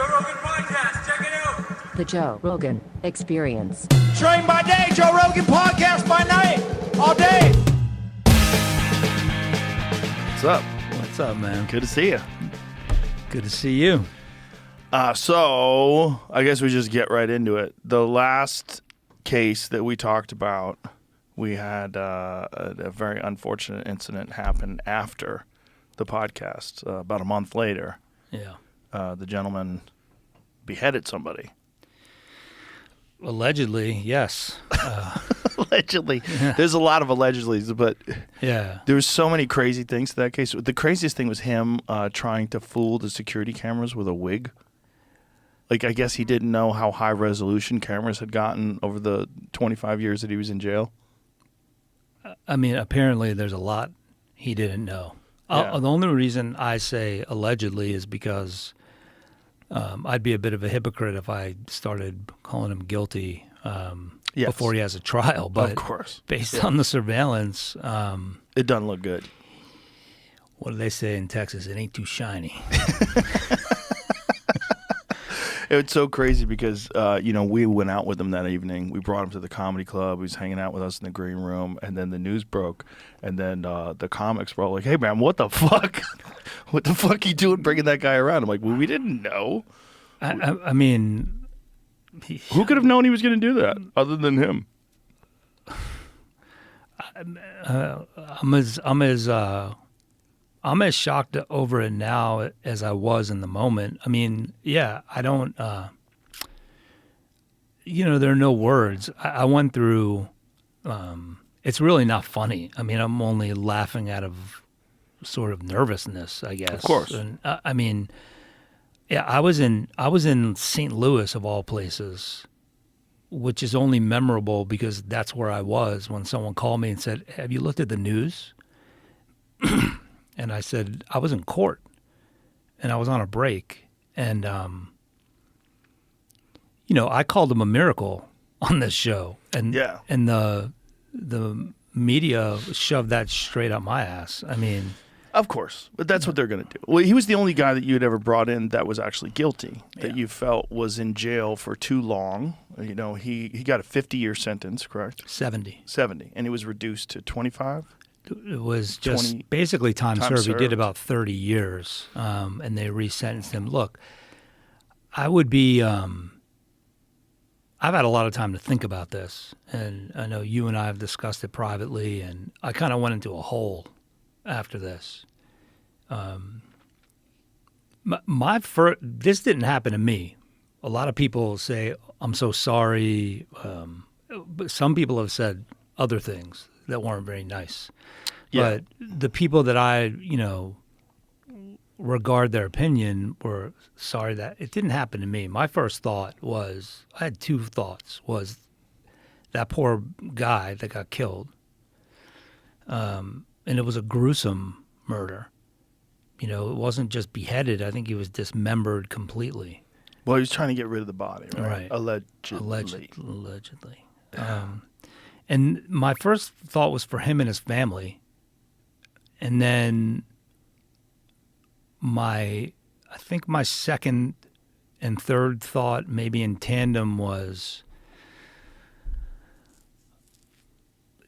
Joe Rogan Podcast. Check it out. The Joe Rogan Experience. Train by day, Joe Rogan Podcast by night, all day. What's up? What's up, man? Good to see you. Good to see you. So I guess we just get right into it. The last case that we talked about, we had a very unfortunate incident happen after the podcast. About a month later, Yeah. The gentleman beheaded somebody. Allegedly, yes. Allegedly. There's a lot of allegedlys, but Yeah. there was so many crazy things to that case. The craziest thing was him trying to fool the security cameras with a wig. Like, I guess he didn't know how high-resolution cameras had gotten over the 25 years that he was in jail. I mean, apparently there's a lot he didn't know. Yeah. The only reason I say allegedly is because I'd be a bit of a hypocrite if I started calling him guilty Yes. before he has a trial. But Of course. based on the surveillance, It doesn't look good. what do they say in Texas? It ain't too shiny. It's so crazy because, we went out with him that evening. We brought him to the comedy club. He was hanging out with us in the green room. And then the news broke. And then the comics were all like, hey, man, what the fuck? What the fuck you doing bringing that guy around? I'm like, well, we didn't know. I mean... Who could have known he was going to do that other than him? I'm as shocked over it now as I was in the moment. I mean, yeah, I don't, there are no words. I went through, it's really not funny. I mean, I'm only laughing out of sort of nervousness, I guess. Of course. And I mean, yeah, I was in St. Louis of all places, which is only memorable because that's where I was when someone called me and said, have you looked at the news? And I said, I was in court and I was on a break. And, I called him a miracle on this show. And, Yeah. and the media shoved that straight up my ass. I mean, Of course. But that's what they're going to do. Well, he was the only guy that you had ever brought in that was actually guilty, that you felt was in jail for too long. He got a 50-year sentence, correct? 70. 70. And he was reduced to 25? It was just 20 basically time time served. He served. did about 30 years, and they resentenced him. Look, I would be I've had a lot of time to think about this, and I know you and I have discussed it privately, and I kind of went into a hole after this. This didn't happen to me. A lot of people say, I'm so sorry. But some people have said other things that weren't very nice. Yeah. But the people that I, regard their opinion were sorry that it didn't happen to me. My first thought was, I had two thoughts, was that poor guy that got killed. And it was a gruesome murder. It wasn't just beheaded. I think he was dismembered completely. Well, he was trying to get rid of the body, right? Right. Allegedly. Allegedly. And my first thought was for him and his family. And then I think my second and third thought, maybe in tandem, was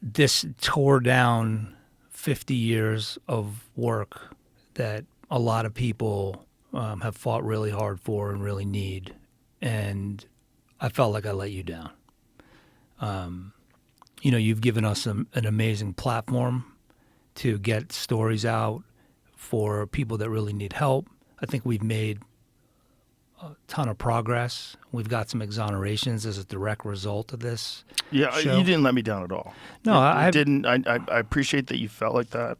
this tore down 50 years of work that a lot of people have fought really hard for and really need. And I felt like I let you down. You've given us an amazing platform to get stories out for people that really need help. I think we've made a ton of progress. We've got some exonerations as a direct result of this. Yeah, show. you didn't let me down at all. No, I didn't. I appreciate that you felt like that.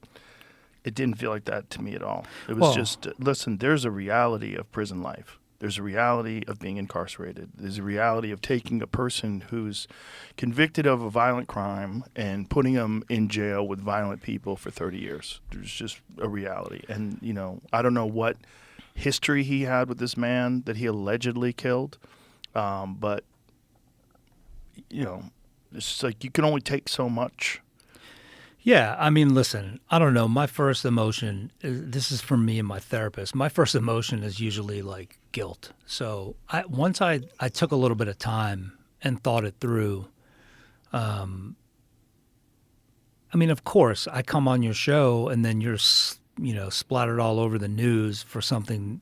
It didn't feel like that to me at all. It was just, listen, there's a reality of prison life. There's a reality of being incarcerated. There's a reality of taking a person who's convicted of a violent crime and putting them in jail with violent people for 30 years. There's just a reality. And, I don't know what history he had with this man that he allegedly killed, but, it's just like you can only take so much. Yeah, I mean, listen, I don't know. My first emotion, this is from me and my therapist. My first emotion is usually like guilt. So once I took a little bit of time and thought it through. I mean, of course, I come on your show and then you're, splattered all over the news for something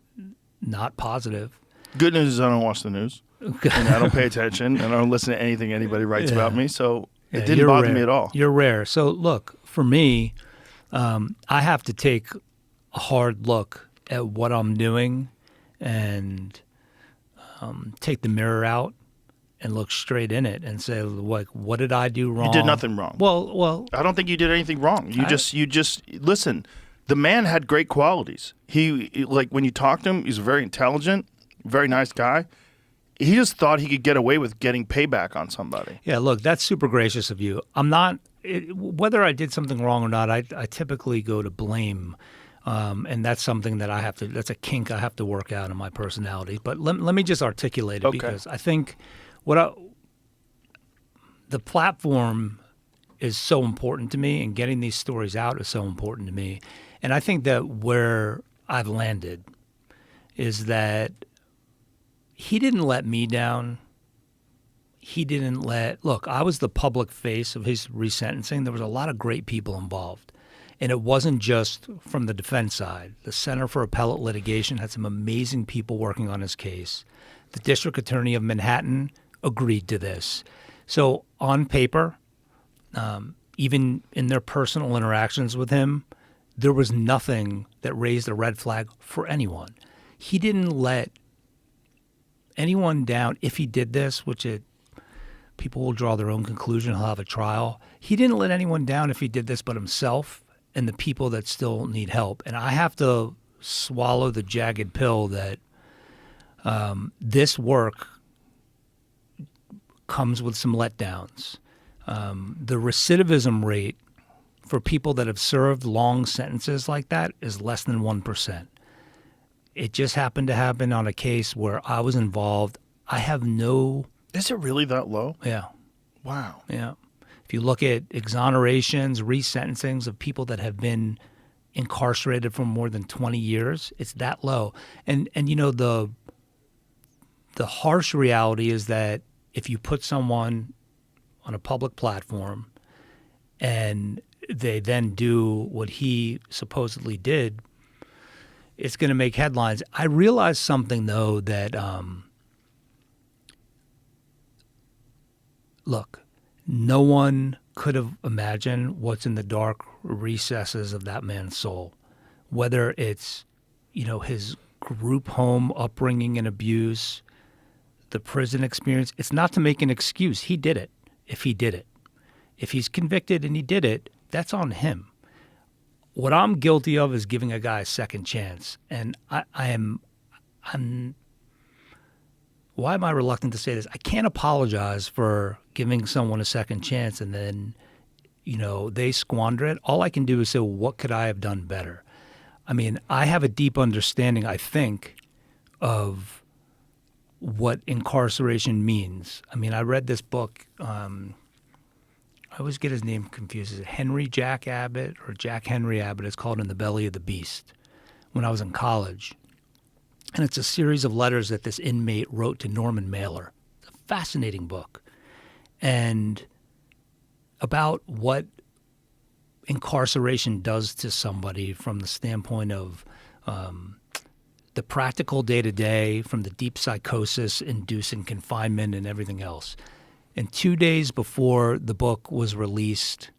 not positive. Good news is I don't watch the news. And I don't pay attention, and I don't listen to anything anybody writes about me. So it didn't bother me at all. You're rare. So look, for me, I have to take a hard look at what I'm doing and take the mirror out and look straight in it and say, like, what did I do wrong? You did nothing wrong. Well, I don't think you did anything wrong. You just listen. The man had great qualities. He like when you talk to him, he's very intelligent, very nice guy. He just thought he could get away with getting payback on somebody. Yeah, look, that's super gracious of you. I'm not whether I did something wrong or not. I typically go to blame. And that's something that that's a kink I have to work out in my personality. But let me just articulate it because I think the platform is so important to me, and getting these stories out is so important to me. And I think that where I've landed is that he didn't let me down. Look, I was the public face of his resentencing. There was a lot of great people involved. And it wasn't just from the defense side. The Center for Appellate Litigation had some amazing people working on his case. The District Attorney of Manhattan agreed to this. So on paper, even in their personal interactions with him, there was nothing that raised a red flag for anyone. He didn't let anyone down. If he did this, people will draw their own conclusion, he'll have a trial. He didn't let anyone down if he did this but himself and the people that still need help. And I have to swallow the jagged pill that this work comes with some letdowns. The recidivism rate for people that have served long sentences like that is less than 1%. It just happened to happen on a case where I was involved. I have no... Is it really that low? Yeah. Wow. Yeah. If you look at exonerations, resentencings of people that have been incarcerated for more than 20 years, it's that low. And the harsh reality is that if you put someone on a public platform and they then do what he supposedly did, it's going to make headlines. I realized something, though, that, look, no one could have imagined what's in the dark recesses of that man's soul, whether it's, his group home upbringing and abuse, the prison experience. It's not to make an excuse. He did it if he did it. If he's convicted and he did it, that's on him. What I'm guilty of is giving a guy a second chance. And I'm why am I reluctant to say this? I can't apologize for giving someone a second chance and then, they squander it. All I can do is say, well, what could I have done better? I mean, I have a deep understanding, I think, of what incarceration means. I mean, I read this book. I always get his name confused. Is it Henry Jack Abbott or Jack Henry Abbott? It's called In the Belly of the Beast when I was in college. And it's a series of letters that this inmate wrote to Norman Mailer. It's a fascinating book. And about what incarceration does to somebody from the standpoint of the practical day-to-day, from the deep psychosis inducing confinement and everything else. And 2 days before the book was released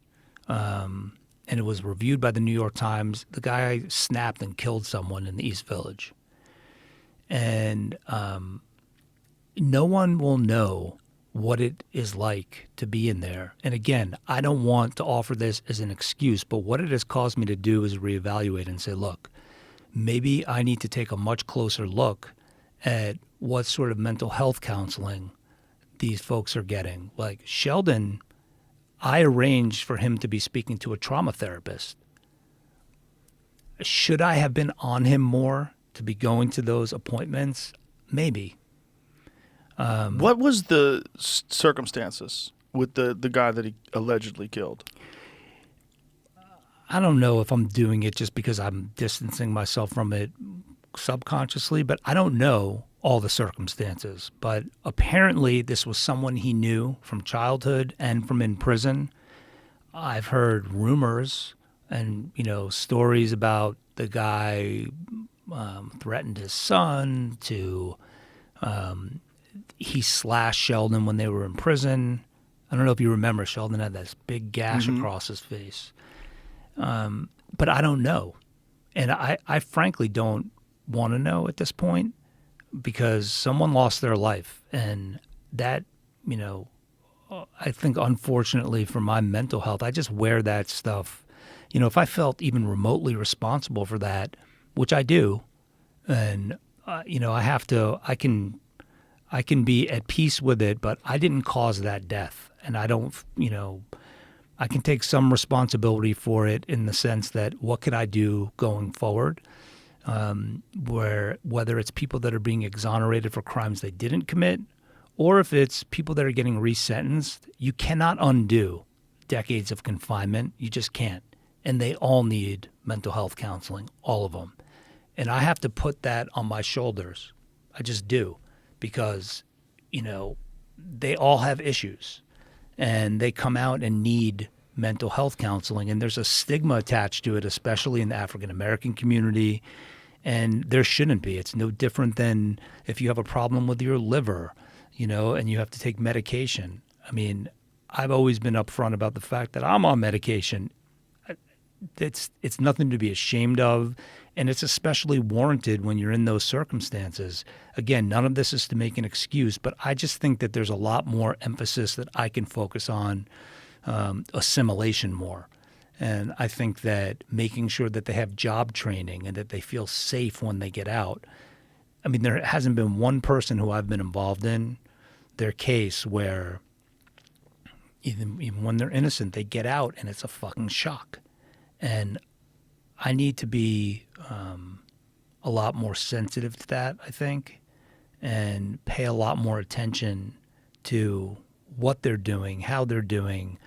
and it was reviewed by the New York Times, the guy snapped and killed someone in the East Village. And no one will know what it is like to be in there. And again, I don't want to offer this as an excuse, but what it has caused me to do is reevaluate and say, look, maybe I need to take a much closer look at what sort of mental health counseling these folks are getting. Like Sheldon, I arranged for him to be speaking to a trauma therapist. Should I have been on him more to be going to those appointments? Maybe. What was the circumstances with the guy that he allegedly killed? I don't know if I'm doing it just because I'm distancing myself from it subconsciously, but I don't know all the circumstances. But apparently this was someone he knew from childhood and from in prison. I've heard rumors and, stories about the guy threatened his son to, he slashed Sheldon when they were in prison. I don't know if you remember, Sheldon had this big gash across his face. But I don't know. And I frankly don't want to know at this point, because someone lost their life. And that, I think unfortunately for my mental health, I just wear that stuff. If I felt even remotely responsible for that, which I do, and, I can be at peace with it, but I didn't cause that death. And I don't, I can take some responsibility for it in the sense that what could I do going forward? Whether it's people that are being exonerated for crimes they didn't commit, or if it's people that are getting resentenced, you cannot undo decades of confinement. You just can't. And they all need mental health counseling, all of them. And I have to put that on my shoulders. I just do, because, they all have issues and they come out and need mental health counseling. And there's a stigma attached to it, especially in the African-American community. And there shouldn't be. It's no different than if you have a problem with your liver, and you have to take medication. I mean, I've always been upfront about the fact that I'm on medication. It's nothing to be ashamed of, and it's especially warranted when you're in those circumstances. Again, none of this is to make an excuse, but I just think that there's a lot more emphasis that I can focus on assimilation more. And I think that making sure that they have job training and that they feel safe when they get out. I mean, there hasn't been one person who I've been involved in their case where even when they're innocent, they get out and it's a fucking shock. And I need to be a lot more sensitive to that, I think, and pay a lot more attention to what they're doing, how they're doing.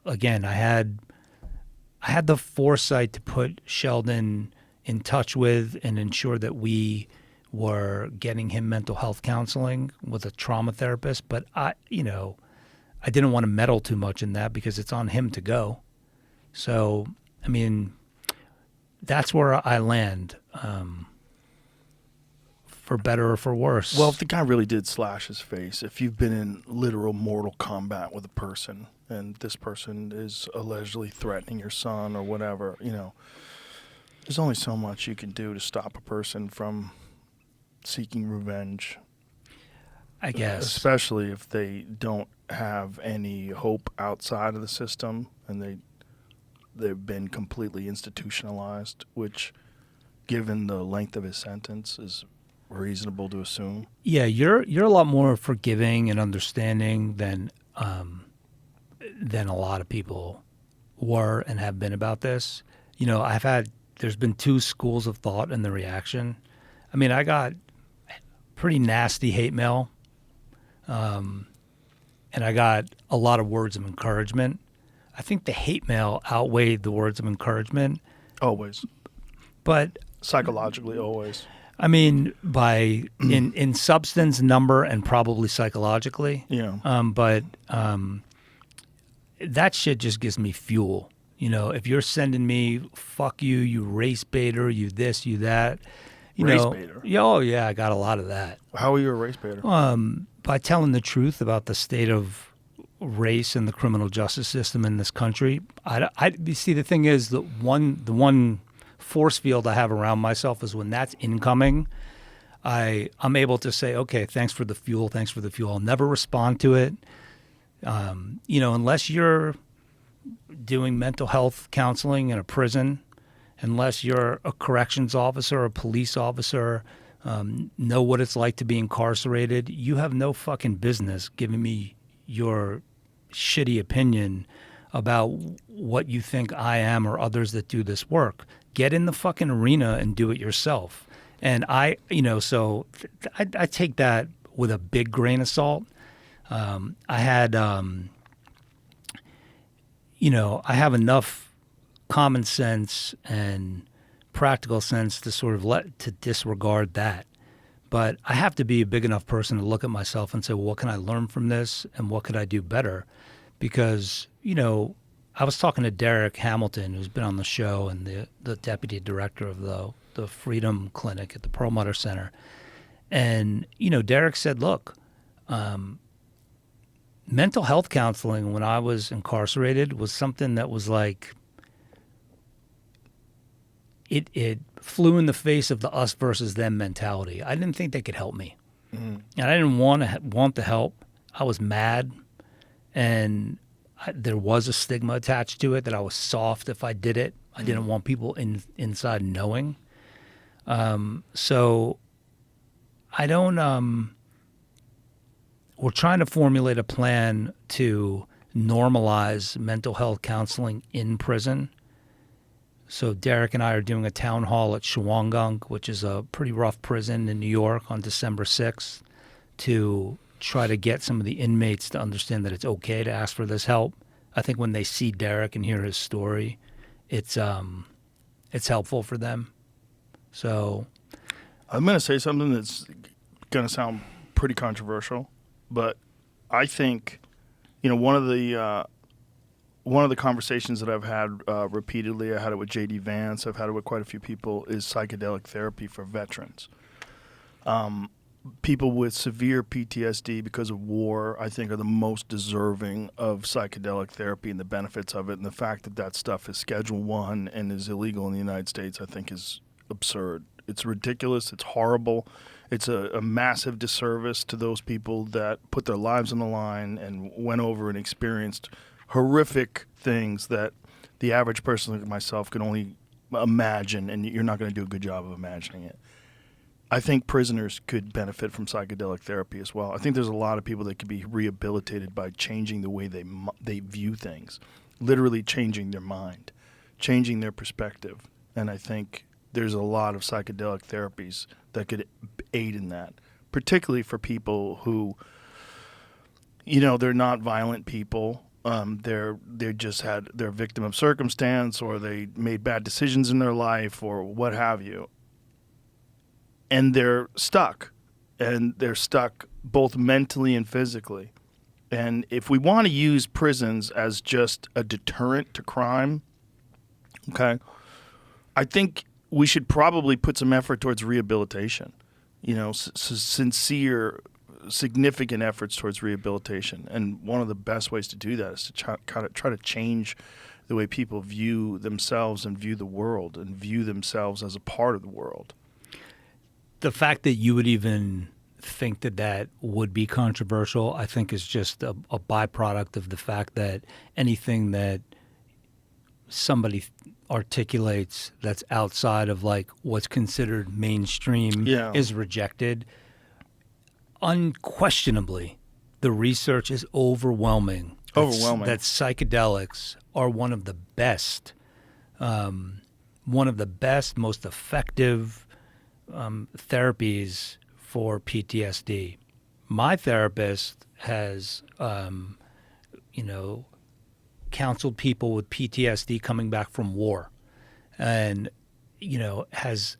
Again, I had the foresight to put Sheldon in touch with and ensure that we were getting him mental health counseling with a trauma therapist. But I didn't want to meddle too much in that because it's on him to go. So, I mean, that's where I land, for better or for worse. Well, if the guy really did slash his face, if you've been in literal mortal combat with a person and this person is allegedly threatening your son or whatever, there's only so much you can do to stop a person from seeking revenge. I guess. Especially if they don't have any hope outside of the system and they've been completely institutionalized, which, given the length of his sentence, is reasonable to assume. Yeah, you're a lot more forgiving and understanding than a lot of people were and have been about this. There's been two schools of thought in the reaction. I mean, I got pretty nasty hate mail, and I got a lot of words of encouragement. I think the hate mail outweighed the words of encouragement. Always. But psychologically, always. I mean, in substance, number, and probably psychologically. Yeah. But that shit just gives me fuel. If you're sending me, fuck you, you race baiter, you this, you that. Race baiter? Oh, yeah, I got a lot of that. How are you a race baiter? By telling the truth about the state of race and the criminal justice system in this country. You see, the thing is, the one force field I have around myself is when that's incoming, I'm able to say, okay, thanks for the fuel. I'll never respond to it. Unless you're doing mental health counseling in a prison, unless you're a corrections officer or a police officer, know what it's like to be incarcerated, you have no fucking business giving me your shitty opinion about what you think I am or others that do this work. Get in the fucking arena and do it yourself. And I take that with a big grain of salt. I have enough common sense and practical sense to sort of to disregard that. But I have to be a big enough person to look at myself and say, well, what can I learn from this and what could I do better? Because, I was talking to Derek Hamilton, who's been on the show, and the deputy director of the Freedom Clinic at the Perlmutter Center. And, Derek said, look, mental health counseling when I was incarcerated was something that was like, it flew in the face of the us versus them mentality. I didn't think they could help me. And I didn't want the help. I was mad. And there was a stigma attached to it that I was soft if I did it. I didn't want people inside knowing. So I don't, we're trying to formulate a plan to normalize mental health counseling in prison. So Derek and I are doing a town hall at Shawangunk, which is a pretty rough prison in New York, on December 6th, to try to get some of the inmates to understand that it's okay to ask for this help. I think when they see Derek and hear his story, it's helpful for them. So I'm going to say something that's going to sound pretty controversial, but I think, one of the conversations that I've had repeatedly, I had it with J.D. Vance, I've had it with quite a few people, is psychedelic therapy for veterans. People with severe PTSD because of war, I think, are the most deserving of psychedelic therapy and the benefits of it. And the fact that that stuff is Schedule I and is illegal in the United States, I think, is absurd. It's ridiculous. It's horrible. It's a massive disservice to those people that put their lives on the line and went over and experienced horrific things that the average person like myself can only imagine, and you're not going to do a good job of imagining it. I think prisoners could benefit from psychedelic therapy as well. I think there's a lot of people that could be rehabilitated by changing the way they view things, literally changing their mind, changing their perspective. And I think there's a lot of psychedelic therapies that could aid in that, particularly for people who, they're not violent people. They're a victim of circumstance, or they made bad decisions in their life, or what have you. And they're stuck both mentally and physically. And if we want to use prisons as just a deterrent to crime, okay, I think we should probably put some effort towards rehabilitation, sincere, significant efforts towards rehabilitation. And one of the best ways to do that is to try to change the way people view themselves and view the world and view themselves as a part of the world. The fact that you would even think that would be controversial, I think, is just a byproduct of the fact that anything that somebody articulates that's outside of like what's considered mainstream is rejected. Unquestionably, the research is overwhelming. That psychedelics are one of the best, most effective therapies for PTSD. My therapist has, counseled people with PTSD coming back from war, and has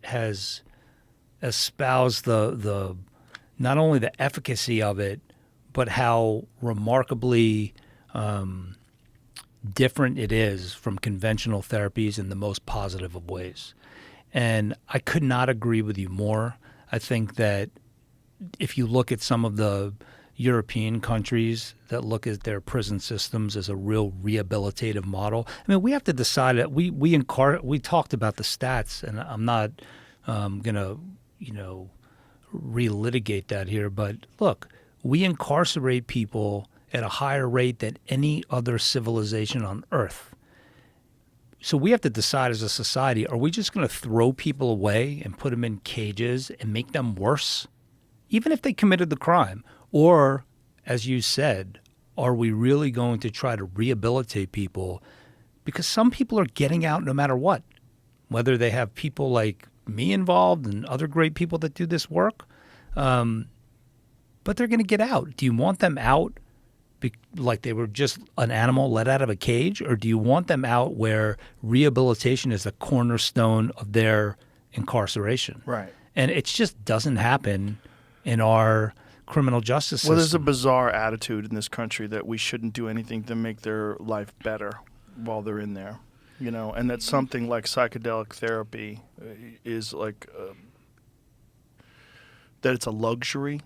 espoused the not only the efficacy of it, but how remarkably different it is from conventional therapies in the most positive of ways. And I could not agree with you more. I think that if you look at some of the European countries that look at their prison systems as a real rehabilitative model, I mean, we have to decide that we talked about the stats, and I'm not gonna relitigate that here. But look, we incarcerate people at a higher rate than any other civilization on Earth. So we have to decide as a society, are we just going to throw people away and put them in cages and make them worse, even if they committed the crime? Or, as you said, are we really going to try to rehabilitate people? Because some people are getting out no matter what, whether they have people like me involved and other great people that do this work, but they're going to get out. Do you want them out like they were just an animal let out of a cage, or do you want them out where rehabilitation is the cornerstone of their incarceration? Right. And it just doesn't happen in our criminal justice system. Well, there's a bizarre attitude in this country that we shouldn't do anything to make their life better while they're in there, you know, and that something like psychedelic therapy is like that it's a luxury,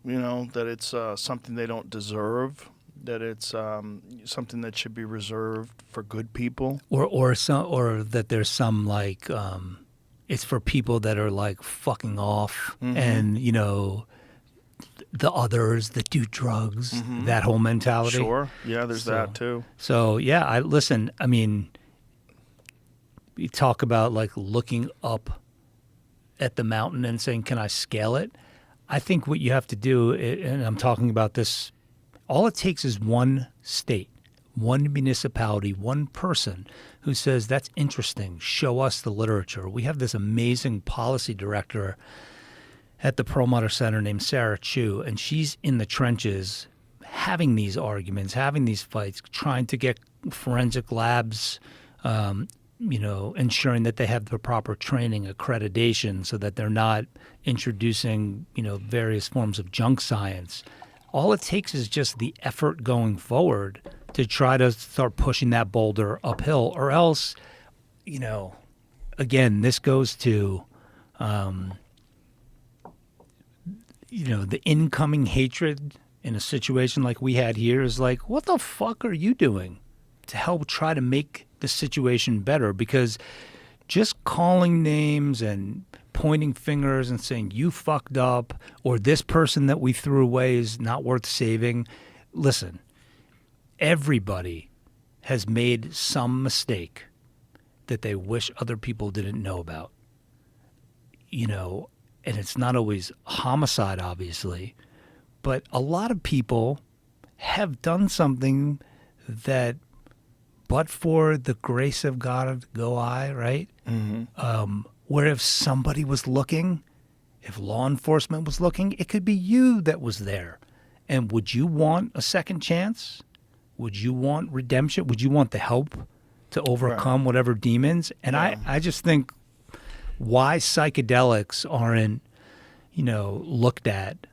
you know, that it's something they don't deserve, that it's something that should be reserved for good people, or that there's some like it's for people that are like fucking off, and you know, the others that do drugs, that whole mentality. Sure, yeah, there's that too. So yeah, I mean, you talk about like looking up at the mountain and saying, can I scale it? I think what you have to do, and I'm talking about this, all it takes is one state, one municipality, one person who says, that's interesting, show us the literature. We have this amazing policy director at the Perlmutter Center named Sarah Chu, and she's in the trenches having these arguments, having these fights, trying to get forensic labs, you know, ensuring that they have the proper training, accreditation, so that they're not introducing, you know, various forms of junk science. All it takes is just the effort going forward to try to start pushing that boulder uphill, or else, you know, again, this goes to, you know, the incoming hatred in a situation like we had here is like, what the fuck are you doing to help try to make the situation better? Because just calling names and pointing fingers and saying you fucked up, or this person that we threw away is not worth saving. Listen, everybody has made some mistake that they wish other people didn't know about. You know, and it's not always homicide, obviously, but a lot of people have done something that, but for the grace of God go I, right? Where if somebody was looking, if law enforcement was looking, it could be you that was there. And would you want a second chance? Would you want redemption? Would you want the help to overcome whatever demons? And I just think why psychedelics aren't, you know, looked at.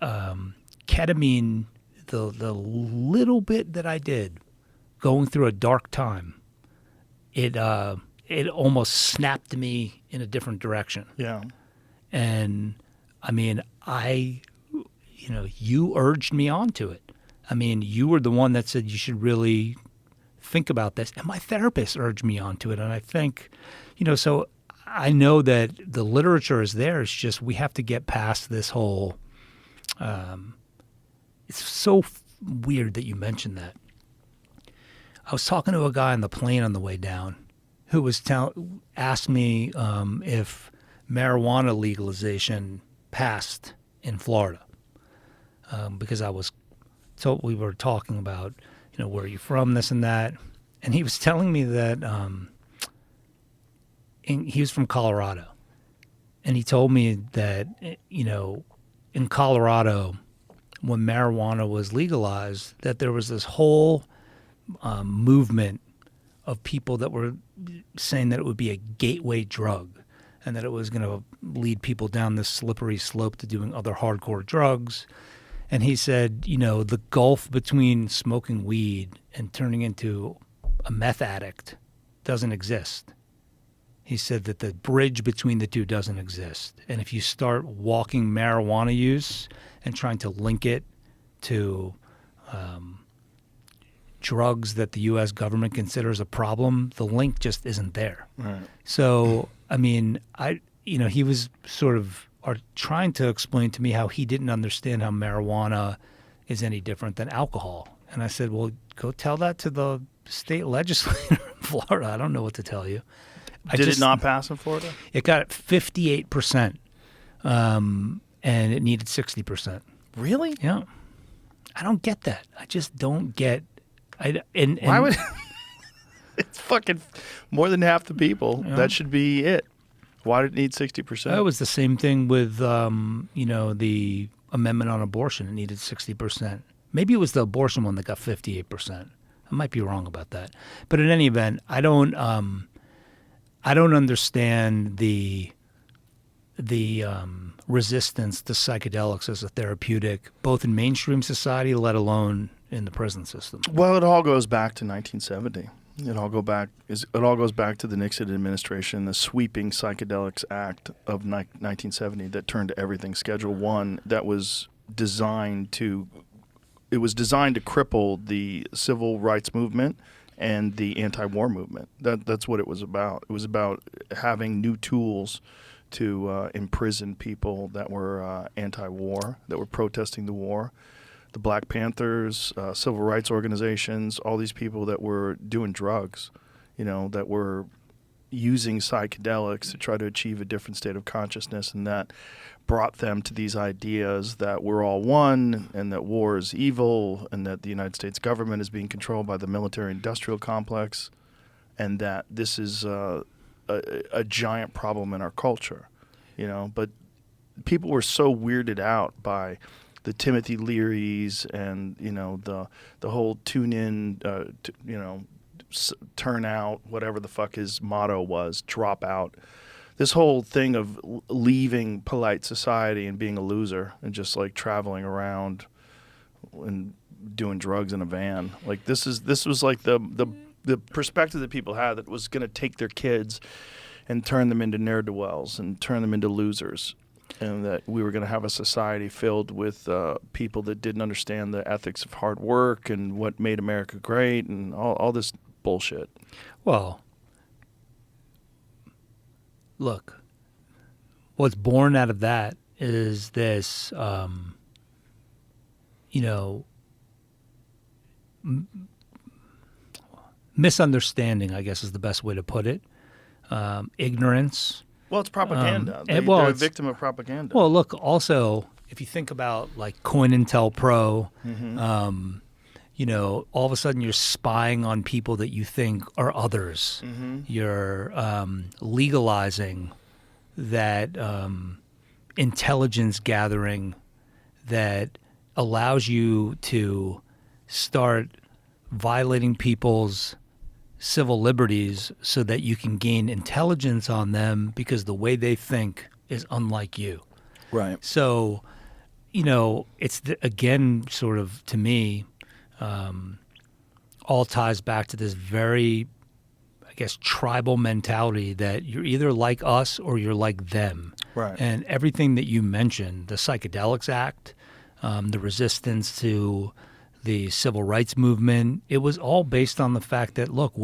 Ketamine, the little bit that I did, going through a dark time, it almost snapped me in a different direction. Yeah. And I mean, you know, you urged me onto it. I mean, you were the one that said you should really think about this. And my therapist urged me onto it. And I think, you know, so I know that the literature is there. It's just we have to get past this whole it's so weird that you mentioned that. I was talking to a guy on the plane on the way down who was asked me if marijuana legalization passed in Florida, because I was told, we were talking about, you know, where are you from, this and that, and he was telling me that he was from Colorado, and he told me that, you know, in Colorado, when marijuana was legalized, that there was this whole movement of people that were saying that it would be a gateway drug and that it was going to lead people down this slippery slope to doing other hardcore drugs. And he said, you know, the gulf between smoking weed and turning into a meth addict doesn't exist. He said that the bridge between the two doesn't exist. And if you start walking marijuana use and trying to link it to drugs that the U.S. government considers a problem, the link just isn't there. Right. So, I mean, he was sort of trying to explain to me how he didn't understand how marijuana is any different than alcohol. And I said, well, go tell that to the state legislator in Florida. I don't know what to tell you. Did it not pass in Florida? It got 58%, and it needed 60%. Really? Yeah. I don't get that. I just don't get. Why would? It's fucking more than half the people. Yeah. That should be it. Why did it need 60%? It was the same thing with, the amendment on abortion. It needed 60%. Maybe it was the abortion one that got 58%. I might be wrong about that. But in any event, I don't understand the resistance to psychedelics as a therapeutic, both in mainstream society, let alone in the prison system. Well, it all goes back to 1970. It all goes back to the Nixon administration, the sweeping Psychedelics Act of 1970 that turned everything Schedule 1 that was designed to cripple the civil rights movement and the anti-war movement. That's what it was about. It was about having new tools to imprison people that were anti-war, that were protesting the war. The Black Panthers, civil rights organizations, all these people that were doing drugs, that were using psychedelics to try to achieve a different state of consciousness, and that brought them to these ideas that we're all one and that war is evil and that the United States government is being controlled by the military-industrial complex and that this is a giant problem in our culture, But people were so weirded out by the Timothy Learys and the whole tune in, turn out, whatever the fuck his motto was, drop out. This whole thing of leaving polite society and being a loser and just like traveling around and doing drugs in a van. Like this was like the perspective that people had that was going to take their kids and turn them into ne'er-do-wells and turn them into losers. And that we were going to have a society filled with people that didn't understand the ethics of hard work and what made America great and all this bullshit. Well, look, what's born out of that is this, misunderstanding, I guess is the best way to put it, ignorance. Well, it's propaganda. They're a victim of propaganda. Well, look, also, if you think about like COINTELPRO, all of a sudden you're spying on people that you think are others. You're legalizing that intelligence gathering that allows you to start violating people's civil liberties so that you can gain intelligence on them because the way they think is unlike you. Right. So, it's again sort of, to me, all ties back to this very, I guess, tribal mentality that you're either like us or you're like them. Right. And everything that you mentioned, the Psychedelics Act, the resistance to the civil rights movement, it was all based on the fact that, look,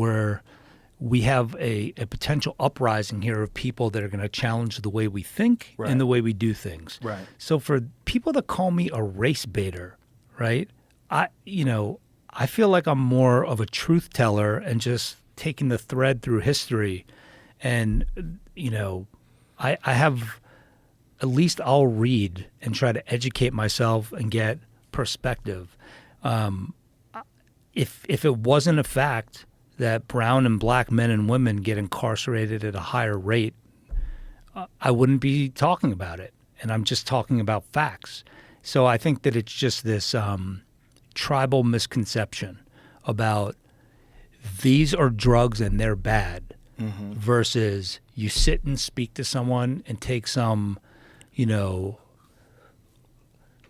we have a potential uprising here of people that are going to challenge the way we think and the way we do things. Right. So for people that call me a race baiter, right, I feel like I'm more of a truth teller and just taking the thread through history. And, I have, at least I'll read and try to educate myself and get perspective. If it wasn't a fact that brown and black men and women get incarcerated at a higher rate, I wouldn't be talking about it. And I'm just talking about facts. So I think that it's just this tribal misconception about these are drugs and they're bad versus you sit and speak to someone and take some,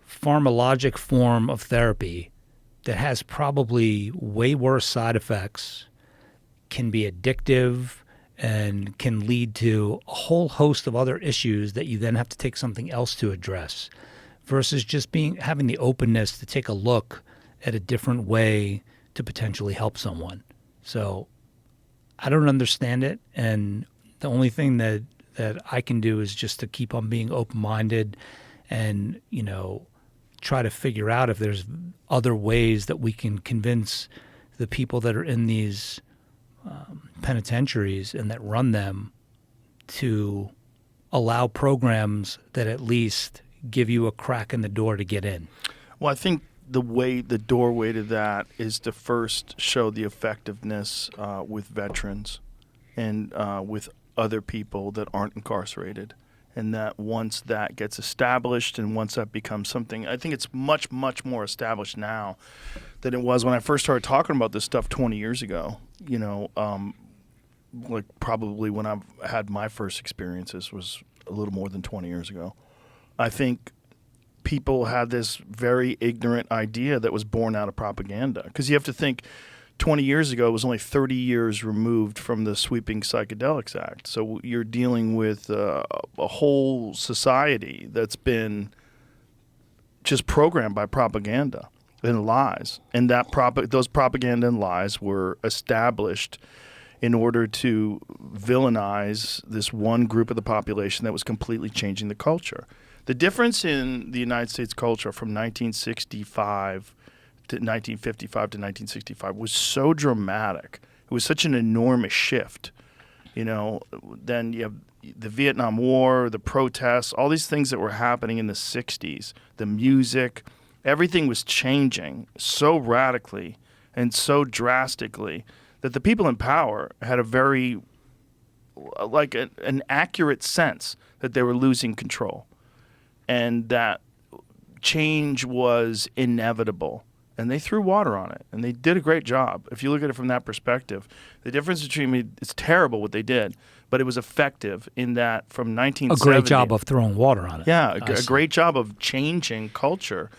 pharmacologic form of therapy that has probably way worse side effects, can be addictive, and can lead to a whole host of other issues that you then have to take something else to address, versus just having the openness to take a look at a different way to potentially help someone. So I don't understand it, and the only thing that I can do is just to keep on being open-minded and, try to figure out if there's other ways that we can convince the people that are in these penitentiaries and that run them to allow programs that at least give you a crack in the door to get in. Well, I think the doorway to that is to first show the effectiveness with veterans and with other people that aren't incarcerated, And that once that gets established and once that becomes something, I think it's much, much more established now than it was when I first started talking about this stuff 20 years ago. You know, like probably when I had my first experiences was a little more than 20 years ago. I think people had this very ignorant idea that was born out of propaganda. Because you have to think 20 years ago, it was only 30 years removed from the sweeping Psychedelics Act. So you're dealing with a whole society that's been just programmed by propaganda and lies. And that those propaganda and lies were established in order to villainize this one group of the population that was completely changing the culture. The difference in the United States culture from 1965 to 1955 to 1965 was so dramatic. It was such an enormous shift. You know, then you have the Vietnam War, the protests, all these things that were happening in the 60s, the music, everything was changing so radically and so drastically that the people in power had a very, like an accurate sense that they were losing control and that change was inevitable. And they threw water on it, and they did a great job. If you look at it from that perspective, the difference between it's terrible what they did, but it was effective in that from 1970. A great job of throwing water on it. Yeah, a great job of changing culture,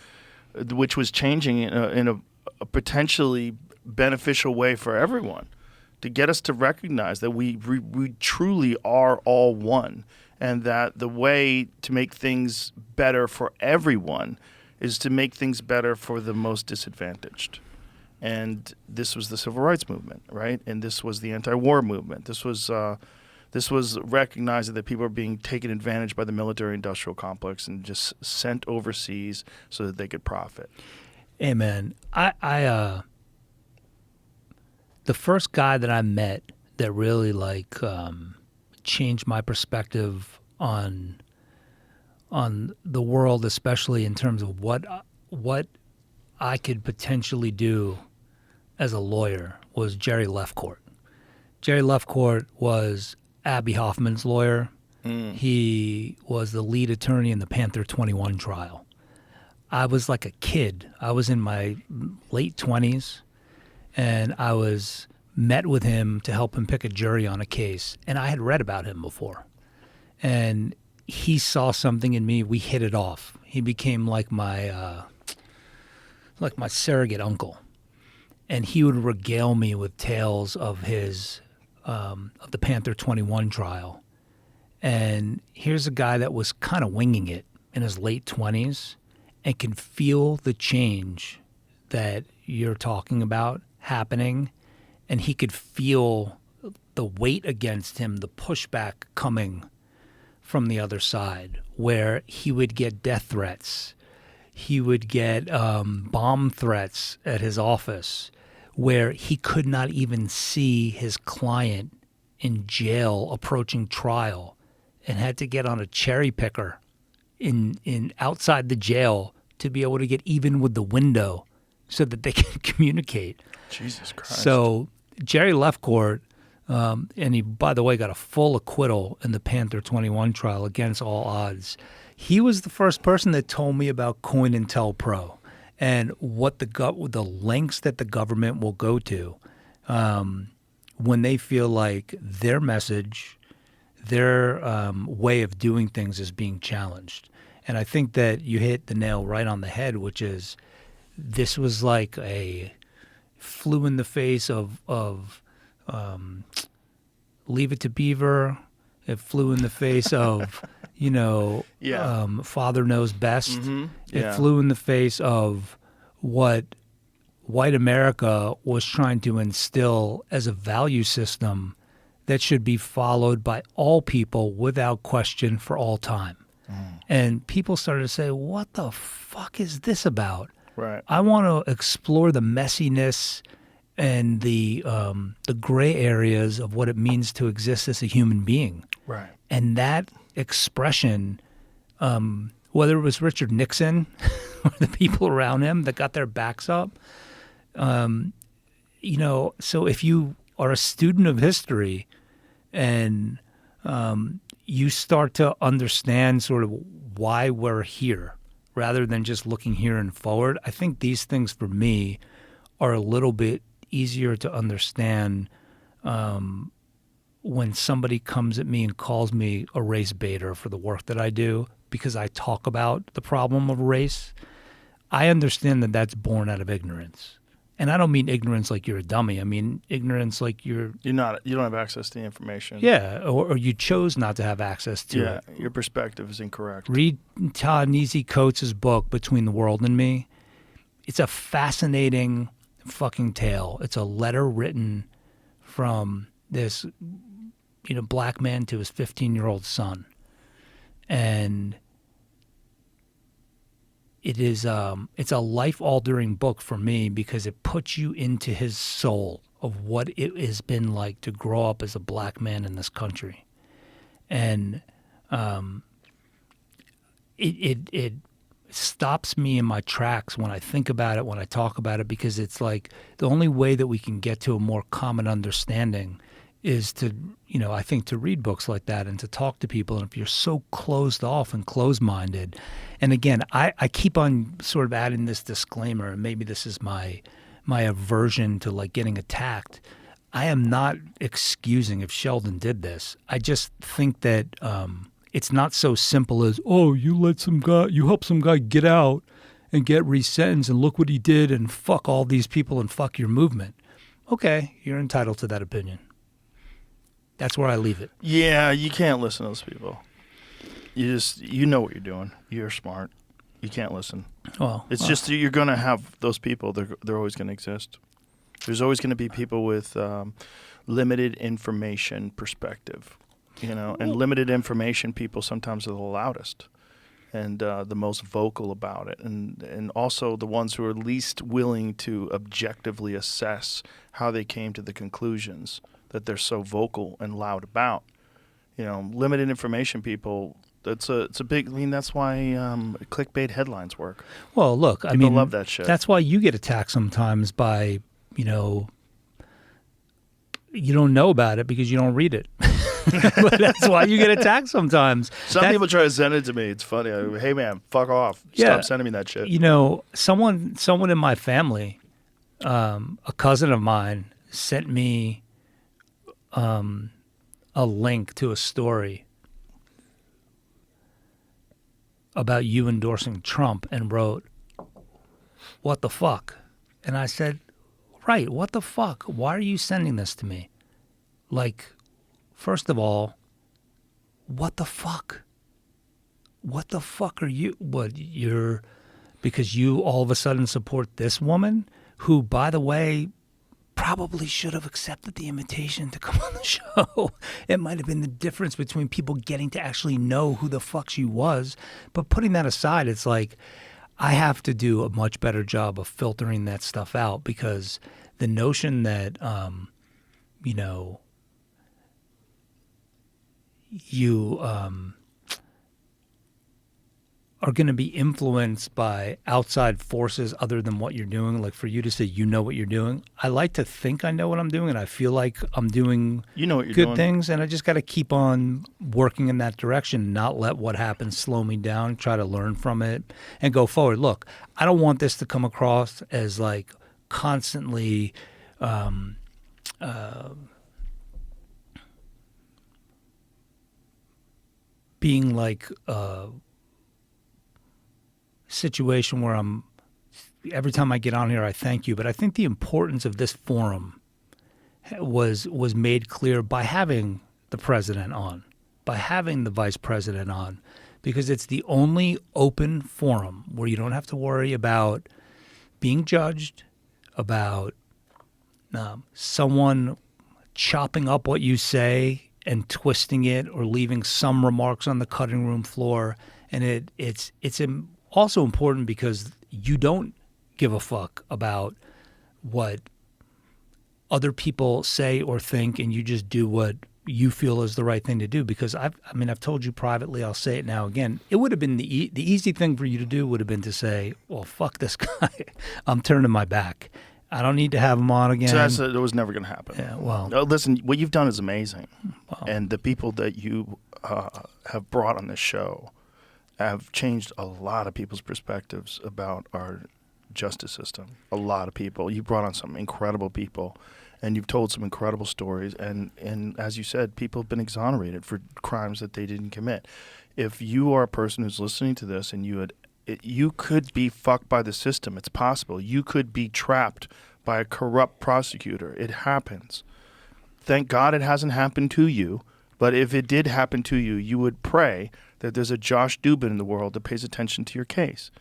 which was changing in a potentially beneficial way for everyone, to get us to recognize that we truly are all one, and that the way to make things better for everyone is to make things better for the most disadvantaged. And this was the civil rights movement, right? And this was the anti-war movement. This was recognizing that people are being taken advantage by the military-industrial complex and just sent overseas so that they could profit. Hey, man, I the first guy that I met that really changed my perspective on the world, especially in terms of what I could potentially do as a lawyer, was Jerry Lefcourt. Jerry Lefcourt was Abby Hoffman's lawyer. He was the lead attorney in the Panther 21 trial. I was like a kid. I was in my late 20s, and I was met with him to help him pick a jury on a case. And I had read about him before. And he saw something in me. We hit it off. He became like my surrogate uncle, and he would regale me with tales of his of the Panther 21 trial. And here's a guy that was kind of winging it in his late 20s and can feel the change that you're talking about happening, and he could feel the weight against him, the pushback coming from the other side, where he would get death threats. He would get bomb threats at his office, where he could not even see his client in jail approaching trial and had to get on a cherry picker in outside the jail to be able to get even with the window so that they can communicate. Jesus Christ. So Jerry Lefcourt, and he, by the way, got a full acquittal in the Panther 21 trial against all odds. He was the first person that told me about COINTELPRO and what the lengths that the government will go to when they feel like their message, their way of doing things is being challenged. And I think that you hit the nail right on the head, which is this was like a flew in the face of Leave It to Beaver. It flew in the face of, Father Knows Best. Mm-hmm. Yeah. It flew in the face of what white America was trying to instill as a value system that should be followed by all people without question for all time. And people started to say, what the fuck is this about? Right. I want to explore the messiness and the gray areas of what it means to exist as a human being. Right. And that expression, whether it was Richard Nixon or the people around him that got their backs up, so if you are a student of history and you start to understand sort of why we're here rather than just looking here and forward. I think these things for me are a little bit easier to understand when somebody comes at me and calls me a race baiter for the work that I do because I talk about the problem of race. I understand that that's born out of ignorance. And I don't mean ignorance like you're a dummy. I mean ignorance like you don't have access to the information. Yeah, or you chose not to have access to it. Yeah, your perspective is incorrect. Read Ta-Nehisi Coates' book, Between the World and Me. It's a fascinating fucking tale. It's a letter written from this, black man to his 15-year-old son. And it's a life-altering book for me because it puts you into his soul of what it has been like to grow up as a black man in this country. And it stops me in my tracks when I think about it, when I talk about it, because it's like the only way that we can get to a more common understanding is to, I think to read books like that and to talk to people. And if you're so closed off and closed-minded, and again, I keep on sort of adding this disclaimer, and maybe this is my aversion to like getting attacked. I am not excusing if Sheldon did this. I just think that it's not so simple as, oh, you help some guy get out and get resentenced and look what he did and fuck all these people and fuck your movement. Okay, you're entitled to that opinion. That's where I leave it. Yeah, you can't listen to those people. You know what you're doing. You're smart. You can't listen. Well, it's just you're going to have those people. They're always going to exist. There's always going to be people with limited information perspective, and limited information people sometimes are the loudest and the most vocal about it, and also the ones who are least willing to objectively assess how they came to the conclusions that they're so vocal and loud about. Limited information people. It's a big. I mean, that's why clickbait headlines work. Well, look, people love that shit. That's why you get attacked sometimes by, you don't know about it because you don't read it. But that's why you get attacked sometimes. Some people try to send it to me. It's funny. Hey man, fuck off. Stop sending me that shit. Someone in my family, a cousin of mine, sent me a link to a story about you endorsing Trump and wrote, "What the fuck?" And I said, right, what the fuck? Why are you sending this to me? Like, first of all, what the fuck? What the fuck are you? Because you all of a sudden support this woman who, by the way, probably should have accepted the invitation to come on the show. It might have been the difference between people getting to actually know who the fuck she was. But putting that aside, it's like I have to do a much better job of filtering that stuff out, because the notion that, you are going to be influenced by outside forces other than what you're doing. Like for you to say, you know what you're doing. I like to think I know what I'm doing, and I feel like I'm doing good things. And I just got to keep on working in that direction, not let what happens slow me down, try to learn from it and go forward. Look, I don't want this to come across as like constantly being like situation where every time I get on here I thank you, but I think the importance of this forum was made clear by having the president on, by having the vice president on, because it's the only open forum where you don't have to worry about being judged, about someone chopping up what you say and twisting it or leaving some remarks on the cutting room floor. And it's also important because you don't give a fuck about what other people say or think, and you just do what you feel is the right thing to do. Because I've told you privately, I'll say it now again, it would have been the easy thing for you to do would have been to say, well, fuck this guy. I'm turning my back. I don't need to have him on again. So it was never going to happen. Yeah, well. No, listen, what you've done is amazing. Well. And the people that you have brought on this show have changed a lot of people's perspectives about our justice system. A lot of people. You brought on some incredible people, and you've told some incredible stories. And as you said, people have been exonerated for crimes that they didn't commit. If you are a person who's listening to this and you could be fucked by the system. It's possible. You could be trapped by a corrupt prosecutor. It happens. Thank God it hasn't happened to you. But if it did happen to you, you would pray that there's a Josh Dubin in the world that pays attention to your case.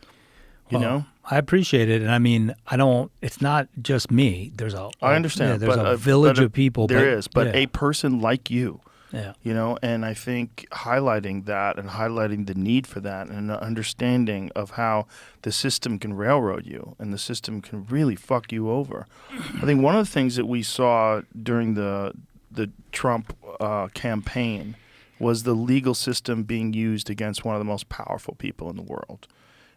You know? I appreciate it. And I mean, it's not just me. I understand. There's a village of people. There is. But a person like you. Yeah. You know, and I think highlighting that and highlighting the need for that and an understanding of how the system can railroad you and the system can really fuck you over. I think one of the things that we saw during the Trump campaign was the legal system being used against one of the most powerful people in the world,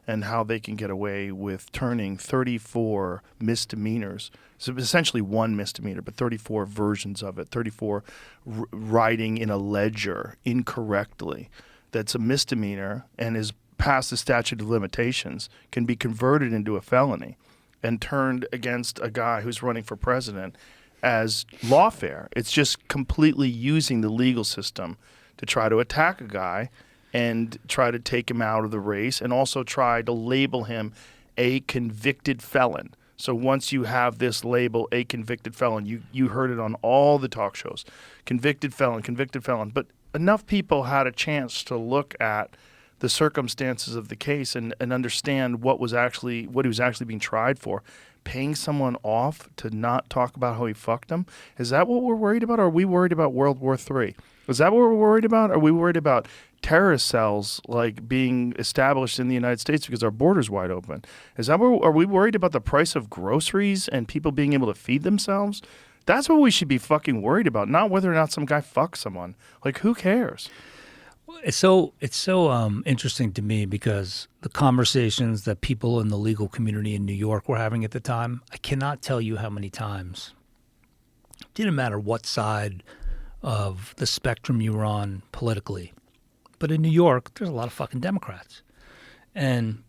and how they can get away with turning 34 misdemeanors, so essentially one misdemeanor, but 34 versions of it, 34 writing in a ledger incorrectly that's a misdemeanor and is past the statute of limitations, can be converted into a felony and turned against a guy who's running for president as lawfare. It's just completely using the legal system to try to attack a guy and try to take him out of the race, and also try to label him a convicted felon. So once you have this label, a convicted felon, you heard it on all the talk shows, convicted felon. But enough people had a chance to look at the circumstances of the case and understand what he was actually being tried for. Paying someone off to not talk about how he fucked them? Is that what we're worried about? Or are we worried about World War III? Is that what we're worried about? Are we worried about terrorist cells like being established in the United States because our border's wide open? Are we worried about the price of groceries and people being able to feed themselves? That's what we should be fucking worried about, not whether or not some guy fucks someone. Like, who cares? It's so interesting to me because the conversations that people in the legal community in New York were having at the time, I cannot tell you how many times. It didn't matter what side of the spectrum you were on politically. But in New York, there's a lot of fucking Democrats. And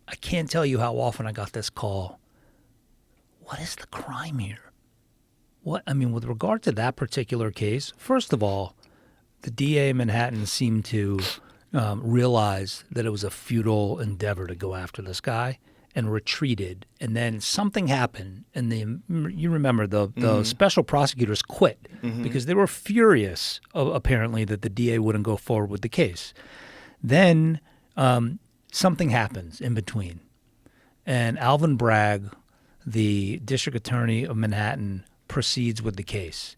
I can't tell you how often I got this call. What is the crime here? With regard to that particular case, first of all, the DA in Manhattan seemed to realize that it was a futile endeavor to go after this guy and retreated. And then something happened, and you remember the special prosecutors quit because they were furious, apparently, that the DA wouldn't go forward with the case. Then something happens in between, and Alvin Bragg, the district attorney of Manhattan, proceeds with the case.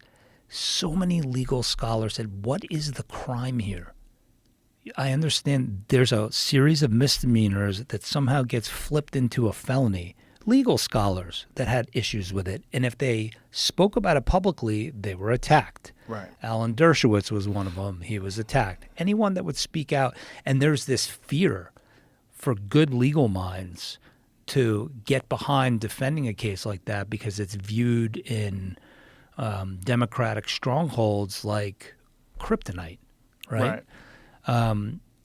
So many legal scholars said, what is the crime here? I understand there's a series of misdemeanors that somehow gets flipped into a felony. Legal scholars that had issues with it, and if they spoke about it publicly, they were attacked. Right. Alan Dershowitz was one of them. He was attacked. Anyone that would speak out, and there's this fear for good legal minds to get behind defending a case like that because it's viewed in democratic strongholds like kryptonite, right?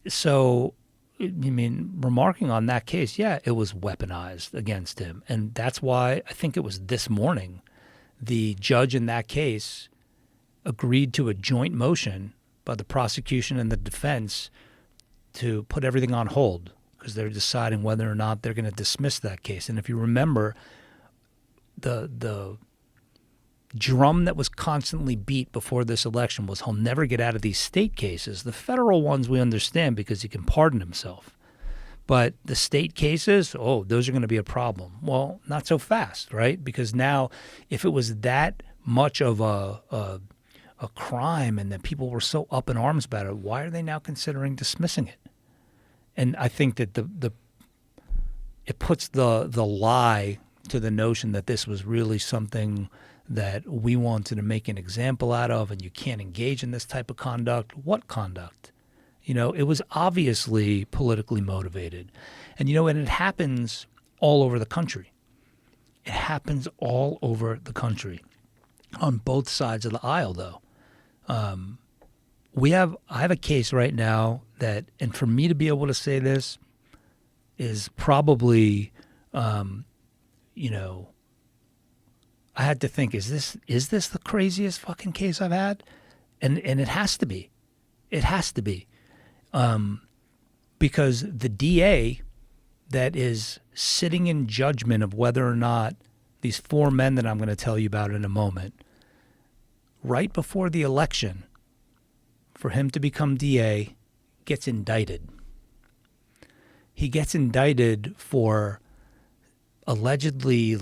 So, remarking on that case, yeah, it was weaponized against him. And that's why I think it was this morning the judge in that case agreed to a joint motion by the prosecution and the defense to put everything on hold because they're deciding whether or not they're going to dismiss that case. And if you remember, the drum that was constantly beat before this election was he'll never get out of these state cases. The federal ones we understand because he can pardon himself. But the state cases, those are going to be a problem. Well, not so fast, right? Because now if it was that much of a crime and that people were so up in arms about it, why are they now considering dismissing it? And I think that it puts the lie to the notion that this was really something that we wanted to make an example out of and you can't engage in this type of conduct. What conduct? It was obviously politically motivated. And, and it happens all over the country. It happens all over the country, on both sides of the aisle, though. I have a case right now that, and for me to be able to say this is probably, I had to think, is this the craziest fucking case I've had? And it has to be. It has to be. Because the DA that is sitting in judgment of whether or not these four men that I'm going to tell you about in a moment, right before the election, for him to become DA, gets indicted. He gets indicted for allegedly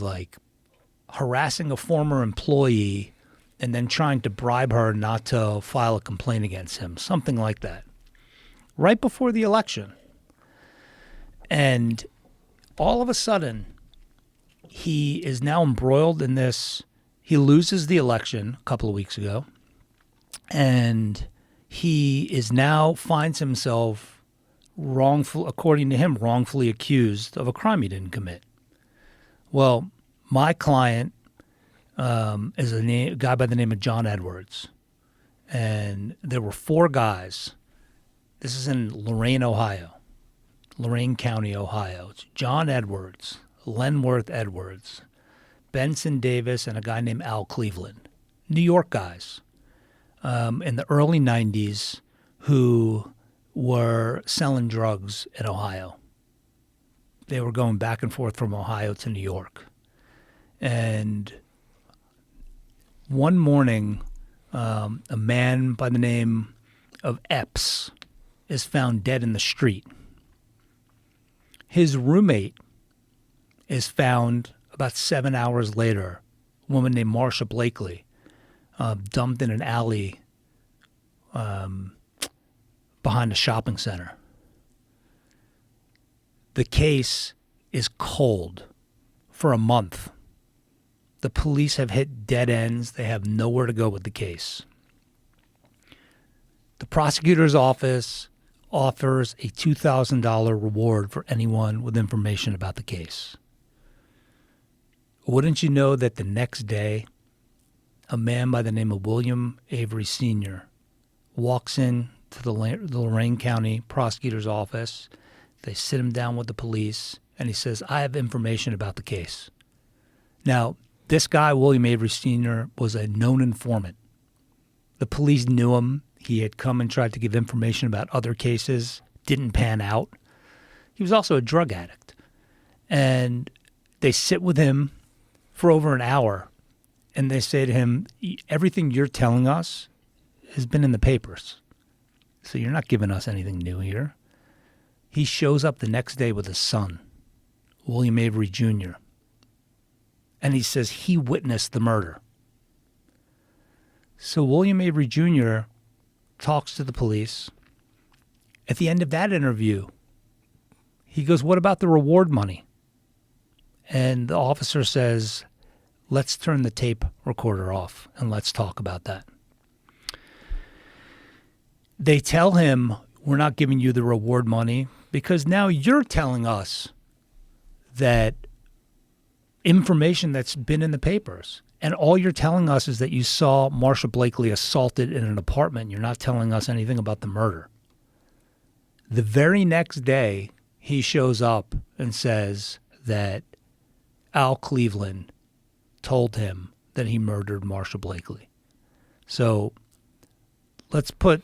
harassing a former employee and then trying to bribe her not to file a complaint against him, something like that, right before the election. And all of a sudden, he is now embroiled in this. He loses the election a couple of weeks ago, and he is now finds himself according to him, wrongfully accused of a crime he didn't commit. Well, my client is a guy by the name of John Edwards, and there were four guys. This is in Lorain County, Ohio. It's John Edwards, Lenworth Edwards, Benson Davis, and a guy named Al Cleveland. New York guys in the early 90s who were selling drugs in Ohio. They were going back and forth from Ohio to New York. And one morning, a man by the name of Epps is found dead in the street. His roommate is found about 7 hours later, a woman named Marsha Blakely, dumped in an alley behind a shopping center. The case is cold for a month. The police have hit dead ends. They have nowhere to go with the case. The prosecutor's office offers a $2,000 reward for anyone with information about the case. Wouldn't you know that the next day, a man by the name of William Avery Sr. walks in to the Lorain County prosecutor's office. They sit him down with the police, and he says, I have information about the case. Now, this guy, William Avery Sr., was a known informant. The police knew him. He had come and tried to give information about other cases, didn't pan out. He was also a drug addict. And they sit with him for over an hour, and they say to him, everything you're telling us has been in the papers. So you're not giving us anything new here. He shows up the next day with his son, William Avery Jr., and he says he witnessed the murder. So William Avery Jr. talks to the police. At the end of that interview, he goes, what about the reward money? And the officer says, let's turn the tape recorder off and let's talk about that. They tell him, we're not giving you the reward money because now you're telling us that information that's been in the papers. And all you're telling us is that you saw Marsha Blakely assaulted in an apartment. You're not telling us anything about the murder. The very next day, he shows up and says that Al Cleveland told him that he murdered Marsha Blakely. So let's put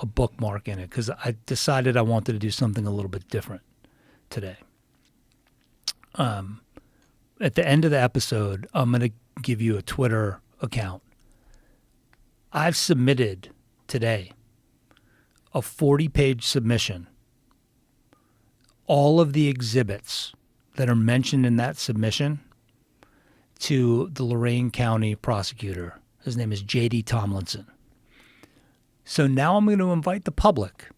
a bookmark in it because I decided I wanted to do something a little bit different today. At the end of the episode, I'm going to give you a Twitter account. I've submitted today a 40-page submission. All of the exhibits that are mentioned in that submission to the Lorain County prosecutor. His name is J.D. Tomlinson. So now I'm going to invite the public.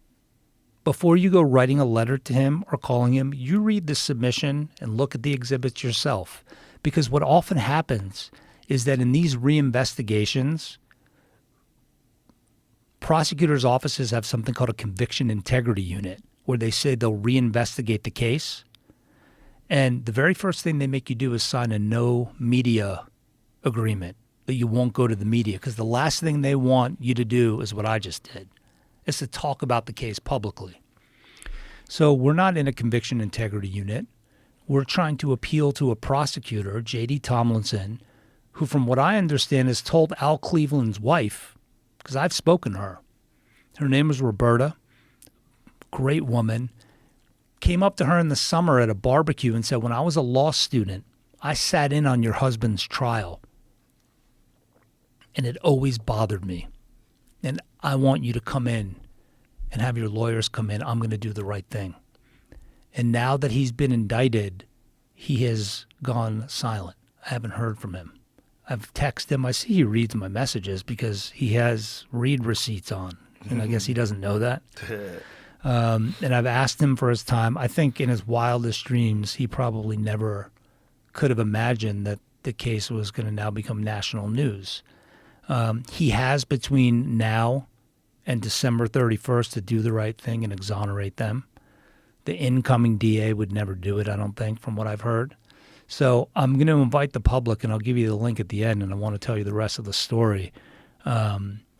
Before you go writing a letter to him or calling him, you read the submission and look at the exhibits yourself. Because what often happens is that in these reinvestigations, prosecutors' offices have something called a conviction integrity unit, where they say they'll reinvestigate the case. And the very first thing they make you do is sign a no media agreement, that you won't go to the media, because the last thing they want you to do is what I just did, is to talk about the case publicly. So we're not in a conviction integrity unit. We're trying to appeal to a prosecutor, J.D. Tomlinson, who, from what I understand, has told Al Cleveland's wife, because I've spoken to her. Her name was Roberta, great woman. Came up to her in the summer at a barbecue and said, when I was a law student, I sat in on your husband's trial. And it always bothered me. And I want you to come in and have your lawyers come in. I'm going to do the right thing. And now that he's been indicted, he has gone silent. I haven't heard from him. I've texted him. I see he reads my messages because he has read receipts on. And I guess he doesn't know that. And I've asked him for his time. I think in his wildest dreams, he probably never could have imagined that the case was going to now become national news. He has between now and December 31st to do the right thing and exonerate them. The incoming DA would never do it, I don't think, from what I've heard. So I'm going to invite the public, and I'll give you the link at the end, and I want to tell you the rest of the story.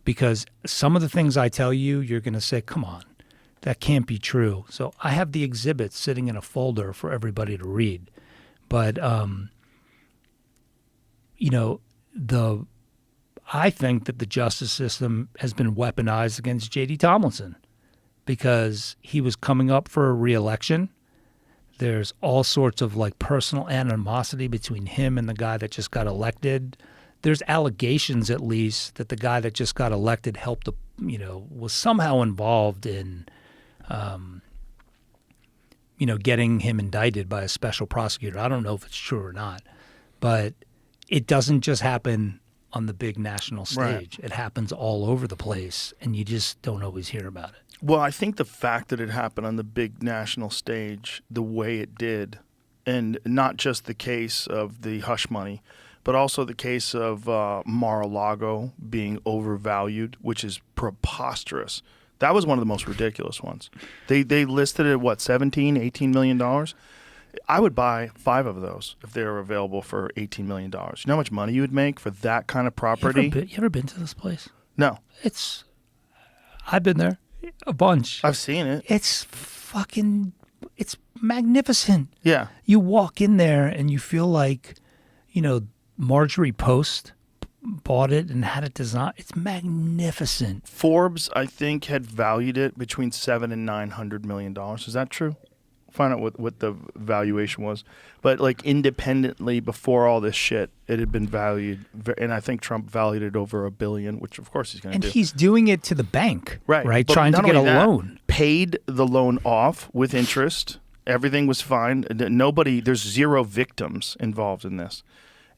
Because some of the things I tell you, you're going to say, come on, that can't be true. So I have the exhibits sitting in a folder for everybody to read. But, I think that the justice system has been weaponized against J.D. Tomlinson because he was coming up for a re-election. There's all sorts of personal animosity between him and the guy that just got elected. There's allegations, at least, that the guy that just got elected helped, was somehow involved in, getting him indicted by a special prosecutor. I don't know if it's true or not, but it doesn't just happen on the big national stage. Right. It happens all over the place, and you just don't always hear about it. Well, I think the fact that it happened on the big national stage the way it did, and not just the case of the hush money, but also the case of Mar-a-Lago being overvalued, which is preposterous. That was one of the most ridiculous ones. They listed it at, $17, $18 million? I would buy 5 of those if they were available for $18 million. You know how much money you would make for that kind of property? You ever been to this place? No. I've been there a bunch. I've seen it. It's magnificent. Yeah. You walk in there and you feel like, Marjorie Post bought it and had it designed. It's magnificent. Forbes, I think, had valued it between $700 and $900 million. Is that true? Find out what the valuation was. But independently, before all this shit, it had been valued, and I think Trump valued it over $1 billion, which of course he's going to do. And he's doing it to the bank, right? But trying to get a loan. Paid the loan off with interest. Everything was fine. There's 0 victims involved in this.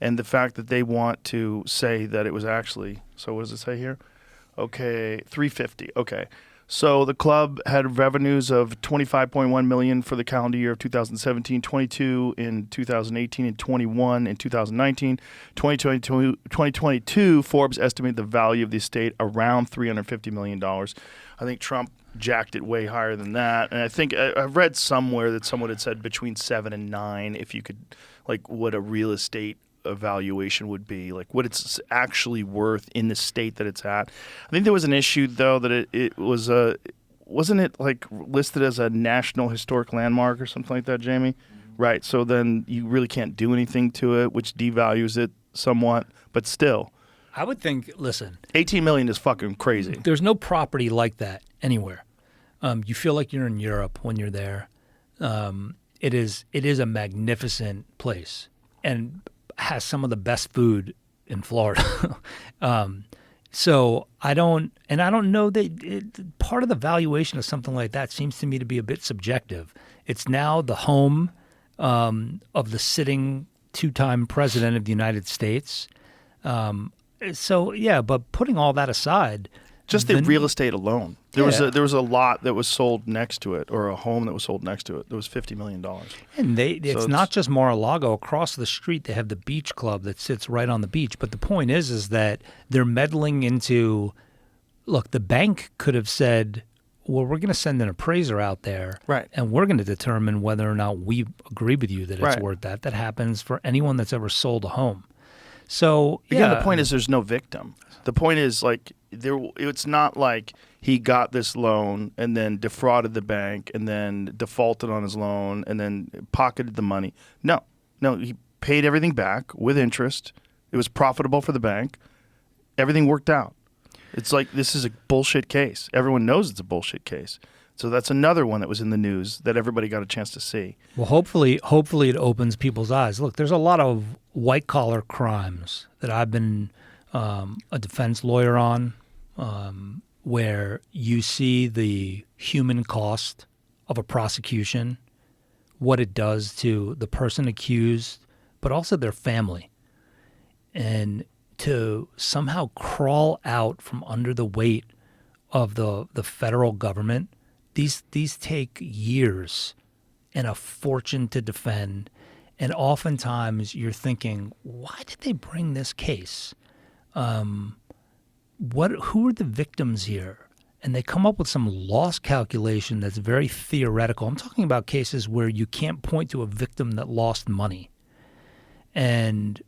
And the fact that they want to say that it was actually, so what does it say here? Okay, $350. Okay. So the club had revenues of $25.1 million for the calendar year of 2017, 22 in 2018, and 21 in 2019. 2022, Forbes estimated the value of the estate around $350 million. I think Trump jacked it way higher than that. And I think I've read somewhere that someone had said between 7 and 9 if you could, what a real estate evaluation would be, what it's actually worth in the state that it's at. I think there was an issue though that it was wasn't it listed as a national historic landmark or something like that, Jamie? Mm-hmm. Right. So then you really can't do anything to it, which devalues it somewhat. But still, I would think. Listen, $18 million is fucking crazy. There's no property like that anywhere. You feel like you're in Europe when you're there. It is a magnificent place and has some of the best food in Florida. So I don't know that part of the valuation of something like that seems to me to be a bit subjective. It's now the home of the sitting 2-time president of the United States. But putting all that aside, just the real estate alone. There was a lot that was sold next to it, or a home that was sold next to it. That was $50 million. And it's not just Mar-a-Lago. Across the street, they have the beach club that sits right on the beach. But the point is that they're meddling into. Look, the bank could have said, well, we're going to send an appraiser out there, Right. and we're going to determine whether or not we agree with you that it's Right. worth that. That happens for anyone that's ever sold a home. So Again, yeah, the point is there's no victim. The point is like it's not like he got this loan and then defrauded the bank and then defaulted on his loan and then pocketed the money. No, he paid everything back with interest. It was profitable for the bank. Everything worked out. It's like this is a bullshit case. Everyone knows it's a bullshit case. So that's another one that was in the news that everybody got a chance to see. Well, hopefully it opens people's eyes. Look, there's a lot of white-collar crimes that I've been a defense lawyer on, where you see the human cost of a prosecution, what it does to the person accused, but also their family. And to somehow crawl out from under the weight of the federal government, these take years and a fortune to defend. And oftentimes you're thinking, why did they bring this case? Who are the victims here? And they come up with some loss calculation that's very theoretical. I'm talking about cases where you can't point to a victim that lost money. And,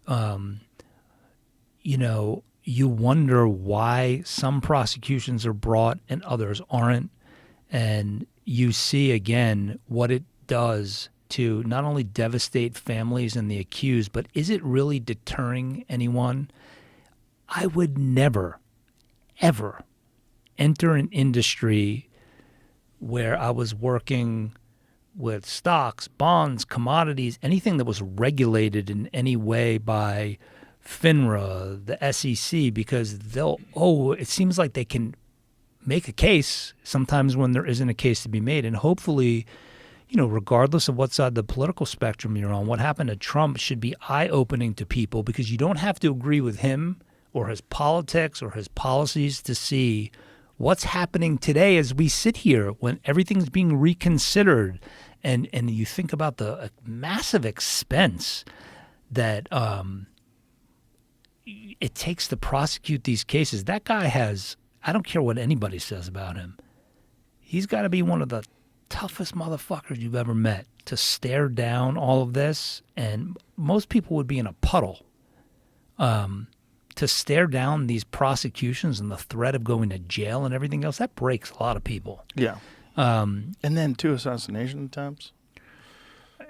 you wonder why some prosecutions are brought and others aren't. And you see, again, what it does to not only devastate families and the accused, but is it really deterring anyone? I would never, ever enter an industry where I was working with stocks, bonds, commodities, anything that was regulated in any way by FINRA, the SEC, because it seems like they can make a case sometimes when there isn't a case to be made. And hopefully, regardless of what side of the political spectrum you're on, what happened to Trump should be eye-opening to people, because you don't have to agree with him or his politics or his policies to see what's happening today as we sit here when everything's being reconsidered. And you think about the massive expense that it takes to prosecute these cases. That guy has, I don't care what anybody says about him, he's got to be one of the toughest motherfuckers you've ever met to stare down all of this. And most people would be in a puddle to stare down these prosecutions and the threat of going to jail and everything else. That breaks a lot of people. Yeah. And then 2 assassination attempts.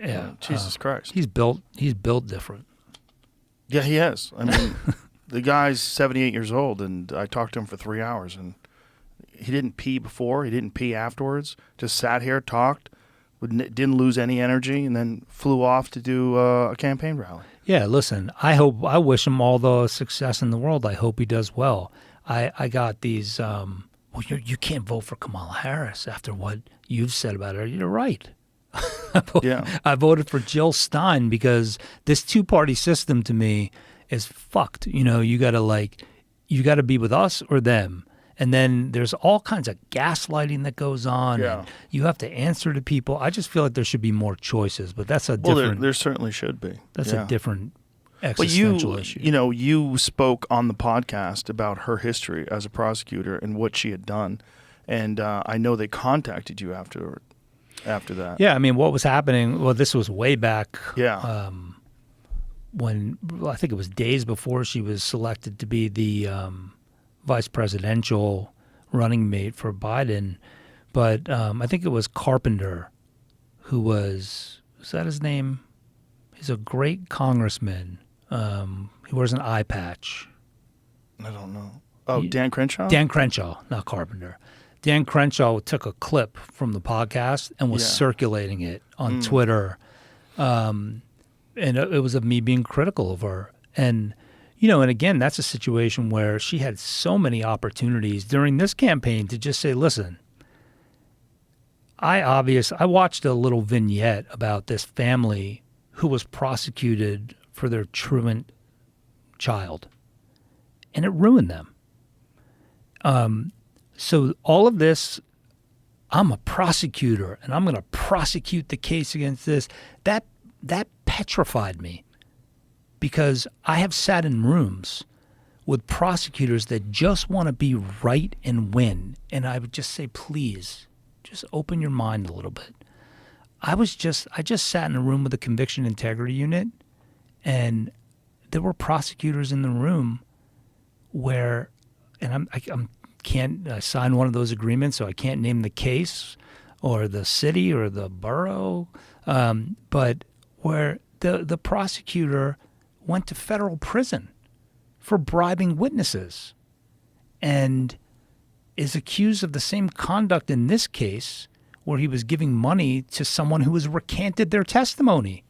Yeah. Jesus Christ. He's built different. Yeah, he is. I mean, the guy's 78 years old, and I talked to him for 3 hours, and he didn't pee before, he didn't pee afterwards, just sat here, talked, didn't lose any energy, and then flew off to do a campaign rally. Yeah, listen, I wish him all the success in the world. I hope he does well. I got these, you can't vote for Kamala Harris after what you've said about her. You're right. I voted for Jill Stein because this two-party system to me is fucked. You got to be with us or them. And then there's all kinds of gaslighting that goes on. Yeah. And you have to answer to people. I just feel like there should be more choices, but that's a different. Well, there certainly should be. That's a different existential issue. You spoke on the podcast about her history as a prosecutor and what she had done, and I know they contacted you after that. Yeah, I mean, what was happening? Well, this was way back. Yeah. When I think it was days before she was selected to be the vice presidential running mate for Biden, but I think it was Carpenter who was that his name? He's a great congressman. He wears an eye patch. I don't know. Oh, Dan Crenshaw? Dan Crenshaw, not Carpenter. Dan Crenshaw took a clip from the podcast and was circulating it on Twitter. And it was of me being critical of her. And, and again, that's a situation where she had so many opportunities during this campaign to just say, listen, I watched a little vignette about this family who was prosecuted for their truant child, and it ruined them. So all of this, I'm a prosecutor, and I'm going to prosecute the case against this. That petrified me, because I have sat in rooms with prosecutors that just want to be right and win. And I would just say, please, just open your mind a little bit. I just sat in a room with the conviction integrity unit, and there were prosecutors in the room where, and I can't sign one of those agreements, so I can't name the case or the city or the borough, but where the prosecutor went to federal prison for bribing witnesses and is accused of the same conduct in this case where he was giving money to someone who has recanted their testimony.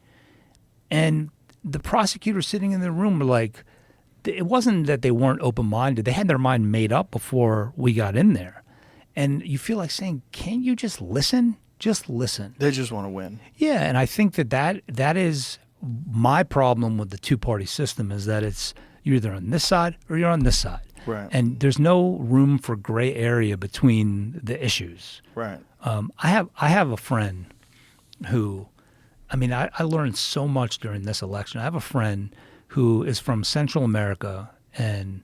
And the prosecutors sitting in the room were like, it wasn't that they weren't open-minded. They had their mind made up before we got in there. And you feel like saying, can't you just listen? Just listen. They just want to win. Yeah, and I think that is my problem with the two-party system, is that it's you're either on this side or you're on this side. Right. And there's no room for gray area between the issues. Right. I have a friend who, I mean, I learned so much during this election. I have a friend who is from Central America, and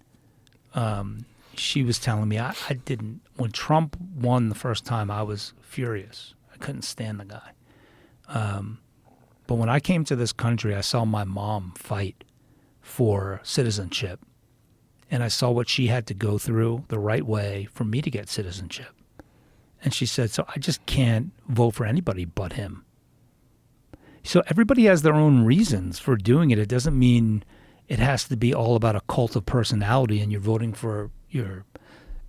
she was telling me I didn't, when Trump won the first time, I was furious. I couldn't stand the guy. But when I came to this country, I saw my mom fight for citizenship, and I saw what she had to go through the right way for me to get citizenship. And she said, so I just can't vote for anybody but him. So everybody has their own reasons for doing it. It doesn't mean it has to be all about a cult of personality and you're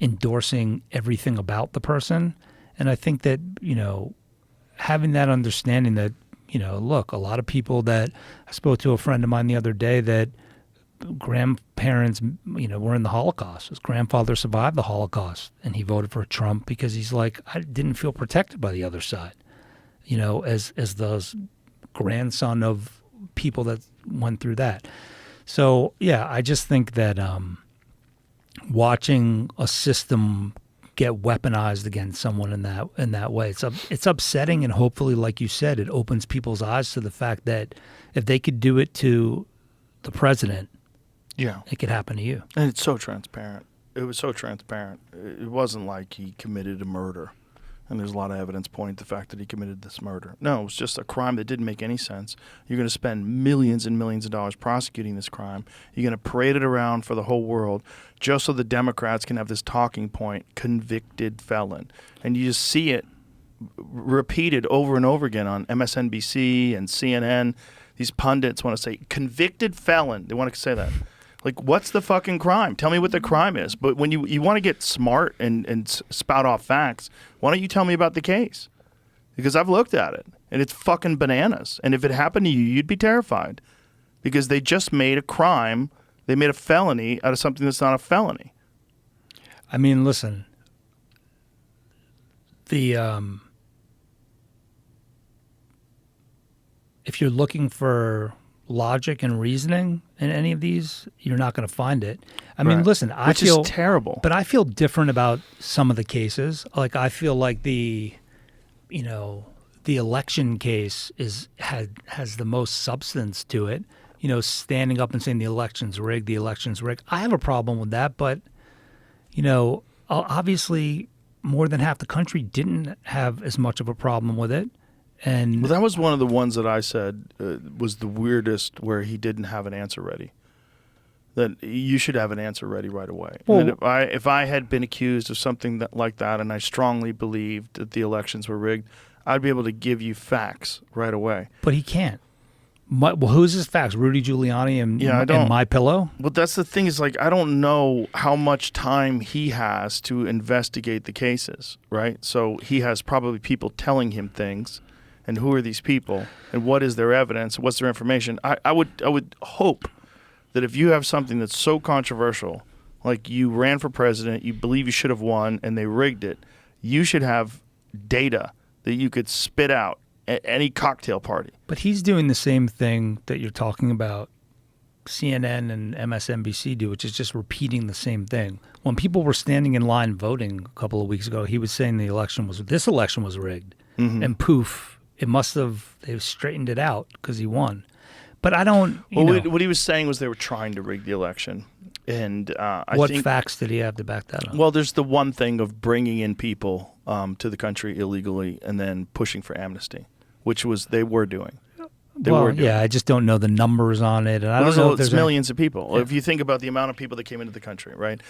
endorsing everything about the person. And I think that, having that understanding that, look, a lot of people that I spoke to a friend of mine the other day that grandparents, were in the Holocaust. His grandfather survived the Holocaust, and he voted for Trump because he's like, I didn't feel protected by the other side, as the grandson of people that went through that. So, yeah, I just think that watching a system get weaponized against someone in that way, it's upsetting, and hopefully, like you said, it opens people's eyes to the fact that if they could do it to the president, yeah, it could happen to you. And it's so transparent. It was so transparent. It wasn't like he committed a murder, and there's a lot of evidence pointing to the fact that he committed this murder. No, it was just a crime that didn't make any sense. You're going to spend millions and millions of dollars prosecuting this crime. You're going to parade it around for the whole world just so the Democrats can have this talking point, convicted felon. And you just see it repeated over and over again on MSNBC and CNN. These pundits want to say, convicted felon. They want to say that. Like, what's the fucking crime? Tell me what the crime is. But when you want to get smart and spout off facts, why don't you tell me about the case? Because I've looked at it, and it's fucking bananas. And if it happened to you, you'd be terrified. Because they just made a crime. They made a felony out of something that's not a felony. I mean, listen, if you're looking for logic and reasoning in any of these, you're not going to find it. I mean, listen, Which is terrible. But I feel different about some of the cases. Like, I feel like the election case has the most substance to it. Standing up and saying the election's rigged, I have a problem with that, but obviously more than half the country didn't have as much of a problem with it. And that was one of the ones that I said was the weirdest, where he didn't have an answer ready. That you should have an answer ready right away. Well, and if I had been accused of something like that, and I strongly believed that the elections were rigged, I'd be able to give you facts right away. But he can't. Well, who's his facts? Rudy Giuliani and MyPillow? Well, that's the thing, is like, I don't know how much time he has to investigate the cases, right? So he has probably people telling him things. And who are these people? And what is their evidence? What's their information? I would hope that if you have something that's so controversial, like you ran for president, you believe you should have won, and they rigged it, you should have data that you could spit out at any cocktail party. But he's doing the same thing that you're talking about CNN and MSNBC do, which is just repeating the same thing. When people were standing in line voting a couple of weeks ago, he was saying this election was rigged. Mm-hmm. And poof. They've straightened it out because he won. But I don't, what he was saying was they were trying to rig the election. And I What think, facts did he have to back that up? well, there's the one thing of bringing in people to the country illegally and then pushing for amnesty, which they were doing. They were doing. I just don't know the numbers on it, and I don't know if There's there's any- millions of people. Yeah. If you think about the amount of people that came into the country, right?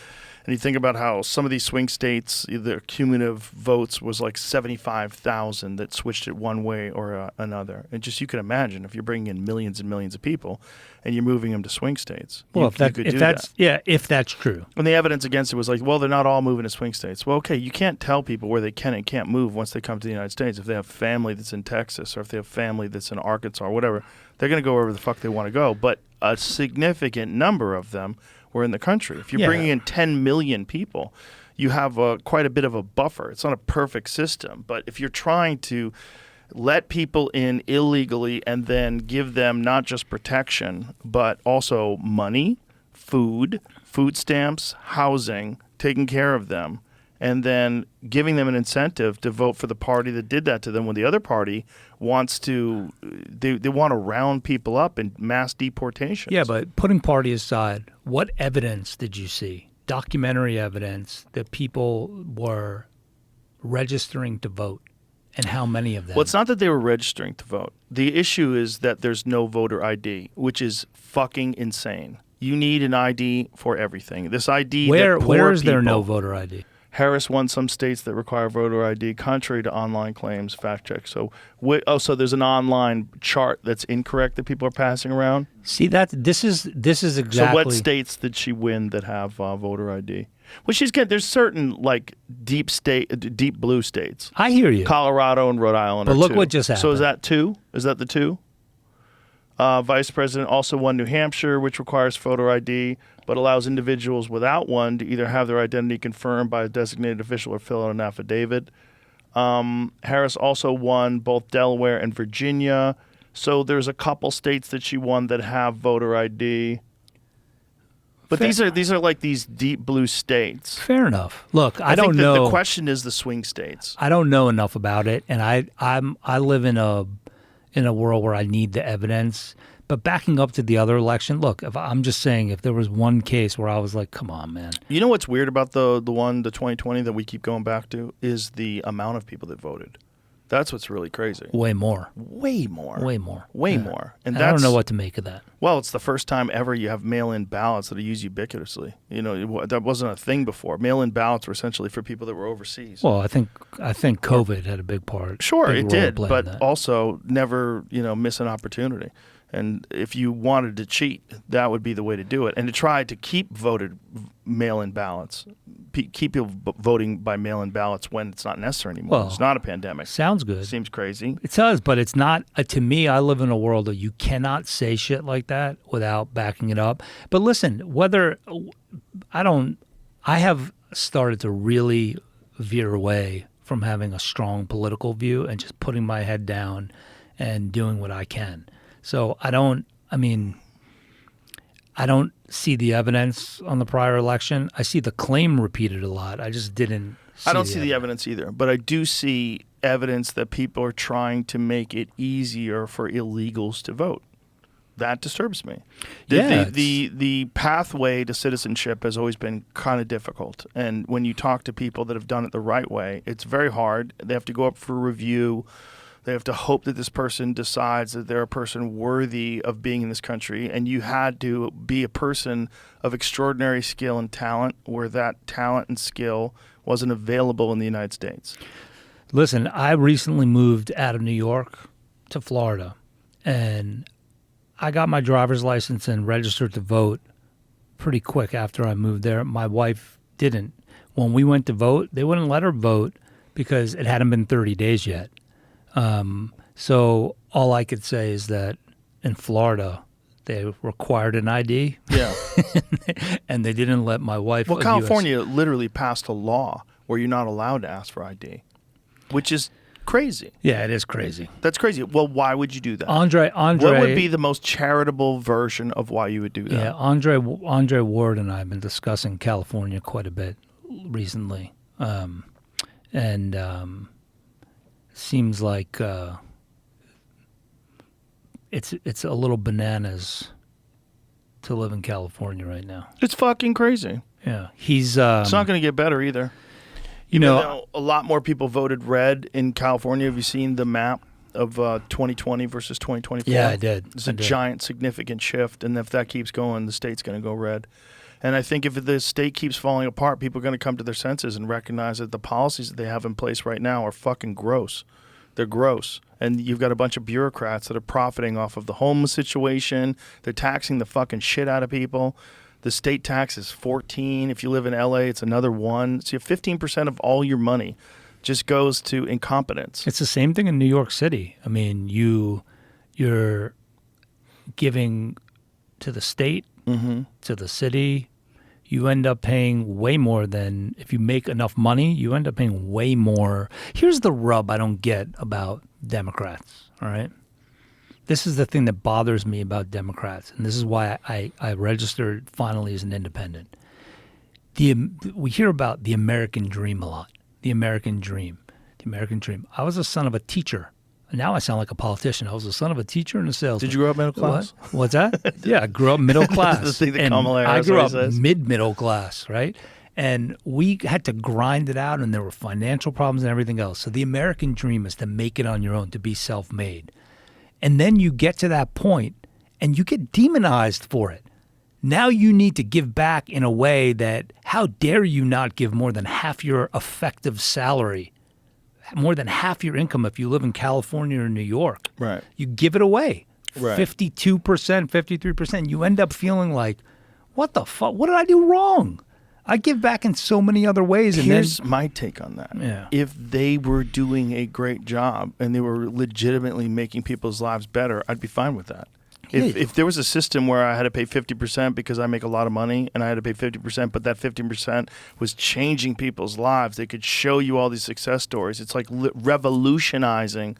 And you think about how some of these swing states, the cumulative votes was like 75,000 that switched it one way or another. And just you can imagine if you're bringing in millions and millions of people and you're moving them to swing states. Well, you could do that. if that's true. And the evidence against it was like, well, they're not all moving to swing states. Well, okay, you can't tell people where they can and can't move once they come to the United States. If they have family that's in Texas or if they have family that's in Arkansas or whatever, they're going to go wherever the fuck they want to go. But a significant number of them were in the country. If you're bringing in 10 million people, you have quite a bit of a buffer. It's not a perfect system, but if you're trying to let people in illegally and then give them not just protection, but also money, food stamps, housing, taking care of them, and then giving them an incentive to vote for the party that did that to them when the other party wants to, they want to round people up in mass deportations. Yeah, but putting party aside, what evidence did you see? Documentary evidence that people were registering to vote, and how many of them? Well, it's not that they were registering to vote. The issue is that there's no voter ID, which is fucking insane. You need an ID for everything. This ID where that poor is there no people- voter ID? Harris won some states that require voter ID, contrary to online claims. Fact check. So, so there's an online chart that's incorrect that people are passing around. See this is exactly. So, what states did she win that have voter ID? Well, there's certain like deep blue states. I hear you. Colorado and Rhode Island. But are look two. what just So is happened. that two? Is that the two? Vice President also won New Hampshire, which requires photo ID, but allows individuals without one to either have their identity confirmed by a designated official or fill out an affidavit. Harris also won both Delaware and Virginia. So there's a couple states that she won that have voter ID. But these are like these deep blue states. Fair enough. Look, I think don't that know. the question is the swing states. I don't know enough about it, and I live in a world where I need the evidence. But backing up to the other election, look, I'm just saying, if there was one case where I was like, come on, man. You know what's weird about the 2020 that we keep going back to is the amount of people that voted. That's what's really crazy. Way more. Way more. Way more. Way Yeah. more. And I don't know what to make of that. Well, it's the first time ever you have mail-in ballots that are used ubiquitously. You know, that wasn't a thing before. Mail-in ballots were essentially for people that were overseas. Well, I think COVID had a big part. Sure, big it role did, playing but that. also never, miss an opportunity. And if you wanted to cheat, that would be the way to do it. And to try to keep voted mail-in ballots, keep people voting by mail-in ballots when it's not necessary anymore. Well, it's not a pandemic. Sounds good. Seems crazy. It does, but it's not. To me, I live in a world that you cannot say shit like that without backing it up. But listen, I have started to really veer away from having a strong political view and just putting my head down and doing what I can. So I don't see the evidence on the prior election. I see the claim repeated a lot. I just didn't see I don't see the evidence either, but I do see evidence that people are trying to make it easier for illegals to vote. That disturbs me. The pathway to citizenship has always been kind of difficult. And when you talk to people that have done it the right way, it's very hard. They have to go up for review. They have to hope that this person decides that they're a person worthy of being in this country. And you had to be a person of extraordinary skill and talent where that talent and skill wasn't available in the United States. Listen, I recently moved out of New York to Florida, and I got my driver's license and registered to vote pretty quick after I moved there. My wife didn't. When we went to vote, they wouldn't let her vote because it hadn't been 30 days yet. So all I could say is that in Florida, they required an ID. Yeah. And they didn't let my wife. Well, California literally passed a law where you're not allowed to ask for ID, which is crazy. Yeah, it is crazy. That's crazy. Well, why would you do that? Andre. What would be the most charitable version of why you would do that? Yeah, Andre Ward and I have been discussing California quite a bit recently, and seems like it's a little bananas to live in California right now. It's fucking crazy. Yeah, he's. It's not going to get better either. You Even know, though a lot more people voted red in California. Have you seen the map of 2020 versus 2024? Yeah, I did. It's a giant, significant shift, and if that keeps going, the state's going to go red. And I think if the state keeps falling apart, people are going to come to their senses and recognize that the policies that they have in place right now are fucking gross. They're gross. And you've got a bunch of bureaucrats that are profiting off of the homeless situation. They're taxing the fucking shit out of people. The state tax is 14. If you live in LA, it's another 1. So you have 15% of all your money just goes to incompetence. It's the same thing in New York City. I mean, you're giving to the state, to the city. You end up paying way more than, if you make enough money, you end up paying way more. Here's the rub I don't get about Democrats, all right? This is the thing that bothers me about Democrats, and this is why I registered finally as an independent. We hear about the American dream a lot. The American dream. The American dream. I was a son of a teacher. Now I sound like a politician. I was the son of a teacher and a salesman. Did you grow up middle class? What's that? Yeah, I grew up middle class. The thing that And Kamala Harris I grew up always says. mid-middle class, right? And we had to grind it out, and there were financial problems and everything else. So the American dream is to make it on your own, to be self-made. And then you get to that point, and you get demonized for it. Now you need to give back in a way that, how dare you not give more than half your effective salary, more than half your income if you live in California or New York. Right. You give it away. Right. 52%, 53%. You end up feeling like, what the fuck? What did I do wrong? I give back in so many other ways. And Here's then, my take on that. Yeah. If they were doing a great job and they were legitimately making people's lives better, I'd be fine with that. If there was a system where I had to pay 50% because I make a lot of money and I had to pay 50%, but that 50% was changing people's lives, they could show you all these success stories. It's like revolutionizing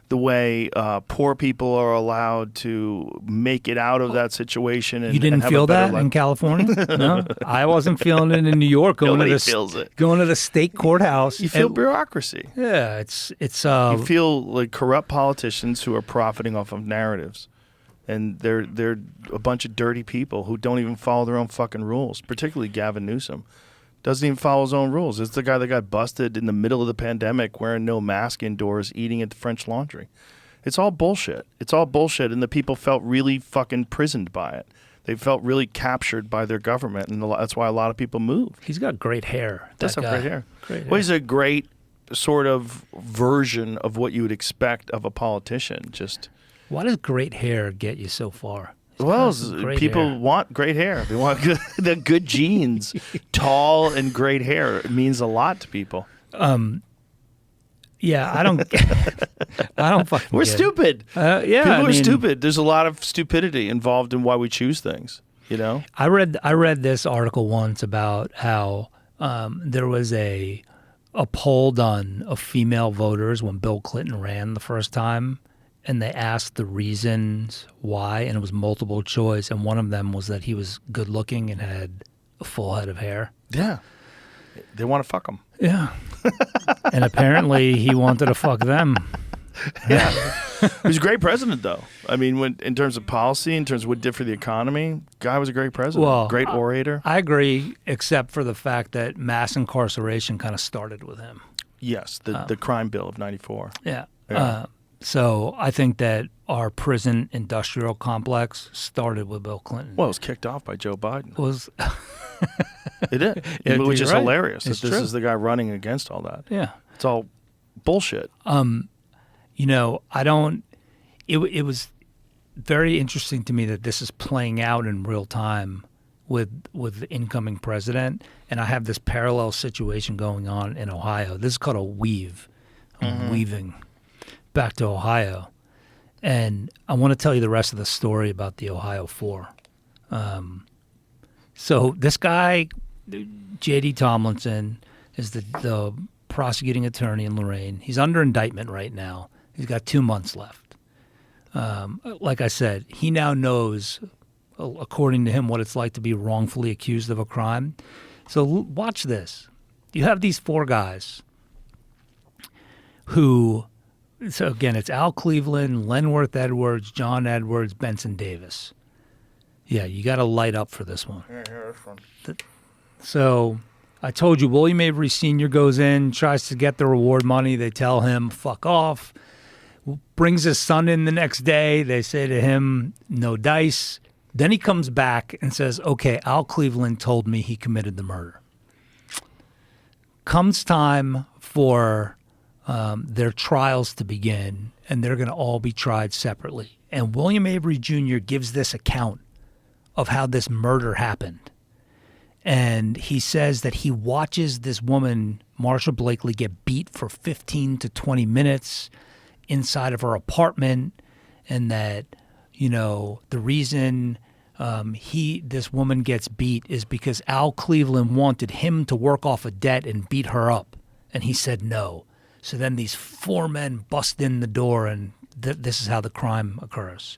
the way poor people are allowed to make it out of that situation. And, you didn't and have feel a better that life. in California? No, I wasn't feeling it in New York. Nobody feels it. Going to the state courthouse. You feel and- bureaucracy. Yeah, it's. You feel like corrupt politicians who are profiting off of narratives. And they're a bunch of dirty people who don't even follow their own fucking rules, particularly Gavin Newsom. Doesn't even follow his own rules. It's the guy that got busted in the middle of the pandemic wearing no mask indoors, eating at the French Laundry. It's all bullshit. It's all bullshit, and the people felt really fucking prisoned by it. They felt really captured by their government, and that's why a lot of people moved. He's got great hair. Does that have guy. great hair. Great hair. Well, he's a great sort of version of what you would expect of a politician. Just Why does great hair get you so far? well, Great people hair. want great hair. They want the good genes. Tall and great hair, it means a lot to people. Yeah, I don't. I don't fucking. We're get it. stupid. Yeah, People I are mean, stupid. There's a lot of stupidity involved in why we choose things. You know. I read this article once about how there was a poll done of female voters when Bill Clinton ran the first time, and they asked the reasons why, and it was multiple choice, and one of them was that he was good looking and had a full head of hair. Yeah. They want to fuck him. Yeah. And apparently he wanted to fuck them. Yeah. He was a great president, though. I mean, in terms of policy, in terms of what did for the economy, guy was a great president. Well, great orator. I agree, except for the fact that mass incarceration kind of started with him. Yes, the crime bill of '94. Yeah. Yeah. So I think that our prison industrial complex started with Bill Clinton. Well, it was kicked off by Joe Biden. Was It did, Yeah, which you're is right. hilarious. It's That this true. is the guy running against all that. yeah. It's all bullshit. You know, I don't. It was very interesting to me that this is playing out in real time with the incoming president, and I have this parallel situation going on in Ohio. This is called a weave. I'm weaving back to Ohio, and I want to tell you the rest of the story about the Ohio 4. So this guy, J.D. Tomlinson, is the prosecuting attorney in Lorain. He's under indictment right now. He's got 2 months left. Like I said, he now knows, according to him, what it's like to be wrongfully accused of a crime. So watch this. You have these 4 guys who, so again, it's Al Cleveland, Lenworth Edwards, John Edwards, Benson Davis. Yeah, you got to light up for this one. Yeah, that's fun. So I told you, William Avery Sr. goes in, tries to get the reward money. They tell him, fuck off. Brings his son in the next day. They say to him, no dice. Then he comes back and says, okay, Al Cleveland told me he committed the murder. Comes time for their trials to begin, and they're going to all be tried separately. And William Avery Jr. gives this account of how this murder happened. And he says that he watches this woman, Marsha Blakely, get beat for 15 to 20 minutes inside of her apartment, and that, you know, the reason this woman gets beat is because Al Cleveland wanted him to work off a debt and beat her up, and he said no. So then these four men bust in the door, and this is how the crime occurs.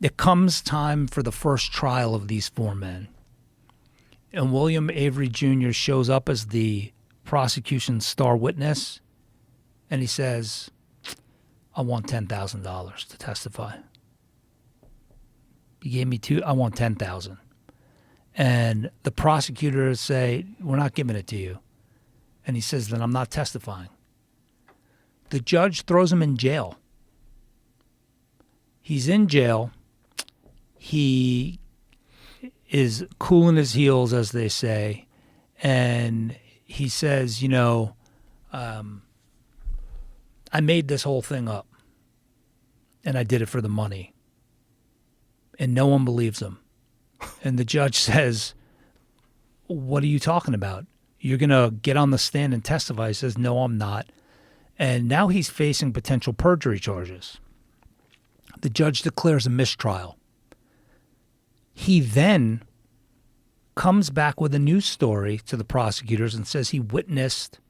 It comes time for the first trial of these four men, and William Avery Jr. shows up as the prosecution's star witness, and he says, I want $10,000 to testify. You gave me I want $10,000. And the prosecutors say, we're not giving it to you. And he says, then I'm not testifying. The judge throws him in jail. He's in jail. He is cooling his heels, as they say. And he says, you know, I made this whole thing up. And I did it for the money. And no one believes him. And the judge says, what are you talking about? You're going to get on the stand and testify. He says, no, I'm not. And now he's facing potential perjury charges. The judge declares a mistrial. He then comes back with a news story to the prosecutors and says he witnessed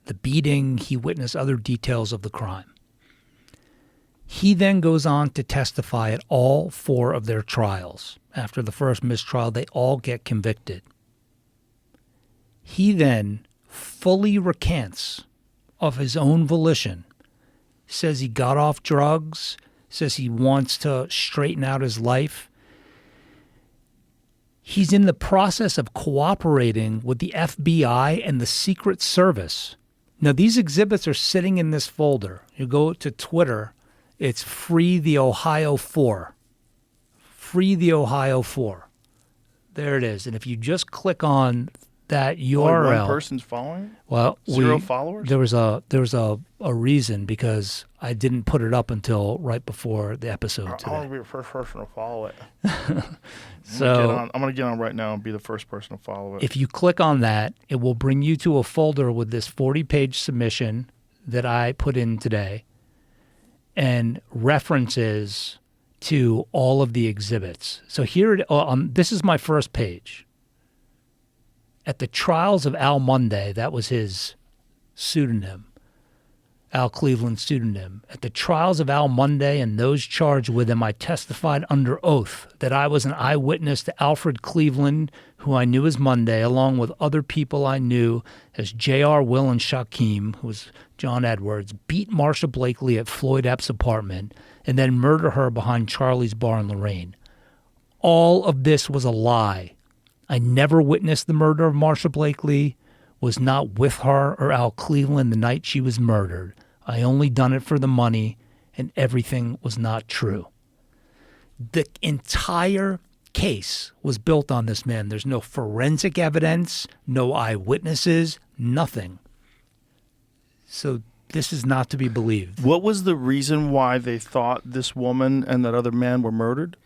the beating, he witnessed other details of the crime. He then goes on to testify at all four of their trials. After the first mistrial, they all get convicted. He then fully recants of his own volition, says he got off drugs, says he wants to straighten out his life. He's in the process of cooperating with the FBI and the Secret Service. Now, these exhibits are sitting in this folder. You go to Twitter, it's Free the Ohio 4. Free the Ohio 4. There it is. And if you just click on that URL. Only one person's following? Well, Zero followers? There was a reason, because I didn't put it up until right before the episode today. I want to be the first person to follow it. So I'm going to get on right now and be the first person to follow it. If you click on that, it will bring you to a folder with this 40-page submission that I put in today and references to all of the exhibits. So here, this is my first page. At the trials of Al Monday, that was his pseudonym, Al Cleveland's pseudonym. At the trials of Al Monday and those charged with him, I testified under oath that I was an eyewitness to Alfred Cleveland, who I knew as Monday, along with other people I knew as J.R. Will and Shaquem, who was John Edwards, beat Marsha Blakely at Floyd Epps' apartment and then murder her behind Charlie's Bar in Lorraine. All of this was a lie. I never witnessed the murder of Marsha Blakely, was not with her or Al Cleveland the night she was murdered. I only done it for the money, and everything was not true. The entire case was built on this man. There's no forensic evidence, no eyewitnesses, nothing. So this is not to be believed. What was the reason why they thought this woman and that other man were murdered?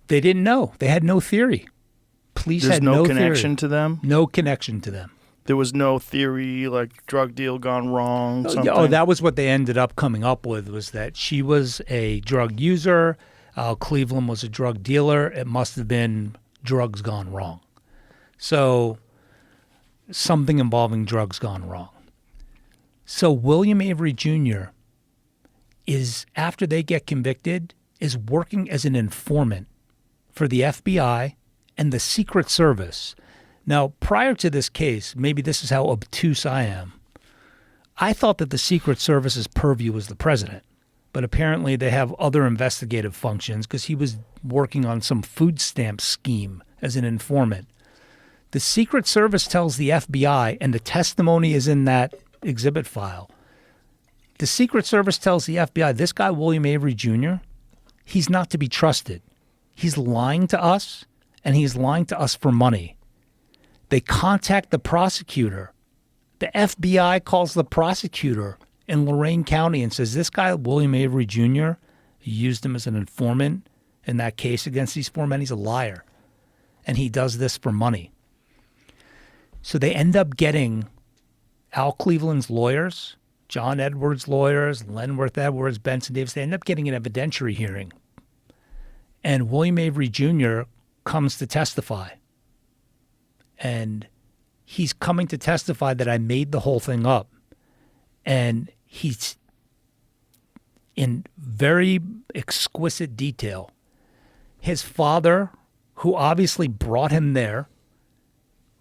They didn't know. They had no theory. Police There's had no no connection theory. to them? No connection to them. There was no theory, like drug deal gone wrong, something? Oh, that was what they ended up coming up with, was that she was a drug user, Al Cleveland was a drug dealer. It must have been drugs gone wrong. So something involving drugs gone wrong. So William Avery Jr. is, after they get convicted, is working as an informant for the FBI and the Secret Service. Now, prior to this case, maybe this is how obtuse I am, I thought that the Secret Service's purview was the president. but apparently they have other investigative functions because he was working on some food stamp scheme as an informant. The Secret Service tells the FBI, and the testimony is in that exhibit file. The Secret Service tells the FBI, this guy, William Avery Jr., he's not to be trusted. He's lying to us, and he's lying to us for money. They contact the prosecutor. The FBI calls the prosecutor in Lorain County and says, this guy, William Avery Jr., used him as an informant in that case against these four men. He's a liar. And he does this for money. So they end up getting Al Cleveland's lawyers, John Edwards' lawyers, Lenworth Edwards, Benson Davis. They end up getting an evidentiary hearing. And William Avery Jr. comes to testify. And he's coming to testify that I made the whole thing up. And he's in very exquisite detail. His father, who obviously brought him there,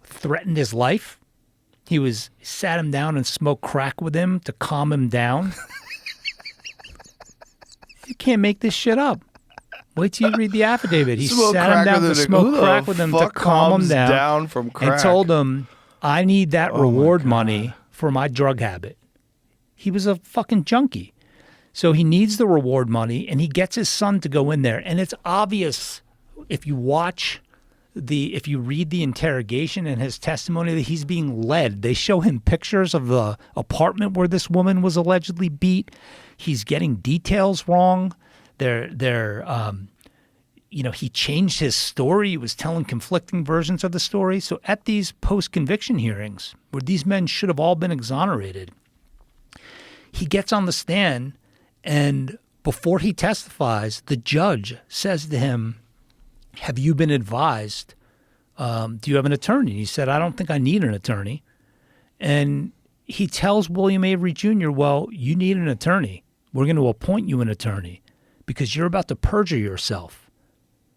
threatened his life. He sat him down and smoked crack with him to calm him down. You can't make this shit up. Wait till you read the affidavit. He sat him down to smoke crack with him to calm him down from crack? And told him, I need that reward money for my drug habit. He was a fucking junkie. So he needs the reward money, and he gets his son to go in there. And it's obvious if you read the interrogation and his testimony that he's being led. They show him pictures of the apartment where this woman was allegedly beat. He's getting details wrong. He changed his story. He was telling conflicting versions of the story. So at these post-conviction hearings, where these men should have all been exonerated, he gets on the stand, and before he testifies, the judge says to him, have you been advised? Do you have an attorney? He said, I don't think I need an attorney. And he tells William Avery Jr., well, you need an attorney. We're going to appoint you an attorney because you're about to perjure yourself.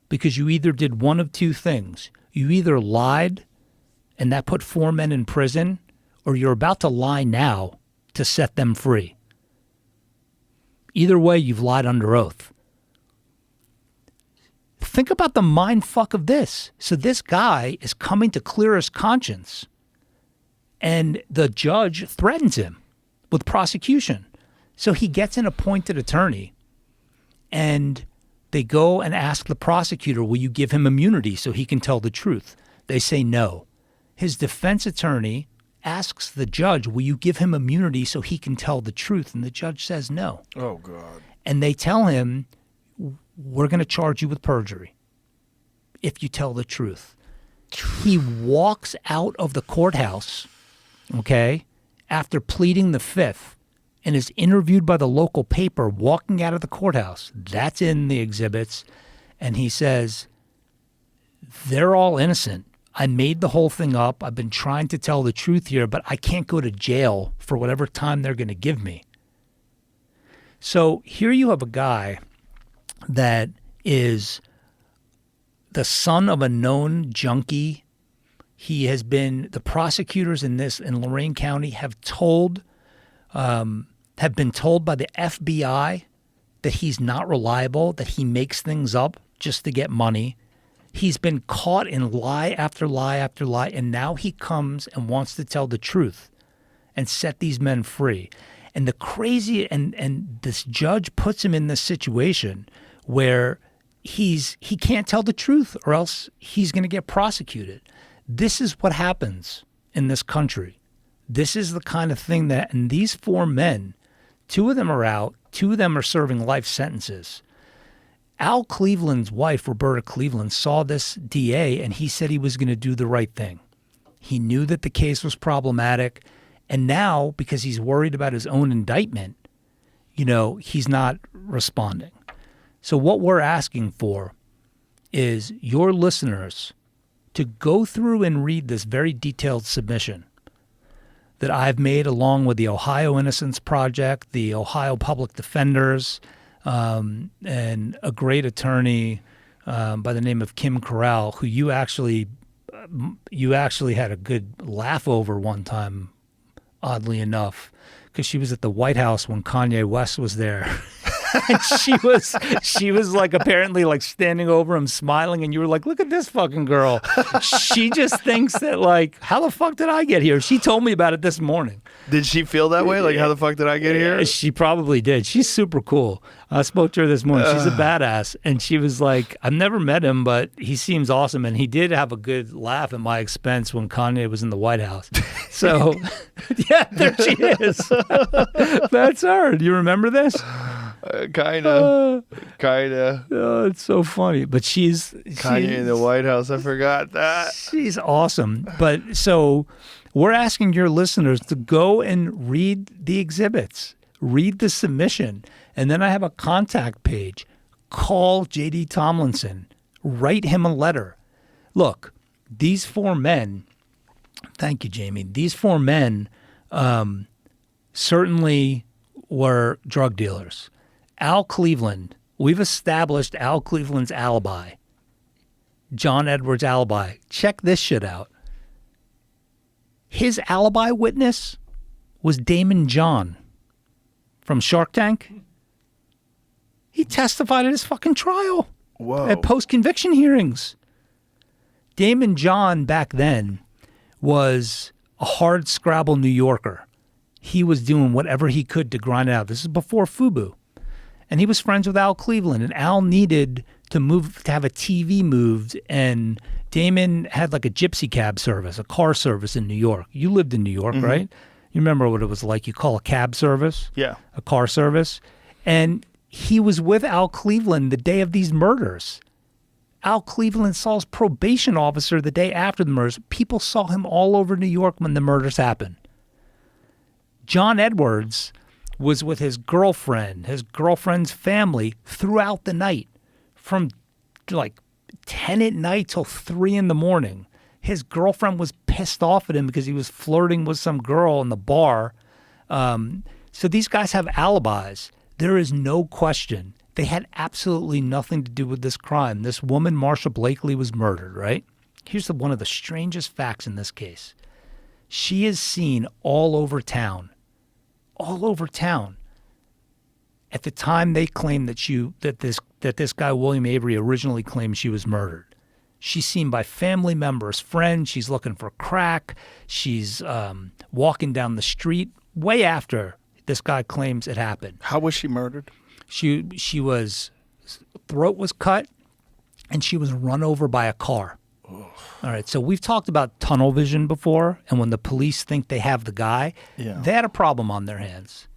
Because you either did one of two things. You either lied, and that put four men in prison, or you're about to lie now to set them free. Either way, you've lied under oath. Think about the mind fuck of this. So this guy is coming to clear his conscience, and the judge threatens him with prosecution. So he gets an appointed attorney, and they go and ask the prosecutor, will you give him immunity so he can tell the truth? They say no. His defense attorney asks the judge, will you give him immunity so he can tell the truth? And the judge says no. Oh, God. And they tell him, we're going to charge you with perjury if you tell the truth. He walks out of the courthouse, okay, after pleading the fifth, and is interviewed by the local paper walking out of the courthouse. That's in the exhibits. And he says, they're all innocent. I made the whole thing up. I've been trying to tell the truth here, but I can't go to jail for whatever time they're going to give me. So here you have a guy that is the son of a known junkie. He has been, the prosecutors in Lorain County have been told by the FBI that he's not reliable, that he makes things up just to get money. He's been caught in lie after lie after lie, and now he comes and wants to tell the truth and set these men free. And the crazy, and this judge puts him in this situation where he can't tell the truth or else he's going to get prosecuted. This is what happens in this country. This is the kind of thing that, and these four men, two of them are out, two of them are serving life sentences. Al Cleveland's wife, Roberta Cleveland, saw this DA and he said he was going to do the right thing. He knew that the case was problematic. And now, because he's worried about his own indictment, he's not responding. So what we're asking for is your listeners to go through and read this very detailed submission that I've made along with the Ohio Innocence Project, the Ohio Public Defenders, and a great attorney by the name of Kim Corral, who you actually had a good laugh over one time, oddly enough, because she was at the White House when Kanye West was there. And she was like apparently like standing over him smiling, and you were like, look at this fucking girl. She just thinks that like, how the fuck did I get here? She told me about it this morning. Did she feel that way? Like, how the fuck did I get here? She probably did. She's super cool. I spoke to her this morning. She's a badass. And she was like, I've never met him, but he seems awesome. And he did have a good laugh at my expense when Kanye was in the White House. So, yeah, there she is. That's her. Do you remember this? Kinda. Oh, it's so funny. But she's Kanye in the White House. I forgot that. She's awesome. But so we're asking your listeners to go and read the exhibits, read the submission. And then I have a contact page. Call J.D. Tomlinson. Write him a letter. Look, these 4 men, thank you, Jamie, these 4 men certainly were drug dealers. Al Cleveland, we've established Al Cleveland's alibi. John Edwards' alibi. Check this shit out. His alibi witness was Damon John from Shark Tank. He testified at his fucking trial. Whoa. At post-conviction hearings. Damon John back then was a hard scrabble New Yorker. He was doing whatever he could to grind it out. This is before FUBU. And he was friends with Al Cleveland. And Al needed to have a TV moved. And Damon had like a gypsy cab service, a car service in New York. You lived in New York, right? You remember what it was like? You call a cab service? Yeah. A car service. And he was with Al Cleveland the day of these murders. Al Cleveland saw his probation officer the day after the murders. People saw him all over New York when the murders happened. John Edwards was with his girlfriend's family throughout the night from like 10 at night till 3 in the morning. His girlfriend was pissed off at him because he was flirting with some girl in the bar. So these guys have alibis. There is no question. They had absolutely nothing to do with this crime. This woman, Marsha Blakely, was murdered, right? Here's one of the strangest facts in this case. She is seen all over town. All over town. At the time they claimed that this guy, William Avery, originally claimed she was murdered. She's seen by family members, friends. She's looking for crack. She's walking down the street way after this guy claims it happened. How was she murdered? She was, throat was cut, and she was run over by a car. All right, so we've talked about tunnel vision before, and when the police think they have the guy, they had a problem on their hands.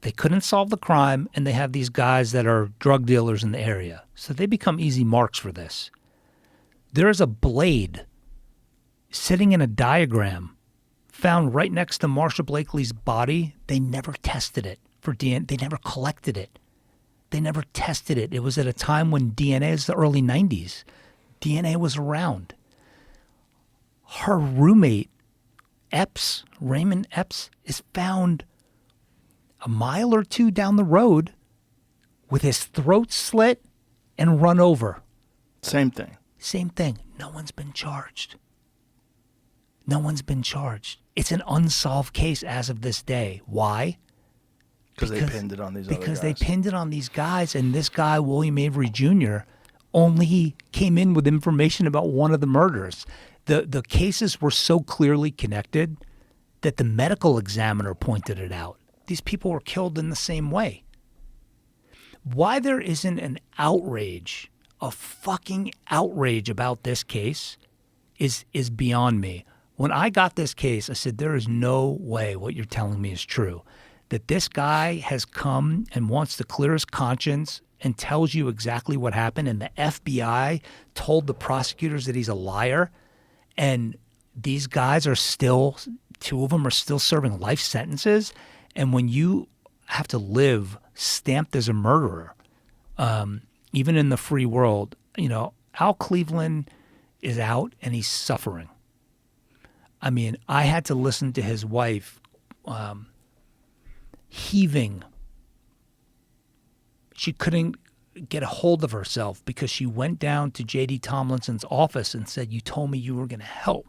They couldn't solve the crime, and they have these guys that are drug dealers in the area. So they become easy marks for this. There is a blade sitting in a diagram found right next to Marsha Blakely's body. They never tested it for DNA. They never collected it. They never tested it. It was at a time when DNA is the early 90s. DNA was around. Her roommate, Raymond Epps, is found a mile or 2 down the road with his throat slit and run over. Same thing. Same thing. No one's been charged. No one's been charged. It's an unsolved case as of this day. Why? Because they pinned it on these other guys. Because they pinned it on these guys, and this guy, William Avery Jr., only came in with information about one of the murders. The cases were so clearly connected that the medical examiner pointed it out. These people were killed in the same way. Why there isn't an outrage, a fucking outrage about this case is beyond me. When I got this case, I said, there is no way what you're telling me is true. That this guy has come and wants to clear his conscience and tells you exactly what happened, and the FBI told the prosecutors that he's a liar, and these guys are still, 2 of them are still serving life sentences. And when you have to live stamped as a murderer, even in the free world, Al Cleveland is out and he's suffering. I mean, I had to listen to his wife heaving. She couldn't get a hold of herself because she went down to J.D. Tomlinson's office and said, "You told me you were going to help."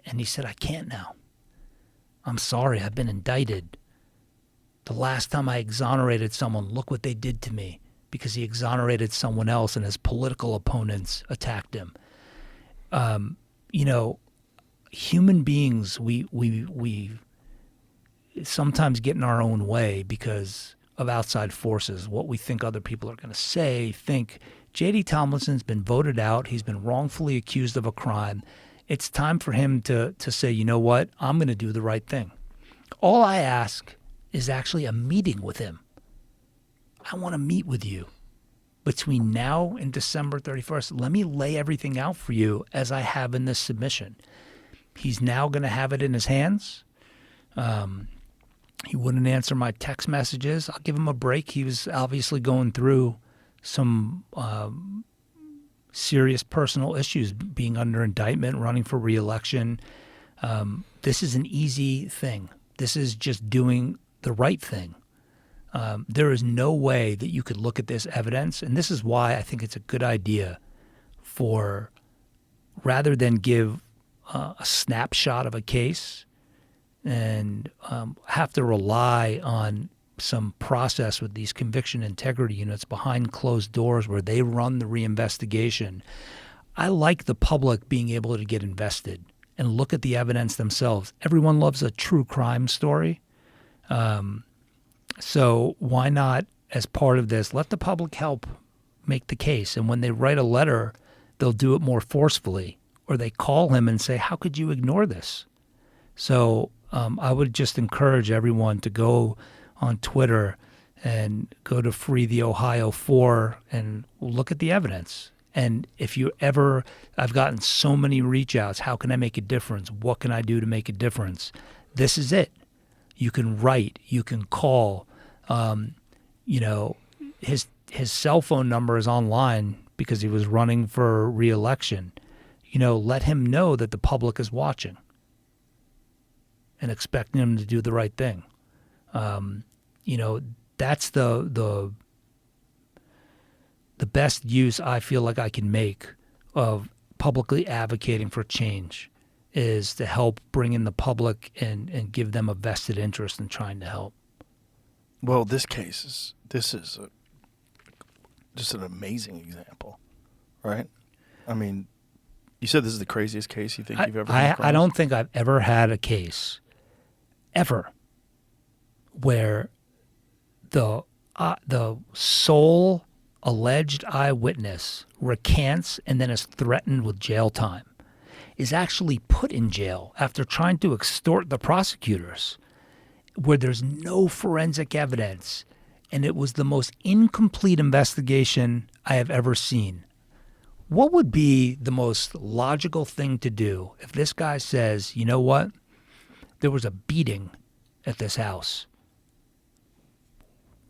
And he said, "I can't now. I'm sorry, I've been indicted." The last time I exonerated someone, look what they did to me, because he exonerated someone else and his political opponents attacked him. You know, human beings, we sometimes get in our own way because of outside forces, what we think other people are going to say, think. J.D. Tomlinson's been voted out. He's been wrongfully accused of a crime. It's time for him to say, you know what, I'm going to do the right thing. All I ask is actually a meeting with him. I want to meet with you. Between now and December 31st, let me lay everything out for you as I have in this submission. He's now going to have it in his hands. He wouldn't answer my text messages. I'll give him a break. He was obviously going through some serious personal issues, being under indictment, running for re-election. This is an easy thing. This is just doing the right thing. There is no way that you could look at this evidence, and this is why I think it's a good idea for, rather than give a snapshot of a case and have to rely on some process with these conviction integrity units behind closed doors where they run the reinvestigation. I like the public being able to get invested and look at the evidence themselves. Everyone loves a true crime story. So why not, as part of this, let the public help make the case? And when they write a letter, they'll do it more forcefully. Or they call him and say, how could you ignore this? So I would just encourage everyone to go on Twitter and go to Free the Ohio 4 and look at the evidence. And if you ever, I've gotten so many reach outs, how can I make a difference? What can I do to make a difference? This is it. You can write, you can call. You know, his cell phone number is online because he was running for re-election. You know, let him know that the public is watching and expecting him to do the right thing. You know, that's the best use I feel like I can make of publicly advocating for change, is to help bring in the public and give them a vested interest in trying to help. Well, this is just an amazing example, right? I mean, you said this is the craziest case you think you've ever come across? I don't think I've ever had a case, ever, where the sole alleged eyewitness recants and then is threatened with jail time, is actually put in jail after trying to extort the prosecutors, where there's no forensic evidence, and it was the most incomplete investigation I have ever seen. What would be the most logical thing to do if this guy says, you know what, there was a beating at this house?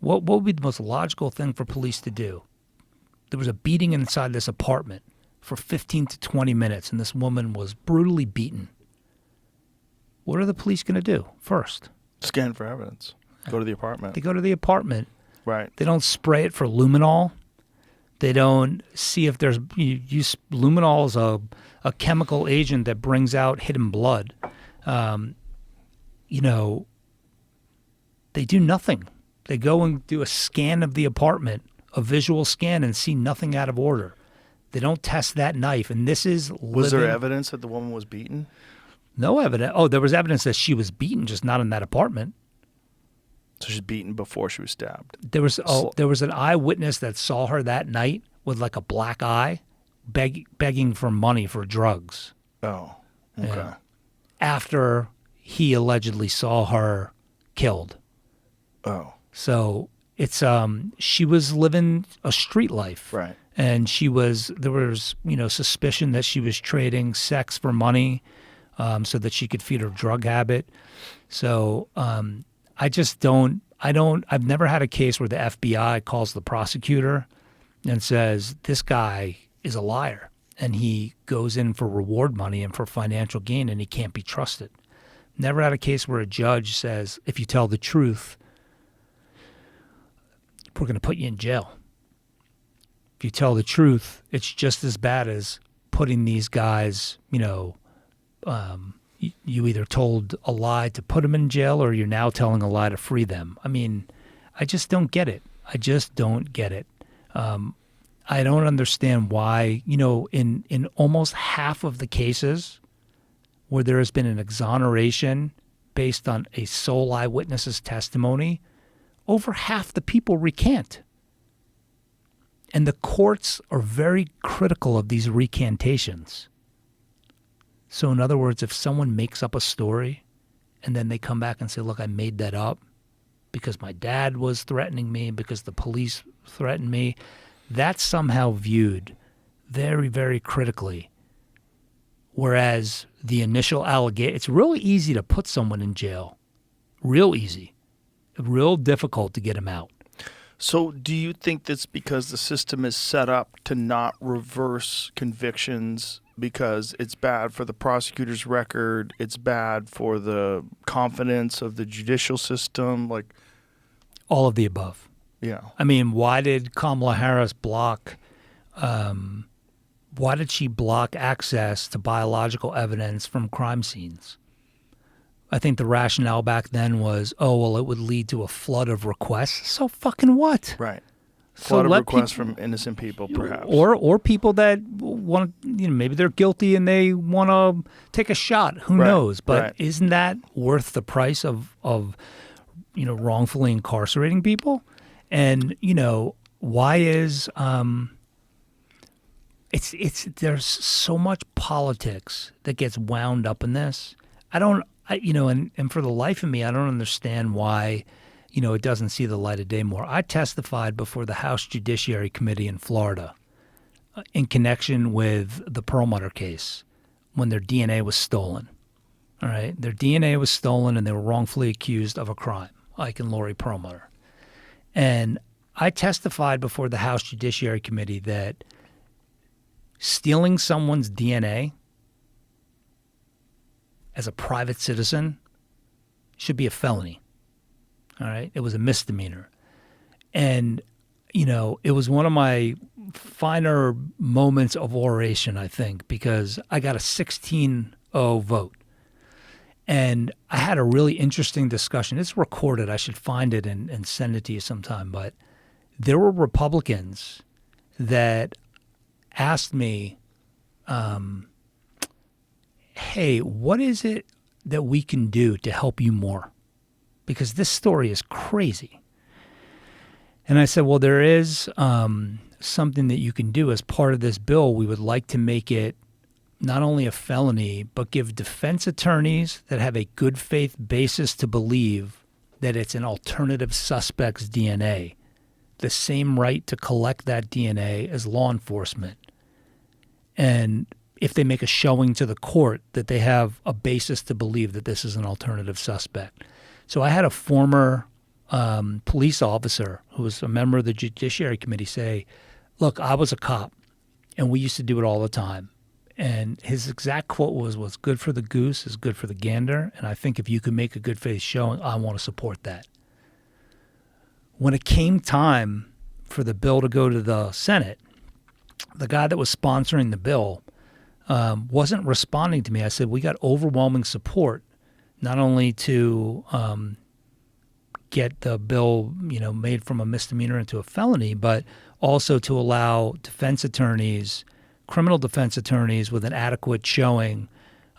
What would be the most logical thing for police to do? There was a beating inside this apartment for 15 to 20 minutes, and this woman was brutally beaten. What are the police going to do first? Scan for evidence. Go to the apartment. They go to the apartment. Right. They don't spray it for luminol. They don't see if there's luminol is a chemical agent that brings out hidden blood. You know, they do nothing. They go and do a scan of the apartment, a visual scan, and see nothing out of order. They don't test that knife. And this is Was there evidence that the woman was beaten? No evidence. Oh, there was evidence that she was beaten, just not in that apartment. So she's beaten before she was stabbed. There was an eyewitness that saw her that night with like a black eye, begging for money for drugs. Oh, okay. Yeah. After he allegedly saw her killed. Oh. So it's she was living a street life. Right. And there was, you know, suspicion that she was trading sex for money so that she could feed her drug habit. So I've never had a case where the FBI calls the prosecutor and says, this guy is a liar and he goes in for reward money and for financial gain and he can't be trusted. Never had a case where a judge says, if you tell the truth, we're going to put you in jail. If you tell the truth, it's just as bad as putting these guys, you either told a lie to put them in jail or you're now telling a lie to free them. I mean, I just don't get it. I just don't get it. I don't understand why, in almost half of the cases where there has been an exoneration based on a sole eyewitness's testimony, over half the people recant. And the courts are very critical of these recantations. So in other words, if someone makes up a story and then they come back and say, look, I made that up because my dad was threatening me, because the police threatened me, that's somehow viewed very, very critically. Whereas the initial allegation, it's really easy to put someone in jail. Real easy. Real difficult to get them out. So do you think that's because the system is set up to not reverse convictions because it's bad for the prosecutor's record, it's bad for the confidence of the judicial system? Like, all of the above. Yeah. I mean, why did Kamala Harris block access to biological evidence from crime scenes? I think the rationale back then was, it would lead to a flood of requests. So fucking what? Right. So Flood of let requests from innocent people, perhaps. Or people that want, maybe they're guilty and they want to take a shot. Who Right, knows? But right. isn't that worth the price of wrongfully incarcerating people? And, why is there's so much politics that gets wound up in this. And for the life of me, I don't understand why, it doesn't see the light of day more. I testified before the House Judiciary Committee in Florida in connection with the Perlmutter case when their DNA was stolen. All right. Their DNA was stolen and they were wrongfully accused of a crime, Ike and Lori Perlmutter. And I testified before the House Judiciary Committee that stealing someone's DNA as a private citizen should be a felony. All right? It was a misdemeanor. And, it was one of my finer moments of oration, I think, because I got a 16-0 vote. And I had a really interesting discussion. It's recorded. I should find it and send it to you sometime. But there were Republicans that asked me, hey, what is it that we can do to help you more? Because this story is crazy. And I said, well, there is something that you can do as part of this bill. We would like to make it not only a felony, but give defense attorneys that have a good faith basis to believe that it's an alternative suspect's DNA the same right to collect that DNA as law enforcement. And if they make a showing to the court that they have a basis to believe that this is an alternative suspect. So I had a former police officer who was a member of the Judiciary Committee say, look, I was a cop and we used to do it all the time. And his exact quote was, what's good for the goose is good for the gander. And I think if you can make a good faith showing, I want to support that. When it came time for the bill to go to the Senate, the guy that was sponsoring the bill wasn't responding to me. I said, we got overwhelming support, not only to get the bill, made from a misdemeanor into a felony, but also to allow defense attorneys, criminal defense attorneys with an adequate showing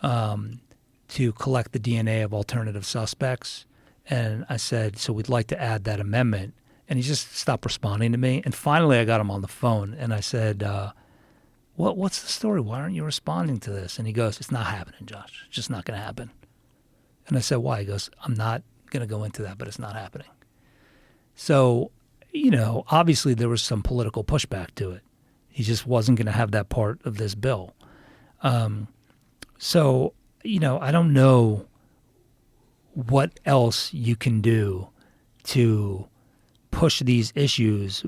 to collect the DNA of alternative suspects. And I said, so we'd like to add that amendment. And he just stopped responding to me. And finally I got him on the phone and I said, what's the story? Why aren't you responding to this? And he goes, it's not happening, Josh. It's just not going to happen. And I said, why? He goes, I'm not going to go into that, but it's not happening. So, obviously there was some political pushback to it. He just wasn't going to have that part of this bill. So, I don't know what else you can do to push these issues,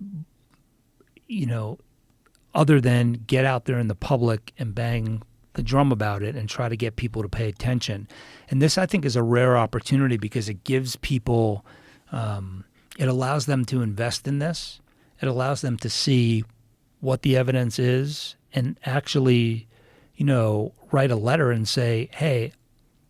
other than get out there in the public and bang the drum about it and try to get people to pay attention. And this, I think, is a rare opportunity because it gives people, it allows them to invest in this. It allows them to see what the evidence is and actually, write a letter and say, hey,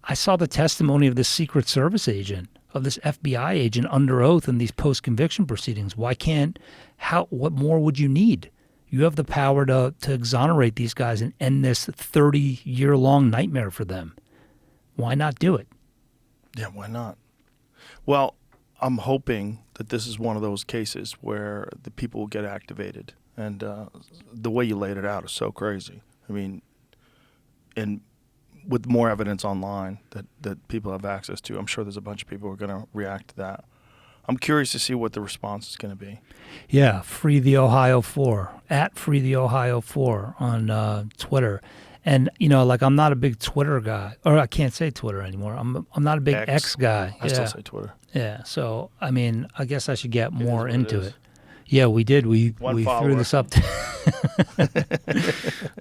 I saw the testimony of this Secret Service agent, of this FBI agent under oath in these post-conviction proceedings. What more would you need? You have the power to exonerate these guys and end this 30-year-long nightmare for them. Why not do it? Yeah, why not? Well, I'm hoping that this is one of those cases where the people will get activated. And the way you laid it out is so crazy. I mean, and with more evidence online that people have access to, I'm sure there's a bunch of people who are going to react to that. I'm curious to see what the response is going to be. Yeah, Free the Ohio 4, at Free the Ohio 4 on Twitter. And, I'm not a big Twitter guy, or I can't say Twitter anymore. I'm not a big X guy. I still say Twitter. Yeah, so, I guess I should get more into it. Yeah, we did. We threw this up.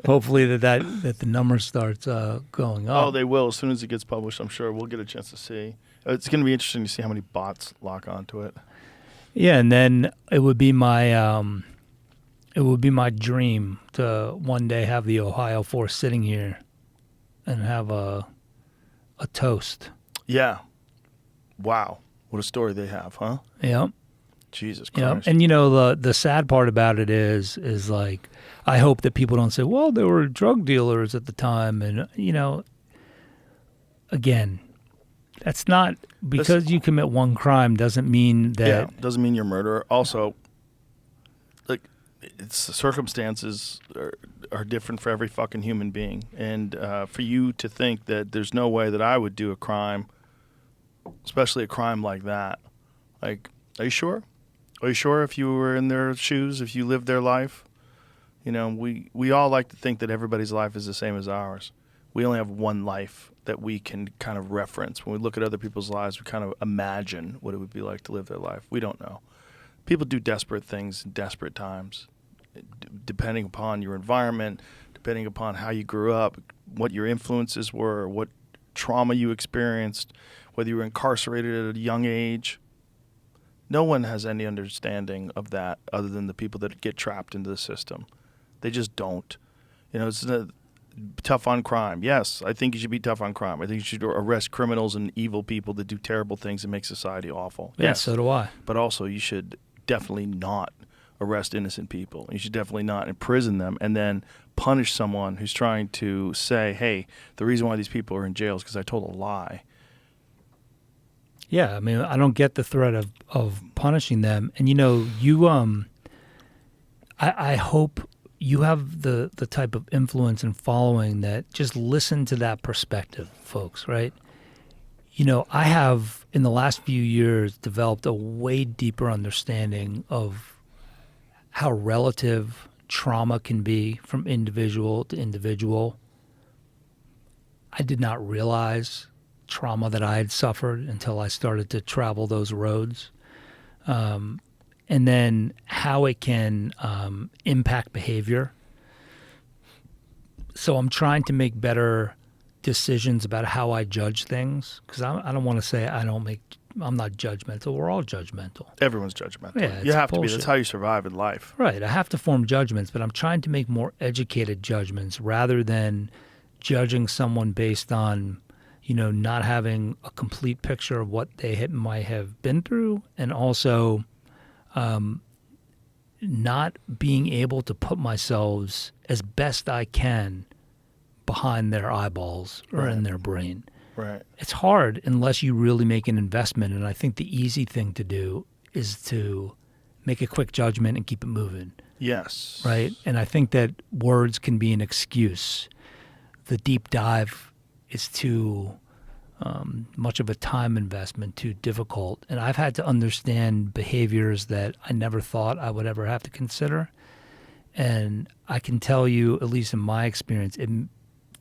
Hopefully that the number starts going up. Oh, they will. As soon as it gets published, I'm sure we'll get a chance to see. It's going to be interesting to see how many bots lock onto it. Yeah, and then it would be my dream to one day have the Ohio 4 sitting here and have a toast. Yeah. Wow. What a story they have, huh? Yep. Jesus Christ. And the sad part about it is like, I hope that people don't say, well, they were drug dealers at the time. And, again, that's not, because you commit one crime doesn't mean that. Yeah, doesn't mean you're a murderer. Also, like, it's the circumstances are different for every fucking human being. And for you to think that there's no way that I would do a crime, especially a crime like that, like, are you sure? Are you sure if you were in their shoes, if you lived their life? We all like to think that everybody's life is the same as ours. We only have one life that we can kind of reference. When we look at other people's lives, we kind of imagine what it would be like to live their life. We don't know. People do desperate things in desperate times, depending upon your environment, depending upon how you grew up, what your influences were, what trauma you experienced, whether you were incarcerated at a young age. No one has any understanding of that other than the people that get trapped into the system. They just don't. It's tough on crime. Yes, I think you should be tough on crime. I think you should arrest criminals and evil people that do terrible things and make society awful. Yeah, yes, so do I. But also you should definitely not arrest innocent people. You should definitely not imprison them and then punish someone who's trying to say, hey, the reason why these people are in jail is because I told a lie. Yeah, I don't get the threat of punishing them. And I hope you have the type of influence and following that just listen to that perspective, folks, right? I have, in the last few years, developed a way deeper understanding of how relative trauma can be from individual to individual. I did not realize trauma that I had suffered until I started to travel those roads. And then how it can impact behavior. So I'm trying to make better decisions about how I judge things, because I don't want to say I'm not judgmental. We're all judgmental. Everyone's judgmental. Yeah, you have to be. bullshit. That's how you survive in life. Right. I have to form judgments, but I'm trying to make more educated judgments rather than judging someone based on not having a complete picture of what they might have been through, and also not being able to put myself as best I can behind their eyeballs or in their brain. Right. It's hard unless you really make an investment, and I think the easy thing to do is to make a quick judgment and keep it moving. Yes. Right? And I think that words can be an excuse. The deep dive is too much of a time investment, too difficult. And I've had to understand behaviors that I never thought I would ever have to consider. And I can tell you, at least in my experience, it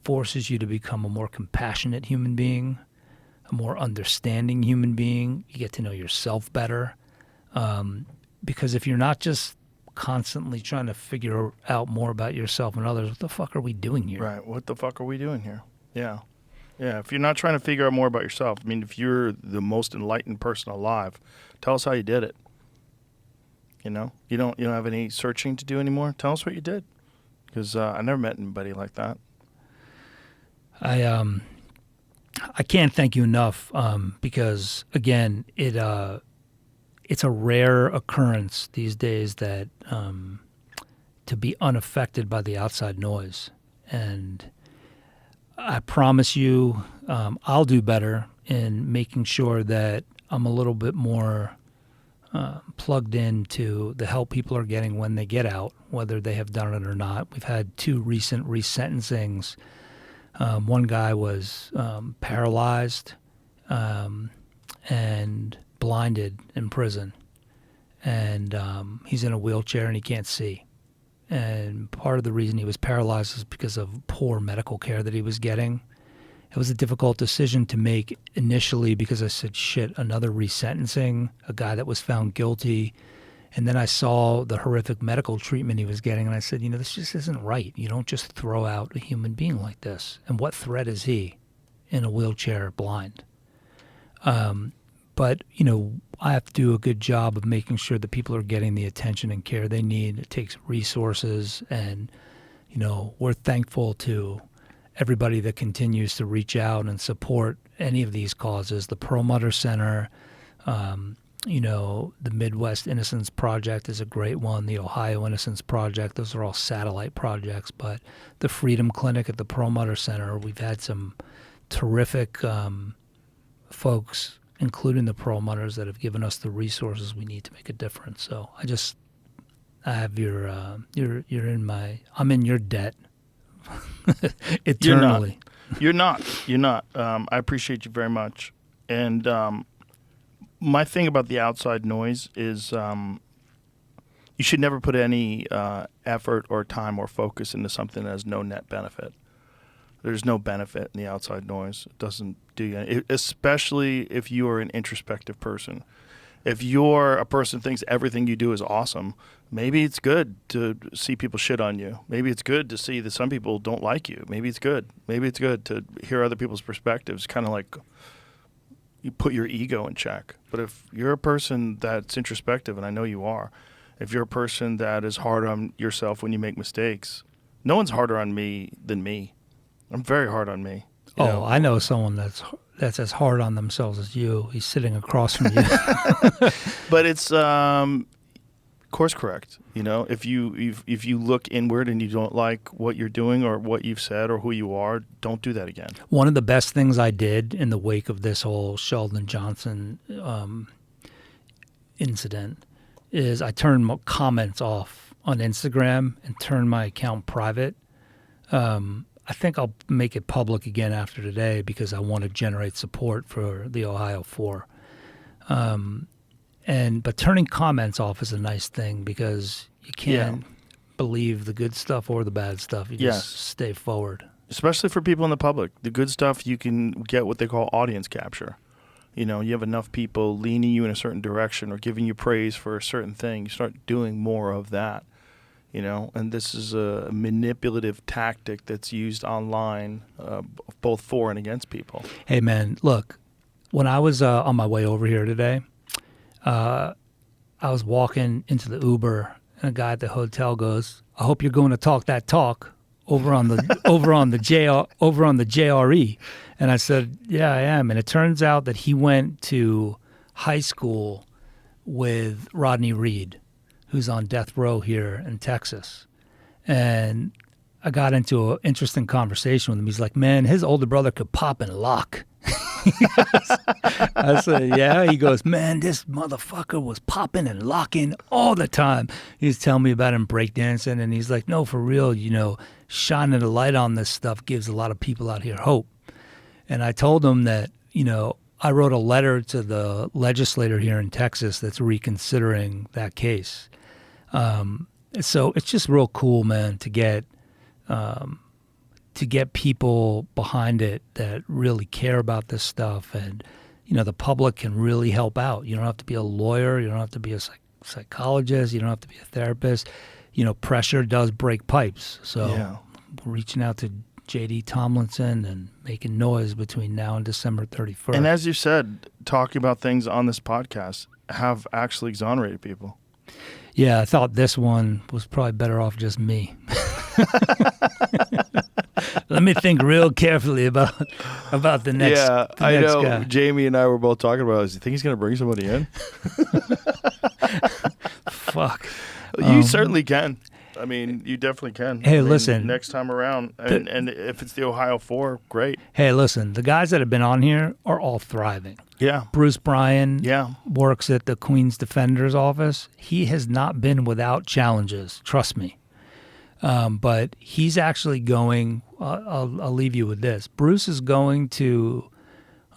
forces you to become a more compassionate human being, a more understanding human being. You get to know yourself better. Because if you're not just constantly trying to figure out more about yourself and others, what the fuck are we doing here? Right. What the fuck are we doing here? Yeah. Yeah. If you're not trying to figure out more about yourself, if you're the most enlightened person alive, tell us how you did it. You don't have any searching to do anymore. Tell us what you did. Because I never met anybody like that. I can't thank you enough because, again, it's a rare occurrence these days that to be unaffected by the outside noise. And I promise you I'll do better in making sure that I'm a little bit more plugged into the help people are getting when they get out, whether they have done it or not. We've had 2 recent resentencings. One guy was paralyzed and blinded in prison, and he's in a wheelchair and he can't see. And part of the reason he was paralyzed is because of poor medical care that he was getting. It was a difficult decision to make initially because I said, shit, another resentencing, a guy that was found guilty. And then I saw the horrific medical treatment he was getting, and I said, this just isn't right. You don't just throw out a human being like this. And what threat is he in a wheelchair blind? But, I have to do a good job of making sure that people are getting the attention and care they need. It takes resources, and, we're thankful to everybody that continues to reach out and support any of these causes. The Perlmutter Center, the Midwest Innocence Project is a great one. The Ohio Innocence Project, those are all satellite projects. But the Freedom Clinic at the Perlmutter Center, we've had some terrific folks, including the Perlmutters, that have given us the resources we need to make a difference. So I have I'm in your debt eternally. You're not. I appreciate you very much. And my thing about the outside noise is you should never put any effort or time or focus into something that has no net benefit. There's no benefit in the outside noise. It doesn't do you any, especially if you are an introspective person. If you're a person who thinks everything you do is awesome, maybe it's good to see people shit on you. Maybe it's good to see that some people don't like you. Maybe it's good. Maybe it's good to hear other people's perspectives, kind of like you put your ego in check. But if you're a person that's introspective, and I know you are, if you're a person that is hard on yourself when you make mistakes, no one's harder on me than me. I'm very hard on me. I know someone that's as hard on themselves as you. He's sitting across from you. But it's course correct. If you look inward and you don't like what you're doing or what you've said or who you are, don't do that again. One of the best things I did in the wake of this whole Sheldon Johnson incident is I turned comments off on Instagram and turned my account private. I think I'll make it public again after today because I want to generate support for the Ohio 4. But turning comments off is a nice thing because you can't believe the good stuff or the bad stuff. You just stay forward. Especially for people in the public. The good stuff, you can get what they call audience capture. You have enough people leaning you in a certain direction or giving you praise for a certain thing. You start doing more of that. And this is a manipulative tactic that's used online, both for and against people. Hey, man, look, when I was on my way over here today, I was walking into the Uber, and a guy at the hotel goes, "I hope you're going to talk that talk over on the JRE." And I said, "Yeah, I am." And it turns out that he went to high school with Rodney Reed, who's on death row here in Texas. And I got into an interesting conversation with him. He's like, "Man, his older brother could pop and lock." I said, "Yeah." He goes, "Man, this motherfucker was popping and locking all the time." He's telling me about him breakdancing, and he's like, "No, for real, shining a light on this stuff gives a lot of people out here hope." And I told him that, I wrote a letter to the legislator here in Texas that's reconsidering that case. So it's just real cool, man, to get people behind it that really care about this stuff, and the public can really help out. You don't have to be a lawyer, you don't have to be a psychologist, you don't have to be a therapist. Pressure does break pipes. So we're reaching out to J.D. Tomlinson and making noise between now and December 31st. And as you said, talking about things on this podcast have actually exonerated people. Yeah, I thought this one was probably better off just me. Let me think real carefully about the next. Yeah, the I next know. guy. Jamie and I were both talking about it. Do you think he's going to bring somebody in? Fuck. You certainly can. I mean, you definitely can. Hey, I mean, listen. Next time around, and if it's the Ohio 4, great. Hey, listen. The guys that have been on here are all thriving. Yeah. Bruce Bryan Yeah. works at the Queen's Defender's office. He has not been without challenges. Trust me. But he's actually going. I'll leave you with this. Bruce is going to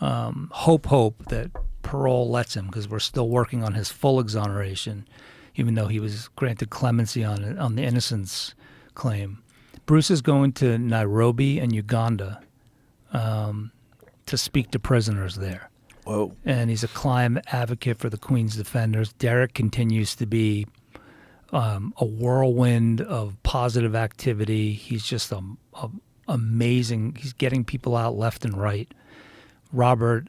hope that parole lets him, because we're still working on his full exoneration, even though he was granted clemency on the innocence claim. Bruce is going to Nairobi and Uganda to speak to prisoners there. Whoa. And he's a climate advocate for the Queen's Defenders. Derek continues to be a whirlwind of positive activity. He's just amazing. He's getting people out left and right. Robert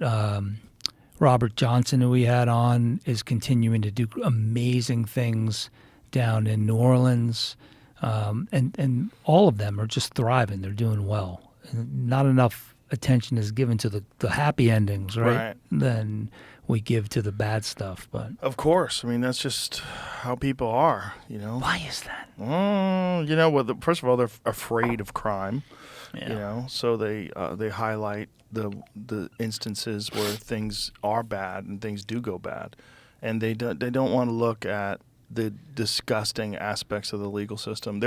Johnson, who we had on, is continuing to do amazing things down in New Orleans. And all of them are just thriving. They're doing well. And not enough attention is given to the happy endings, right? Then we give to the bad stuff. But Of course. I mean, that's just how people are, you know. why is that? You know, well, first of all, they're afraid of crime, Yeah. you know, so they highlight the instances where things are bad and things do go bad, and they don't want to look at the disgusting aspects of the legal system.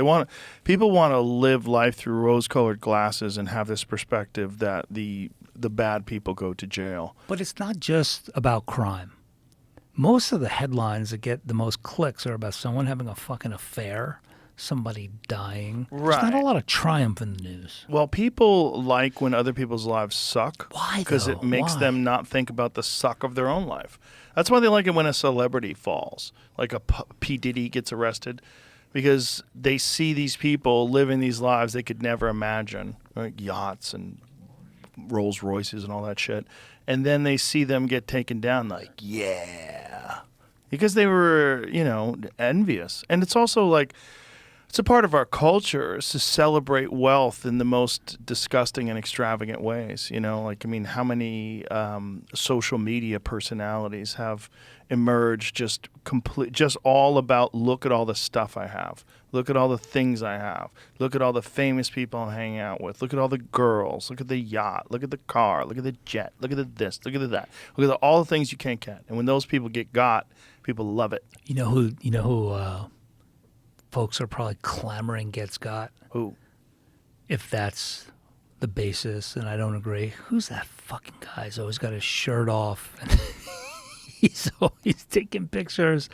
People want to live life through rose-colored glasses and have this perspective that the bad people go to jail. But it's not just about crime. Most of the headlines that get the most clicks are about someone having a fucking affair, somebody dying. There's not a Right. lot of triumph in the news. Well, people like when other people's lives suck. Why, Because though? it makes Why? them not think about the suck of their own life. That's why they like it when a celebrity falls, like a P. Diddy gets arrested, because they see these people living these lives they could never imagine, like yachts and Rolls Royces and all that shit. And then they see them get taken down, like, yeah. Because they were, you know, envious. And it's also like, it's a part of our culture is to celebrate wealth in the most disgusting and extravagant ways. You know, like, I mean, how many social media personalities have emerged just all about, look at all the stuff I have. Look at all the things I have. Look at all the famous people I'm hanging out with. Look at all the girls. Look at the yacht. Look at the car. Look at the jet. Look at the this. Look at the that. Look at all the things you can't get. And when those people get got, people love it. You know who folks are probably clamoring gets got? Who? If that's the basis, and I don't agree. Who's that fucking guy? He's always got his shirt off, and he's always taking pictures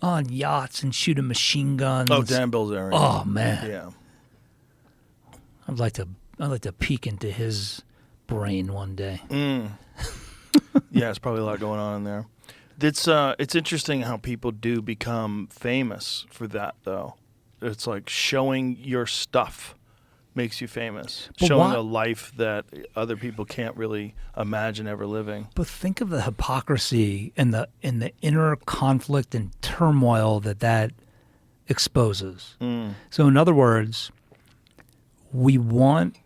on yachts and shooting machine guns. Oh, Dan Bilzerian. Oh man, Yeah. I'd like to peek into his brain one day. Yeah, it's probably a lot going on in there. It's interesting how people do become famous for that, though. It's like showing your stuff makes you famous. But Showing why- a life that other people can't really imagine ever living. But think of the hypocrisy and the inner conflict and turmoil that exposes. So in other words, we want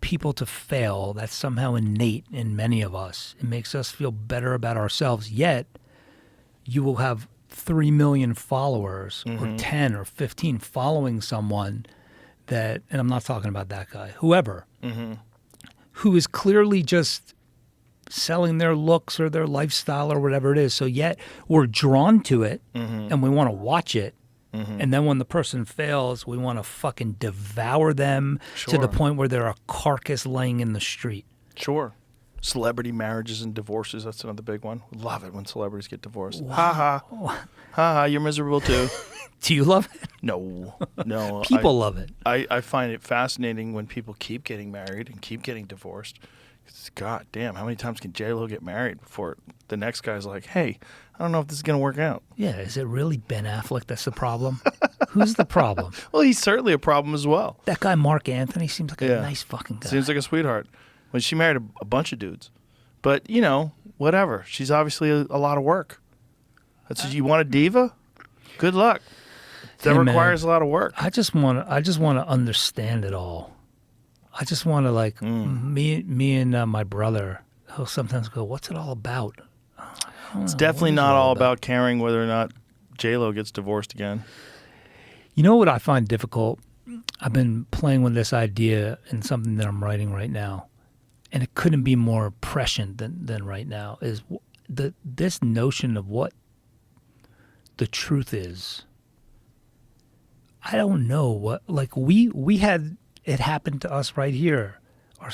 people to fail. That's somehow innate in many of us. It makes us feel better about ourselves. Yet you will have 3 million followers or 10 or 15 following someone that, and I'm not talking about that guy, whoever, who is clearly just selling their looks or their lifestyle or whatever it is. So yet we're drawn to it and we want to watch it. And then when the person fails, we want to fucking devour them to the Sure. point where they're a carcass laying in the street. Sure. Celebrity marriages and divorces, that's another big one. Love it when celebrities get divorced. Ha ha. Ha ha, you're miserable too. Do you love it? No. People love it. I find it fascinating when people keep getting married and keep getting divorced. It's, God damn, how many times can J-Lo get married before the next guy's like, hey, I don't know if this is going to work out. Yeah, is it really Ben Affleck that's the problem? Who's the problem? Well, he's certainly a problem as well. That guy Mark Anthony seems like a Yeah. nice fucking guy. Seems like a sweetheart. When she married a bunch of dudes. But, you know, whatever. She's obviously a lot of work. That's you want a diva? Good luck. That Hey, man. requires a lot of work. I just want to understand it all. I just want to like me and my brother. He'll sometimes go, "What's it all about?" It's definitely not all about caring whether or not J-Lo gets divorced again. You know what I find difficult? I've been playing with this idea in something that I'm writing right now, and it couldn't be more prescient than right now. Is this notion of what the truth is? I don't know what. Like we had it happen to us right here. Are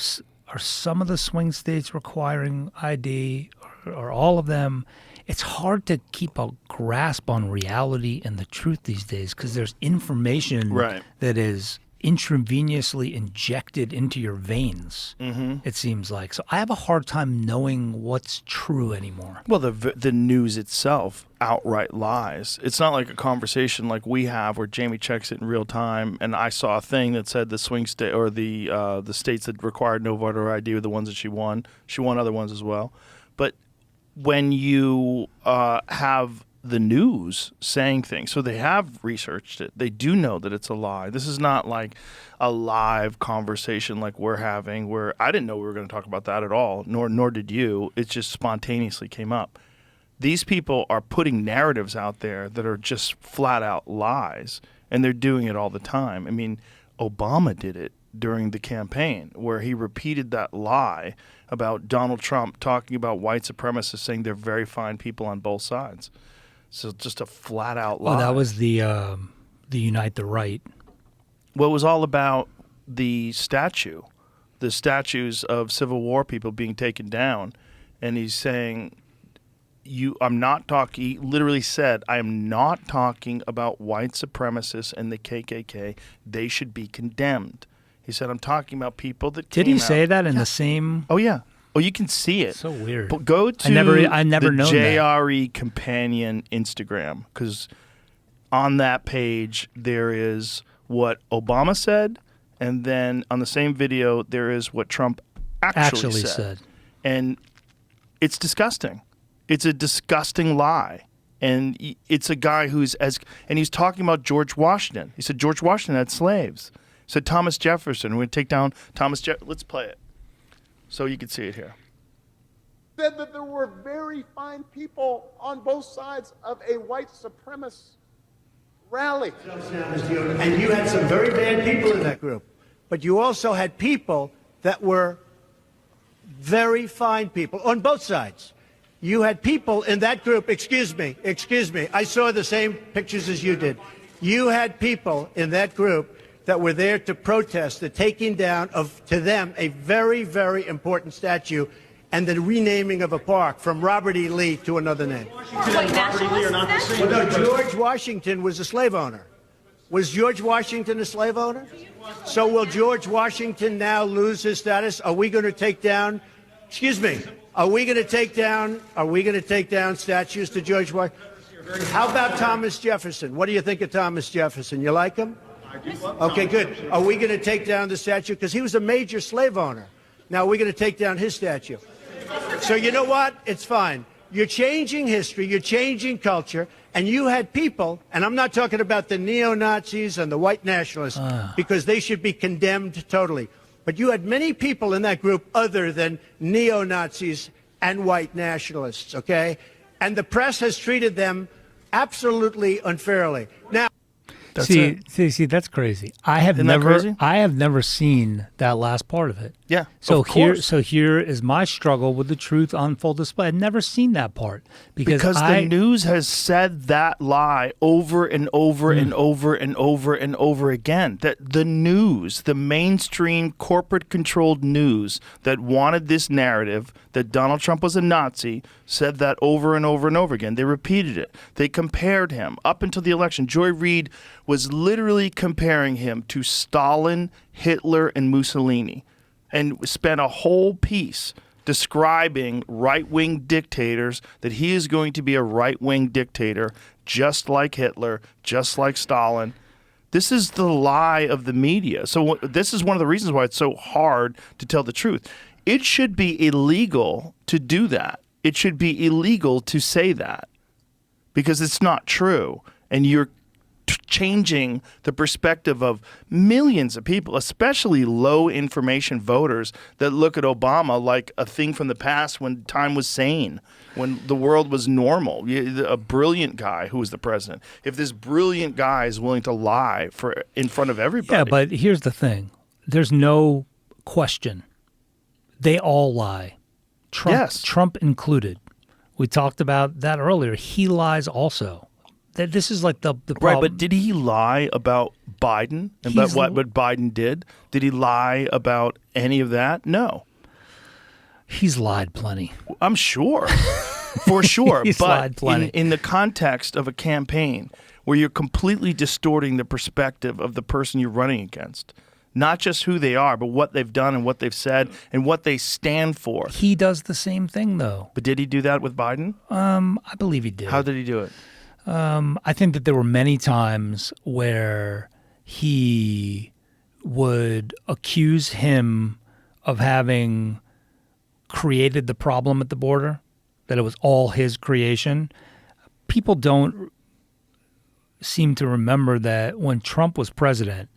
some of the swing states requiring ID, or all of them? It's hard to keep a grasp on reality and the truth these days because there's information that is intravenously injected into your veins, it seems like. So I have a hard time knowing what's true anymore. Well, the news itself outright lies. It's not like a conversation like we have where Jamie checks it in real time, and I saw a thing that said the swing state or the states that required no voter ID were the ones that she won. She won other ones as well. But when you have the news saying things, so they have researched it, they do know that it's a lie. This is not like a live conversation like we're having, where I didn't know we were going to talk about that at all, nor did you. It just spontaneously came up. These people are putting narratives out there that are just flat out lies, and they're doing it all the time. I mean, Obama did it during the campaign, where he repeated that lie about Donald Trump talking about white supremacists, saying they're very fine people on both sides. So just a flat out lie. Oh, that was the Unite the Right. Well, it was all about the statues of Civil War people being taken down, and he's saying, I'm not talking. He literally said, "I am not talking about white supremacists and the KKK. They should be condemned." He said, "I'm talking about people that Did came he say out." that in the same? Oh yeah. Oh, you can see it. So weird. But go to I never the known JRE Companion Instagram, because on that page there is what Obama said, and then on the same video there is what Trump actually said. And it's disgusting. It's a disgusting lie. And it's a guy and he's talking about George Washington. He said George Washington had slaves. He said Thomas Jefferson. We're going to take down Thomas Jefferson. Let's play it so you can see it here. Said that there were very fine people on both sides of a white supremacist rally. And you had some very bad people in that group. But you also had people that were very fine people on both sides. You had people in that group, excuse me, I saw the same pictures as you did. You had people in that group that were there to protest the taking down of, to them, a very, very important statue and the renaming of a park from Robert E. Lee to another name. Robert E. Lee are not the same. Well, no, George Washington was a slave owner. Was George Washington a slave owner? So will George Washington now lose his status? Are we going to take down, are we going to take down statues to George Washington? How about Thomas Jefferson? What do you think of Thomas Jefferson? You like him? Okay, good. Are we going to take down the statue? Because he was a major slave owner. Now, we're going to take down his statue. So you know what? It's fine. You're changing history. You're changing culture. And you had people, and I'm not talking about the neo-Nazis and the white nationalists, because they should be condemned totally. But you had many people in that group other than neo-Nazis and white nationalists, okay? And the press has treated them absolutely unfairly. Now, See, that's crazy. I have never seen that last part of it. Yeah. So here is my struggle with the truth on full display. I've never seen that part because the news has said that lie over and over and over and over and over again. That the news, the mainstream corporate-controlled news that wanted this narrative that Donald Trump was a Nazi said that over and over and over again. They repeated it. They compared him up until the election. Joy Reid was literally comparing him to Stalin, Hitler, and Mussolini, and spent a whole piece describing right-wing dictators, that he is going to be a right-wing dictator just like Hitler, just like Stalin. This is the lie of the media. So this is one of the reasons why it's so hard to tell the truth. It should be illegal to do that. It should be illegal to say that because it's not true. And you're changing the perspective of millions of people, especially low information voters that look at Obama like a thing from the past when time was sane, when the world was normal. A brilliant guy who was the president. If this brilliant guy is willing to lie in front of everybody. Yeah, but here's the thing. There's no question. They all lie. Trump included. We talked about that earlier. He lies also. This is like the problem. Right, but did he lie about Biden and about what Biden did? Did he lie about any of that? No. He's lied plenty. I'm sure. For sure. He's lied plenty. In the context of a campaign where you're completely distorting the perspective of the person you're running against, not just who they are, but what they've done and what they've said and what they stand for. He does the same thing, though. But did he do that with Biden? I believe he did. How did he do it? I think that there were many times where he would accuse him of having created the problem at the border, that it was all his creation. People don't seem to remember that when Trump was president,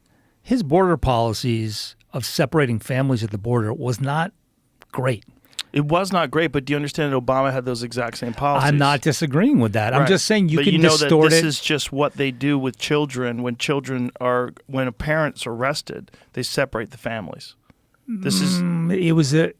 his border policies of separating families at the border was not great. It was not great, but do you understand that Obama had those exact same policies? I'm not disagreeing with that. Right. I'm just saying you can distort it. But you know that this is just what they do with children when a parent's arrested, they separate the families. This is that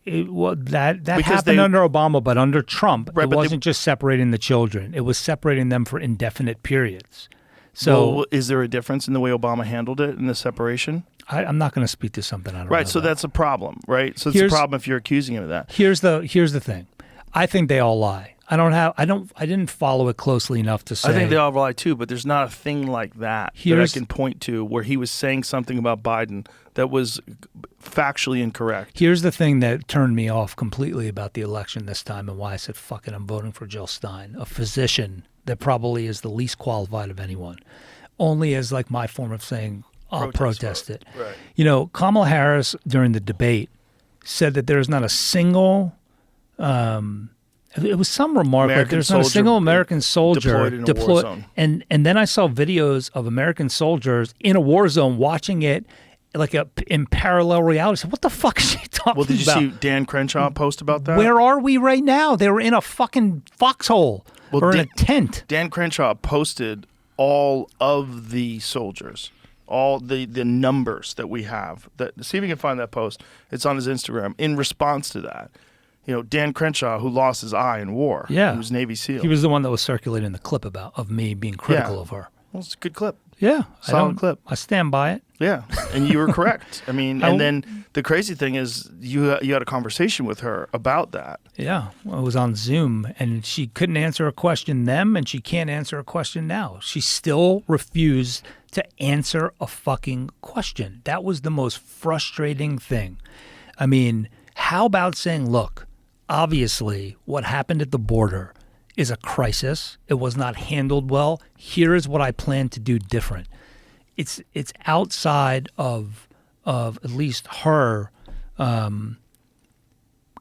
happened under Obama, but under Trump, it wasn't just separating the children. It was separating them for indefinite periods. So, is there a difference in the way Obama handled it in the separation? I'm not going to speak to something I don't know. Right, so that's a problem, right? So it's a problem if you're accusing him of that. Here's the thing. I think they all lie. I didn't follow it closely enough to say. I think they all lie too, but there's not a thing like that I can point to where he was saying something about Biden that was factually incorrect. Here's the thing that turned me off completely about the election this time and why I said, fuck it, I'm voting for Jill Stein, a physician that probably is the least qualified of anyone, only as like my form of saying, I'll protest it. Right. You know, Kamala Harris during the debate said that there's not a single, it was some remark like there's not a single American soldier deployed. And then I saw videos of American soldiers in a war zone watching it like in parallel reality. So what the fuck is she talking about? Well, did you see Dan Crenshaw post about that? Where are we right now? They were in a fucking foxhole or in a tent. Dan Crenshaw posted all of the soldiers, all the numbers that we have. See if you can find that post. It's on his Instagram. In response to that, you know, Dan Crenshaw, who lost his eye in war. Yeah. He was Navy SEAL. He was the one that was circulating the clip of me being critical of her. Well, it's a good clip. Yeah. Solid clip. I stand by it. Yeah. And you were correct. I mean, and then the crazy thing is you had a conversation with her about that. Yeah. I was on Zoom and she couldn't answer a question then and she can't answer a question now. She still refused to answer a fucking question. That was the most frustrating thing. I mean, how about saying, look, obviously what happened at the border is a crisis. It was not handled well. Here is what I plan to do different. It's outside of at least her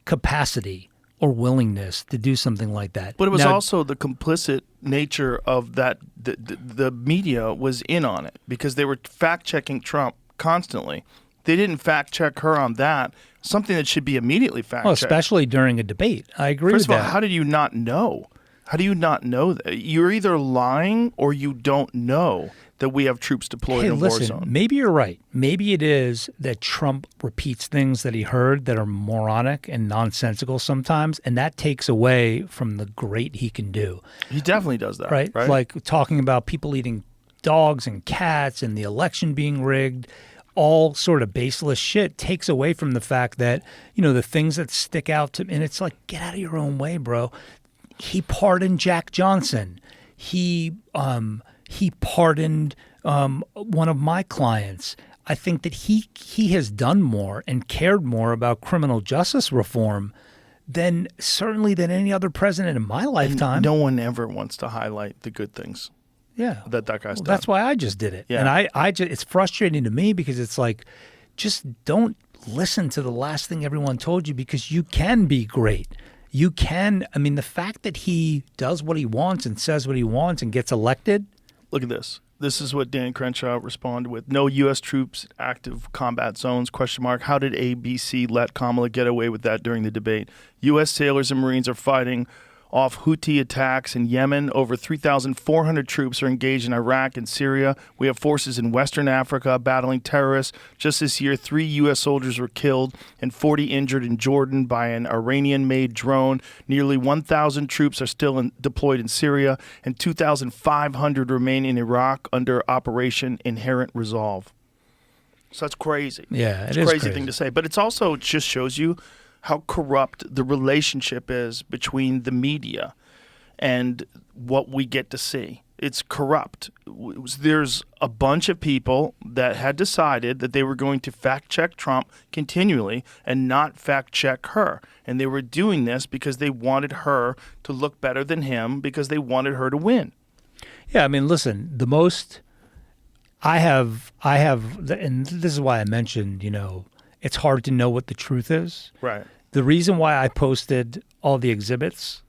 capacity or willingness to do something like that. But it was also the complicit nature of that. The media was in on it because they were fact-checking Trump constantly. They didn't fact-check her on that, something that should be immediately fact-checked. Well, especially during a debate. I agree with that. First of all, how did you not know? How do you not know that? You're either lying or you don't know that we have troops deployed in a war zone. Maybe you're right. Maybe it is that Trump repeats things that he heard that are moronic and nonsensical sometimes, and that takes away from the great he can do. He definitely does that. Right? Like talking about people eating dogs and cats and the election being rigged. All sort of baseless shit takes away from the fact that, you know, the things that stick out to me, and it's like, get out of your own way, bro. He pardoned Jack Johnson. He pardoned one of my clients. I think that he has done more and cared more about criminal justice reform than any other president in my lifetime. And no one ever wants to highlight the good things. Yeah, that guy's done. That's why I just did it. Yeah. And I just, it's frustrating to me because it's like, just don't listen to the last thing everyone told you because you can be great. You can. I mean, the fact that he does what he wants and says what he wants and gets elected. Look at this. This is what Dan Crenshaw responded with. No U.S. troops, active combat zones, ? How did ABC let Kamala get away with that during the debate? U.S. sailors and Marines are fighting off Houthi attacks in Yemen. Over 3,400 troops are engaged in Iraq and Syria. We have forces in Western Africa battling terrorists. Just this year, 3 U.S. soldiers were killed and 40 injured in Jordan by an Iranian-made drone. Nearly 1,000 troops are still deployed in Syria, and 2,500 remain in Iraq under Operation Inherent Resolve. So that's crazy. Yeah, it's a crazy thing to say. But it's also, it just shows you how corrupt the relationship is between the media and what we get to see. It's corrupt. There's a bunch of people that had decided that they were going to fact-check Trump continually and not fact-check her. And they were doing this because they wanted her to look better than him, because they wanted her to win. Yeah, I mean, listen, the most I have, and this is why I mentioned, it's hard to know what the truth is. Right. The reason why I posted all the exhibits,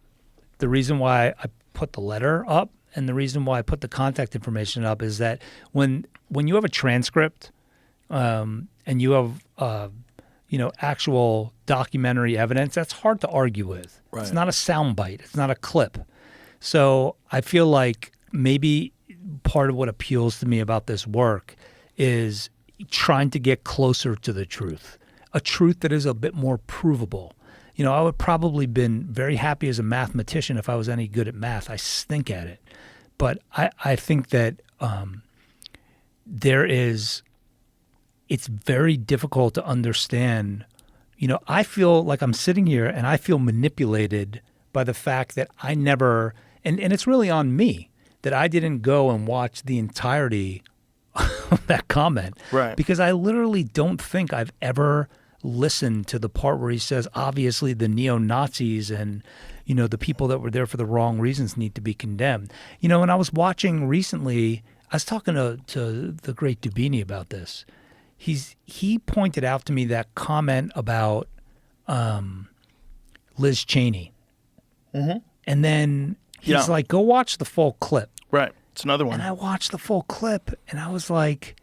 the reason why I put the letter up, and the reason why I put the contact information up is that when you have a transcript and you have actual documentary evidence, that's hard to argue with. Right. It's not a soundbite. It's not a clip. So I feel like maybe part of what appeals to me about this work is trying to get closer to the truth, a truth that is a bit more provable. I would probably been very happy as a mathematician if I was any good at math. I stink at it. But I think that it's very difficult to understand. I feel like I'm sitting here and I feel manipulated by the fact that I never, and it's really on me, that I didn't go and watch the entirety of that comment. Right. Because I literally don't think I've ever listened to the part where he says, obviously the neo-Nazis and, the people that were there for the wrong reasons need to be condemned. When I was watching recently, I was talking to the great Dubin about this. He pointed out to me that comment about Liz Cheney. Mm-hmm. And then he's like, go watch the full clip. Right. It's another one. And I watched the full clip and I was like,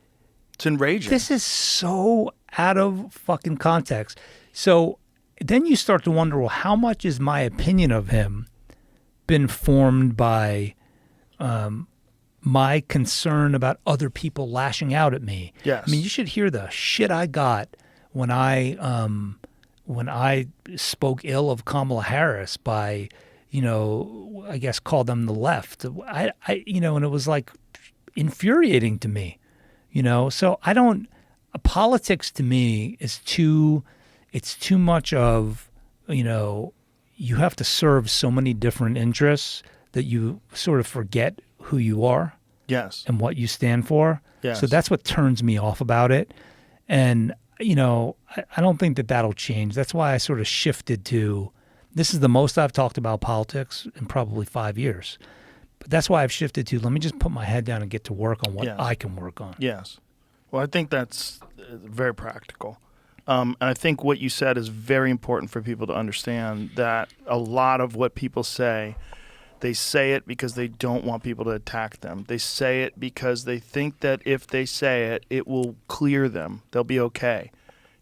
it's enraging. This is so out of fucking context. So then you start to wonder, well, how much is my opinion of him been formed by my concern about other people lashing out at me? Yes. I mean, you should hear the shit I got when I spoke ill of Kamala Harris by, I guess called them the left. And it was like infuriating to me, So I don't. Politics to me is too much of, you have to serve so many different interests that you sort of forget who you are. Yes. And what you stand for. Yes. So that's what turns me off about it. And, I don't think that that'll change. That's why I sort of shifted to, this is the most I've talked about politics in probably 5 years. But that's why I've shifted to, let me just put my head down and get to work on what I can work on. Yes. Well, I think that's very practical. And I think what you said is very important for people to understand, that a lot of what people say, they say it because they don't want people to attack them. They say it because they think that if they say it, it will clear them. They'll be okay.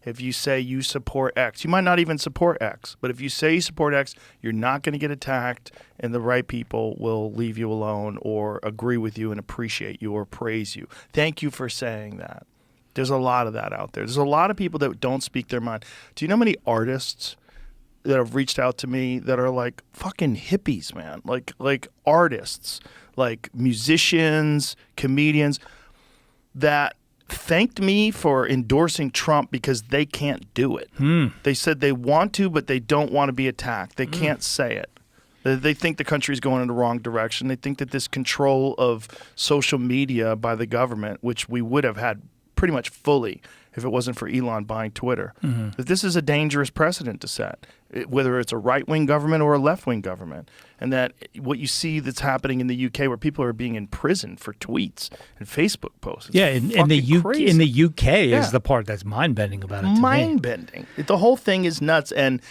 If you say you support X, you might not even support X, but if you say you support X, you're not going to get attacked, and the right people will leave you alone or agree with you and appreciate you or praise you. Thank you for saying that. There's a lot of that out there. There's a lot of people that don't speak their mind. Do you know how many artists that have reached out to me that are like fucking hippies, man? Like artists, like musicians, comedians that thanked me for endorsing Trump because they can't do it. They said they want to, but they don't want to be attacked. They can't say it. They think the country's going in the wrong direction. They think that this control of social media by the government, which we would have had pretty much fully if it wasn't for Elon buying Twitter, that this is a dangerous precedent to set, whether it's a right-wing government or a left-wing government. And that what you see that's happening in the UK, where people are being imprisoned for tweets and Facebook posts. In the UK is the part that's mind-bending about it. Mind-bending. The whole thing is nuts, and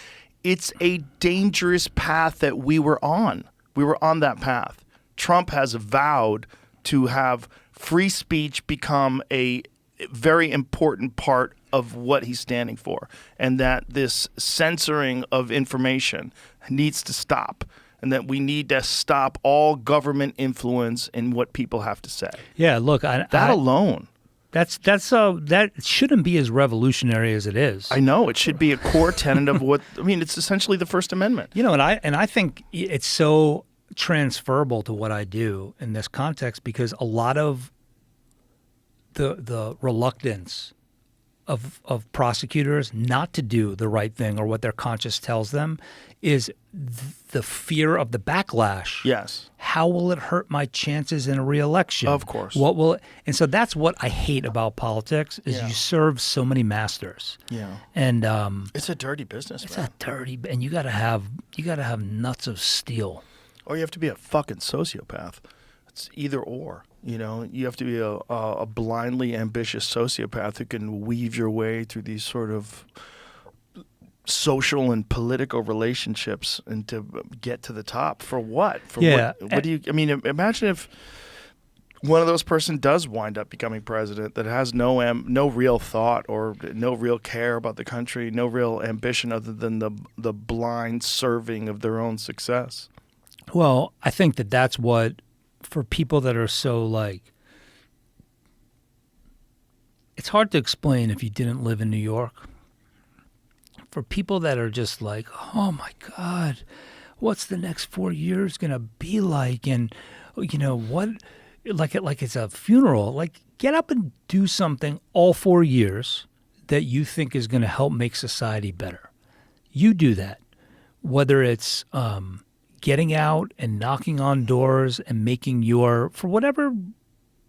it's a dangerous path that we were on. We were on that path. Trump has vowed to have free speech become a very important part of what he's standing for, and that this censoring of information needs to stop, and that we need to stop all government influence in what people have to say. Yeah, look, That alone. that shouldn't be as revolutionary as it is. I know it should be a core tenet of what I mean. It's essentially the First Amendment. You know, and I think it's so transferable to what I do in this context, because a lot of the reluctance of prosecutors not to do the right thing or what their conscience tells them is the fear of the backlash. Yes. How will it hurt my chances in a reelection? Of course. What will it, and so that's what I hate about politics is Yeah. you serve so many masters. Yeah. And It's a dirty business, it's man. a dirty, and you gotta have nuts of steel. Or you have to be a fucking sociopath. It's either or. You know, you have to be a blindly ambitious sociopath who can weave your way through these sort of social and political relationships and to get to the top. For what? For Yeah. what do you? I mean, imagine if one of those person does wind up becoming president that has no real thought or no real care about the country, no real ambition other than the blind serving of their own success. Well, I think that's what, for people that are so like, it's hard to explain if you didn't live in New York. For people that are just like, oh my God, what's the next 4 years going to be like? And, you know, what, like it's a funeral. Like, get up and do something all 4 years that you think is going to help make society better. You do that, whether it's getting out and knocking on doors and making for whatever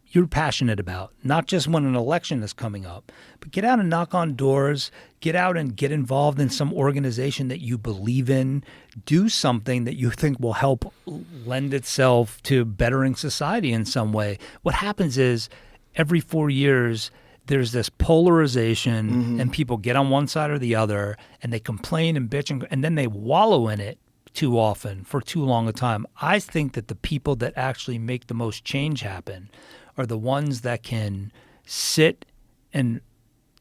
you're passionate about, not just when an election is coming up, but get out and knock on doors, get out and get involved in some organization that you believe in, do something that you think will help lend itself to bettering society in some way. What happens is every 4 years, there's this polarization and people get on one side or the other and they complain and bitch and then they wallow in it too often for too long a time. I think that the people that actually make the most change happen are the ones that can sit and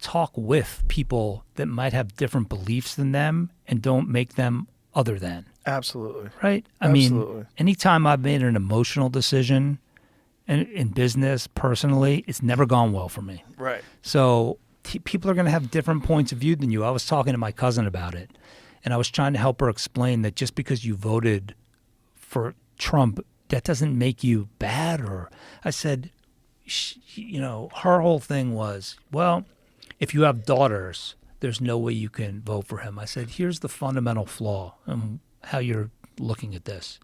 talk with people that might have different beliefs than them and don't make them other than. Absolutely. Right? I mean, anytime I've made an emotional decision in business, personally, it's never gone well for me. Right. So people are going to have different points of view than you. I was talking to my cousin about it, and I was trying to help her explain that just because you voted for Trump, that doesn't make you bad. Or I said, you know, her whole thing was, well, if you have daughters, there's no way you can vote for him. I said, here's the fundamental flaw in how you're looking at this.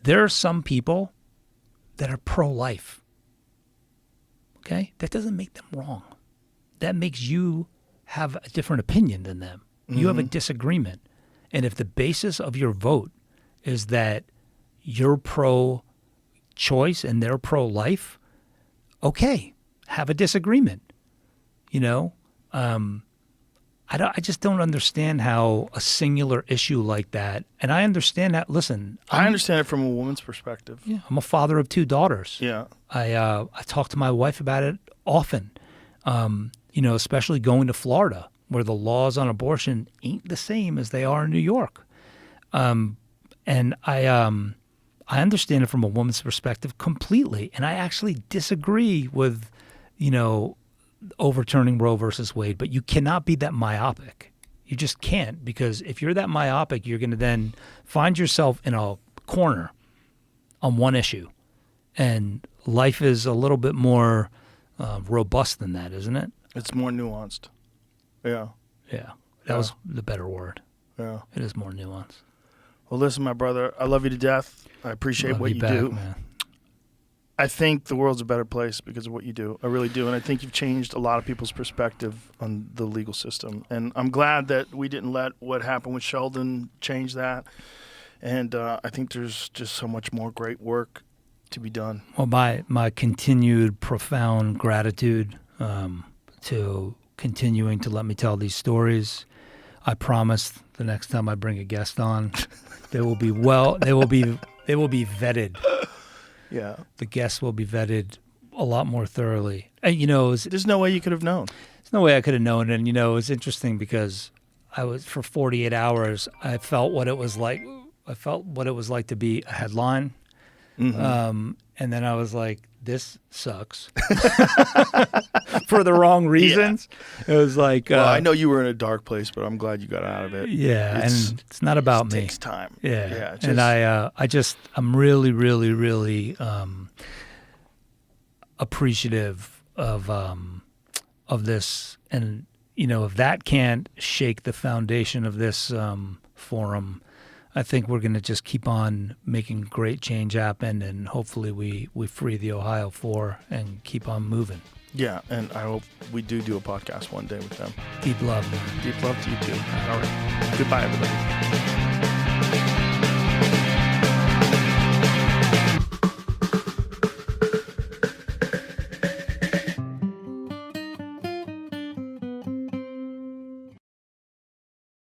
There are some people that are pro-life. Okay? That doesn't make them wrong. That makes you have a different opinion than them. You have a disagreement. And if the basis of your vote is that you're pro-choice and they're pro-life, okay, have a disagreement. You know, I just don't understand how a singular issue like that. And I understand that. Listen, I understand it from a woman's perspective. Yeah, I'm a father of 2 daughters. Yeah, I talk to my wife about it often. You know, especially going to Florida, where the laws on abortion ain't the same as they are in New York. And I understand it from a woman's perspective completely. And I actually disagree with, you know, overturning Roe versus Wade, but you cannot be that myopic. You just can't, because if you're that myopic, you're going to then find yourself in a corner on one issue. And life is a little bit more robust than that, isn't it? it's more nuanced. Yeah. Yeah. That was the better word. Yeah. It is more nuanced. Well, listen, my brother, I love you to death. I appreciate Love what you you back, do. man. I think the world's a better place because of what you do. I really do. And I think you've changed a lot of people's perspective on the legal system. And I'm glad that we didn't let what happened with Sheldon change that. And I think there's just so much more great work to be done. Well, my continued profound gratitude to continuing to let me tell these stories. I promise the next time I bring a guest on, they will be vetted. Yeah. The guests will be vetted a lot more thoroughly. And, you know, There's no way you could have known. there's no way I could have known. And, you know, it was interesting because I was, for 48 hours, I felt what it was like. I felt what it was like to be a headline. And then I was like, this sucks for the wrong reasons. It was like, Well, I know you were in a dark place, but I'm glad you got out of it. yeah, and it's not about me. It takes time. Yeah, just, and I'm really, really, really appreciative of this, and you know, if that can't shake the foundation of this forum, I think we're going to just keep on making great change happen, and hopefully we free the Ohio 4 and keep on moving. Yeah, and I hope we do a podcast one day with them. Deep love, man. Deep love to you too. All right. Goodbye, everybody.